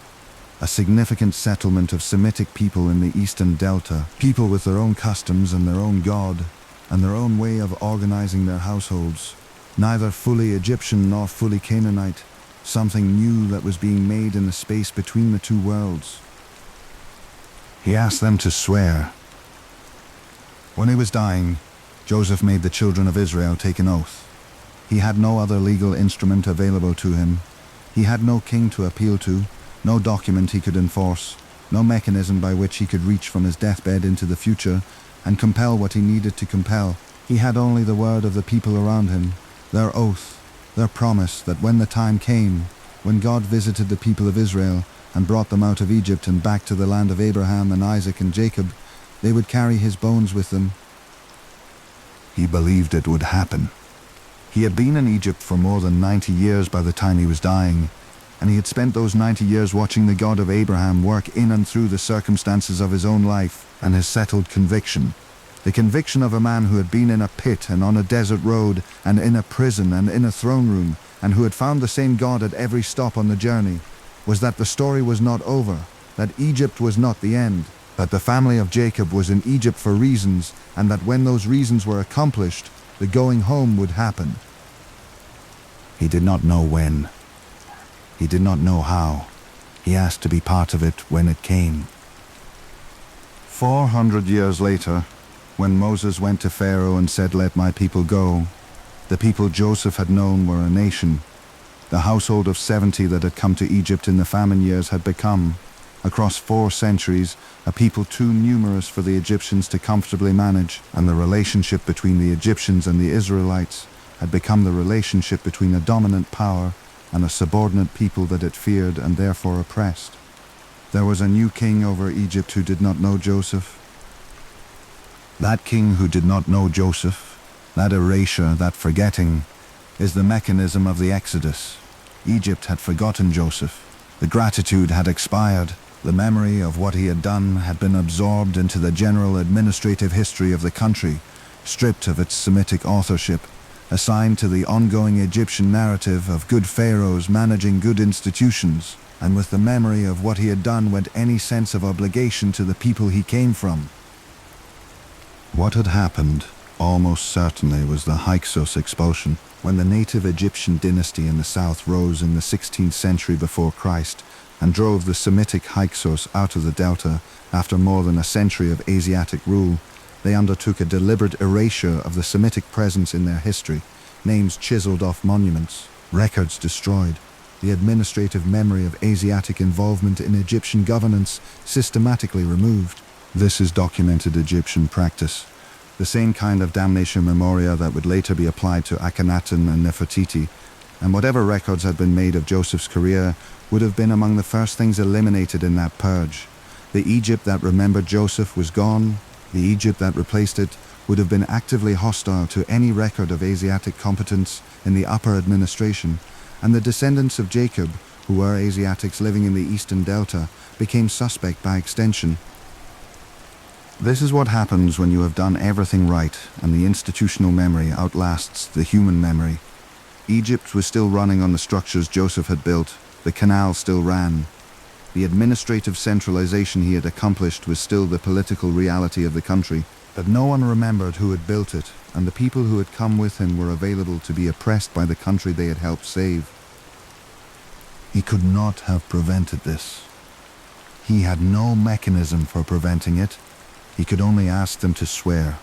a significant settlement of Semitic people in the eastern delta, people with their own customs and their own god, and their own way of organizing their households, neither fully Egyptian nor fully Canaanite, something new that was being made in the space between the two worlds. He asked them to swear. When he was dying, Joseph made the children of Israel take an oath. He had no other legal instrument available to him. He had no king to appeal to, no document he could enforce, no mechanism by which he could reach from his deathbed into the future and compel what he needed to compel. He had only the word of the people around him, their oath, their promise that when the time came, when God visited the people of Israel and brought them out of Egypt and back to the land of Abraham and Isaac and Jacob, they would carry his bones with them. He believed it would happen. He had been in Egypt for more than 90 years by the time he was dying, and he had spent those 90 years watching the God of Abraham work in and through the circumstances of his own life and his settled conviction. The conviction of a man who had been in a pit and on a desert road and in a prison and in a throne room and who had found the same God at every stop on the journey was that the story was not over, that Egypt was not the end, that the family of Jacob was in Egypt for reasons, and that when those reasons were accomplished, the going home would happen. He did not know when. He did not know how. He asked to be part of it when it came. 400 years later, when Moses went to Pharaoh and said, "Let my people go," the people Joseph had known were a nation. The household of 70 that had come to Egypt in the famine years had become, across 4 centuries, a people too numerous for the Egyptians to comfortably manage, and the relationship between the Egyptians and the Israelites had become the relationship between a dominant power and a subordinate people that it feared and therefore oppressed. There was a new king over Egypt who did not know Joseph. That king who did not know Joseph, that erasure, that forgetting, is the mechanism of the Exodus. Egypt had forgotten Joseph. The gratitude had expired. The memory of what he had done had been absorbed into the general administrative history of the country, stripped of its Semitic authorship, assigned to the ongoing Egyptian narrative of good pharaohs managing good institutions, and with the memory of what he had done went any sense of obligation to the people he came from. What had happened, almost certainly, was the Hyksos expulsion, when the native Egyptian dynasty in the south rose in the 16th century before Christ and drove the Semitic Hyksos out of the delta. After more than a century of Asiatic rule, they undertook a deliberate erasure of the Semitic presence in their history, names chiseled off monuments, records destroyed, the administrative memory of Asiatic involvement in Egyptian governance systematically removed. This is documented Egyptian practice, the same kind of damnatio memoria that would later be applied to Akhenaten and Nefertiti, and whatever records had been made of Joseph's career would have been among the first things eliminated in that purge. The Egypt that remembered Joseph was gone. The Egypt that replaced it would have been actively hostile to any record of Asiatic competence in the upper administration, and the descendants of Jacob, who were Asiatics living in the eastern delta, became suspect by extension. This is what happens when you have done everything right and the institutional memory outlasts the human memory. Egypt was still running on the structures Joseph had built. The canal still ran. The administrative centralization he had accomplished was still the political reality of the country, but no one remembered who had built it, and the people who had come with him were available to be oppressed by the country they had helped save. He could not have prevented this. He had no mechanism for preventing it. He could only ask them to swear.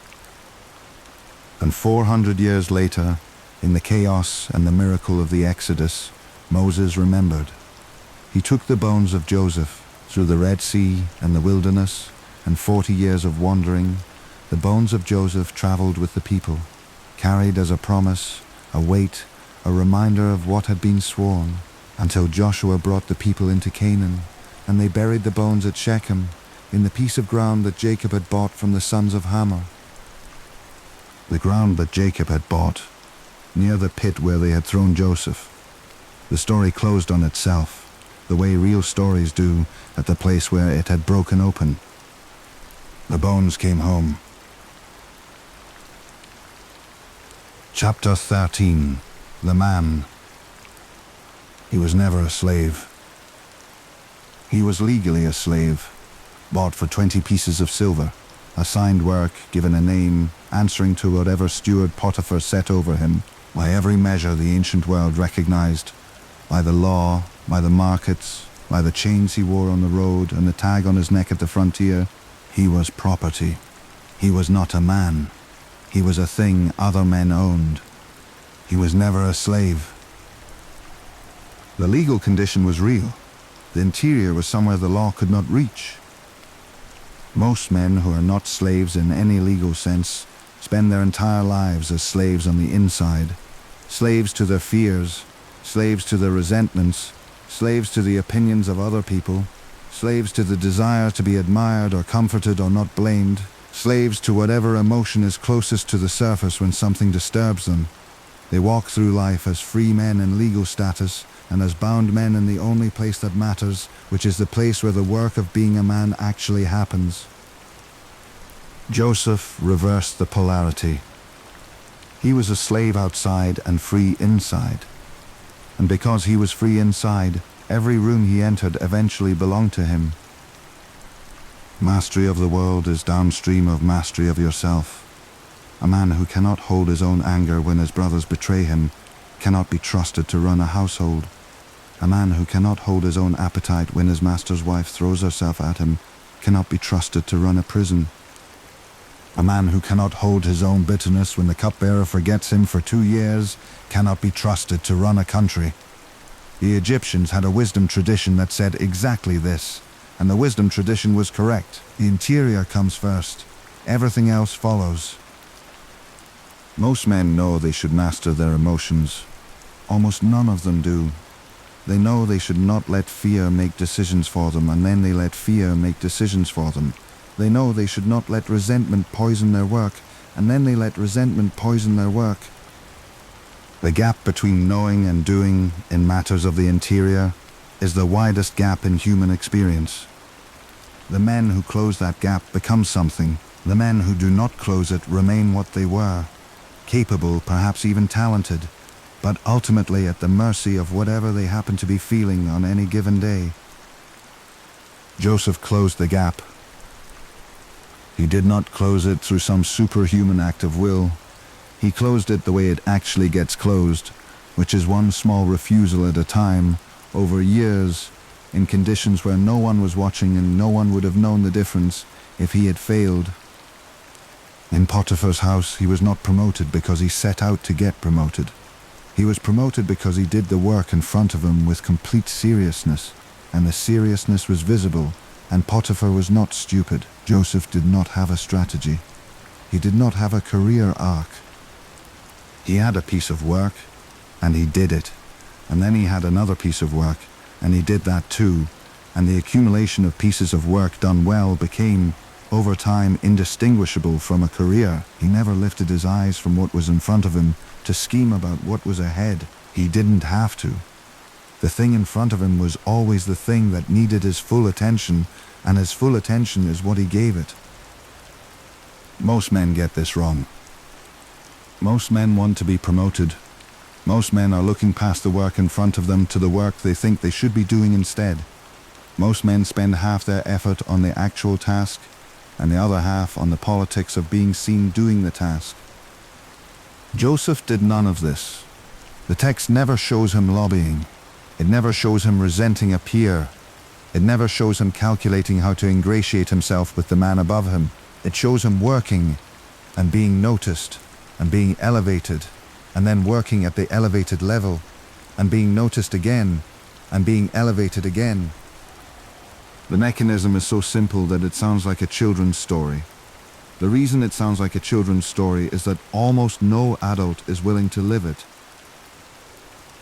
And 400 years later, in the chaos and the miracle of the Exodus, Moses remembered. He took the bones of Joseph through the Red Sea and the wilderness, and 40 years of wandering. The bones of Joseph traveled with the people, carried as a promise, a weight, a reminder of what had been sworn, until Joshua brought the people into Canaan, and they buried the bones at Shechem, in the piece of ground that Jacob had bought from the sons of Hamor. The ground that Jacob had bought, near the pit where they had thrown Joseph. The story closed on itself, the way real stories do, at the place where it had broken open. The bones came home. Chapter 13. The Man. He was never a slave. He was legally a slave, bought for 20 pieces of silver, assigned work, given a name, answering to whatever steward Potiphar set over him, by every measure the ancient world recognized, by the law, by the markets, by the chains he wore on the road and the tag on his neck at the frontier. He was property. He was not a man. He was a thing other men owned. He was never a slave. The legal condition was real. The interior was somewhere the law could not reach. Most men who are not slaves in any legal sense spend their entire lives as slaves on the inside, slaves to their fears, slaves to their resentments, slaves to the opinions of other people, slaves to the desire to be admired or comforted or not blamed, slaves to whatever emotion is closest to the surface when something disturbs them. They walk through life as free men in legal status and as bound men in the only place that matters, which is the place where the work of being a man actually happens. Joseph reversed the polarity. He was a slave outside and free inside. And because he was free inside, every room he entered eventually belonged to him. Mastery of the world is downstream of mastery of yourself. A man who cannot hold his own anger when his brothers betray him cannot be trusted to run a household. A man who cannot hold his own appetite when his master's wife throws herself at him cannot be trusted to run a prison. A man who cannot hold his own bitterness when the cupbearer forgets him for 2 years cannot be trusted to run a country. The Egyptians had a wisdom tradition that said exactly this, and the wisdom tradition was correct. The interior comes first. Everything else follows. Most men know they should master their emotions. Almost none of them do. They know they should not let fear make decisions for them, and then they let fear make decisions for them. They know they should not let resentment poison their work, and then they let resentment poison their work. The gap between knowing and doing in matters of the interior is the widest gap in human experience. The men who close that gap become something. The men who do not close it remain what they were, capable, perhaps even talented, but ultimately at the mercy of whatever they happen to be feeling on any given day. Joseph closed the gap. He did not close it through some superhuman act of will. He closed it the way it actually gets closed, which is one small refusal at a time, over years, in conditions where no one was watching and no one would have known the difference if he had failed. In Potiphar's house, he was not promoted because he set out to get promoted. He was promoted because he did the work in front of him with complete seriousness, and the seriousness was visible, and Potiphar was not stupid. Joseph did not have a strategy. He did not have a career arc. He had a piece of work, and he did it. And then he had another piece of work, and he did that too. And the accumulation of pieces of work done well became, over time, indistinguishable from a career. He never lifted his eyes from what was in front of him to scheme about what was ahead. He didn't have to. The thing in front of him was always the thing that needed his full attention, and his full attention is what he gave it. Most men get this wrong. Most men want to be promoted. Most men are looking past the work in front of them to the work they think they should be doing instead. Most men spend half their effort on the actual task, and the other half on the politics of being seen doing the task. Joseph did none of this. The text never shows him lobbying. It never shows him resenting a peer. It never shows him calculating how to ingratiate himself with the man above him. It shows him working and being noticed and being elevated, and then working at the elevated level and being noticed again and being elevated again. The mechanism is so simple that it sounds like a children's story. The reason it sounds like a children's story is that almost no adult is willing to live it.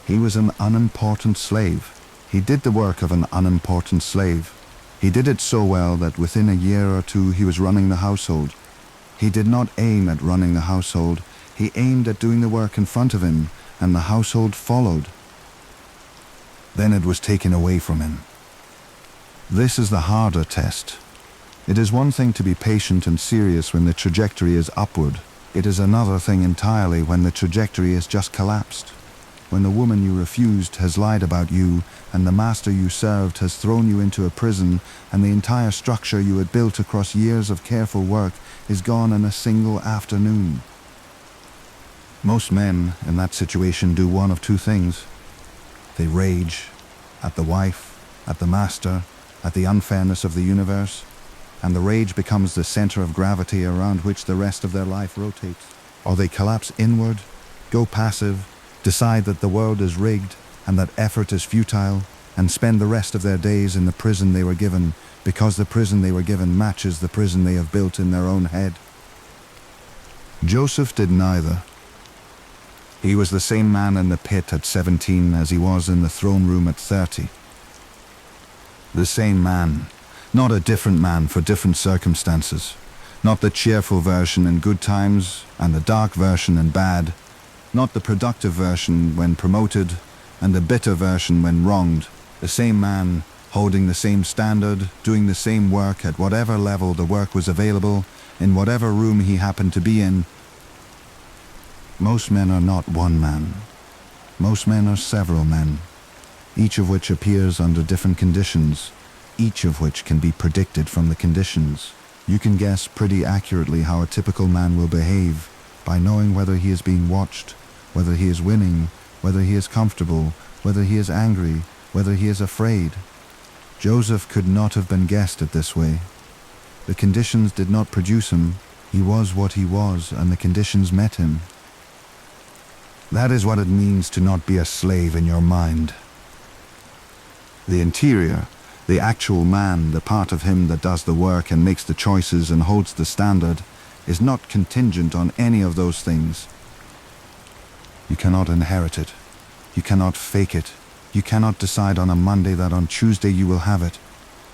He was an unimportant slave. He did the work of an unimportant slave. He did it so well that within a year or two he was running the household. He did not aim at running the household. He aimed at doing the work in front of him, and the household followed. Then it was taken away from him. This is the harder test. It is one thing to be patient and serious when the trajectory is upward. It is another thing entirely when the trajectory has just collapsed. When the woman you refused has lied about you, and the master you served has thrown you into a prison, and the entire structure you had built across years of careful work is gone in a single afternoon. Most men in that situation do one of two things. They rage at the wife, at the master, at the unfairness of the universe, and the rage becomes the center of gravity around which the rest of their life rotates. Or they collapse inward, go passive, decide that the world is rigged and that effort is futile, and spend the rest of their days in the prison they were given, because the prison they were given matches the prison they have built in their own head. Joseph did neither. He was the same man in the pit at 17 as he was in the throne room at 30. The same man, not a different man for different circumstances, not the cheerful version in good times and the dark version in bad, not the productive version when promoted and the bitter version when wronged. The same man, holding the same standard, doing the same work at whatever level the work was available, in whatever room he happened to be in. Most men are not one man. Most men are several men, each of which appears under different conditions, each of which can be predicted from the conditions. You can guess pretty accurately how a typical man will behave by knowing whether he is being watched, whether he is winning, whether he is comfortable, whether he is angry, whether he is afraid. Joseph could not have been guessed at this way. The conditions did not produce him. He was what he was, and the conditions met him. That is what it means to not be a slave in your mind. The interior The actual man, the part of him that does the work and makes the choices and holds the standard, is not contingent on any of those things. You cannot inherit it. You cannot fake it. You cannot decide on a Monday that on Tuesday you will have it.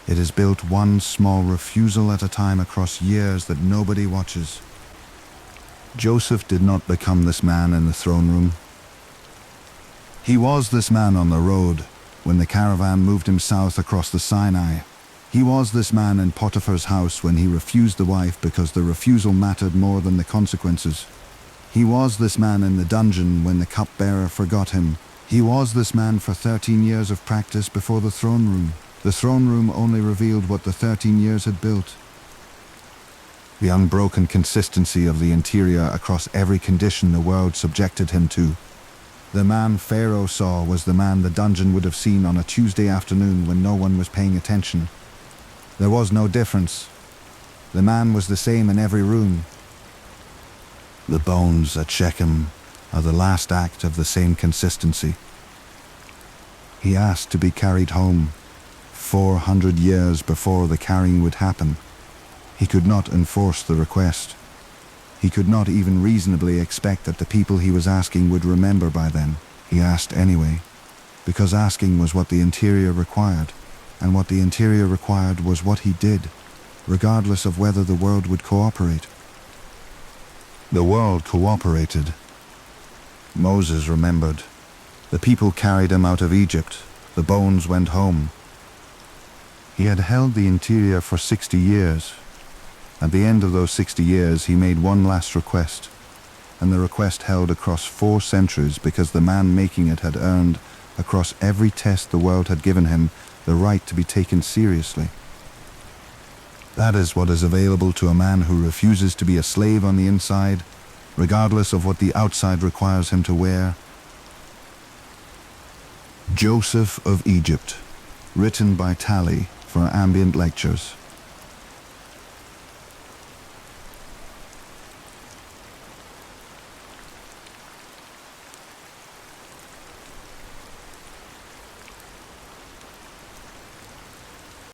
It is built one small refusal at a time across years that nobody watches. Joseph did not become this man in the throne room. He was this man on the road when the caravan moved him south across the Sinai. He was this man in Potiphar's house when he refused the wife because the refusal mattered more than the consequences. He was this man in the dungeon when the cupbearer forgot him. He was this man for 13 years of practice before the throne room. The throne room only revealed what the 13 years had built. The unbroken consistency of the interior across every condition the world subjected him to. The man Pharaoh saw was the man the dungeon would have seen on a Tuesday afternoon when no one was paying attention. There was no difference. The man was the same in every room. The bones at Shechem are the last act of the same consistency. He asked to be carried home 400 years before the carrying would happen. He could not enforce the request. He could not even reasonably expect that the people he was asking would remember by then. He asked anyway, because asking was what the interior required, and what the interior required was what he did, regardless of whether the world would cooperate. The world cooperated. Moses remembered. The people carried him out of Egypt. The bones went home. He had held the interior for 60 years. At the end of those 60 years, he made one last request, and the request held across 4 centuries because the man making it had earned, across every test the world had given him, the right to be taken seriously. That is what is available to a man who refuses to be a slave on the inside, regardless of what the outside requires him to wear. Joseph of Egypt, written by Tally for Ambient Lectures.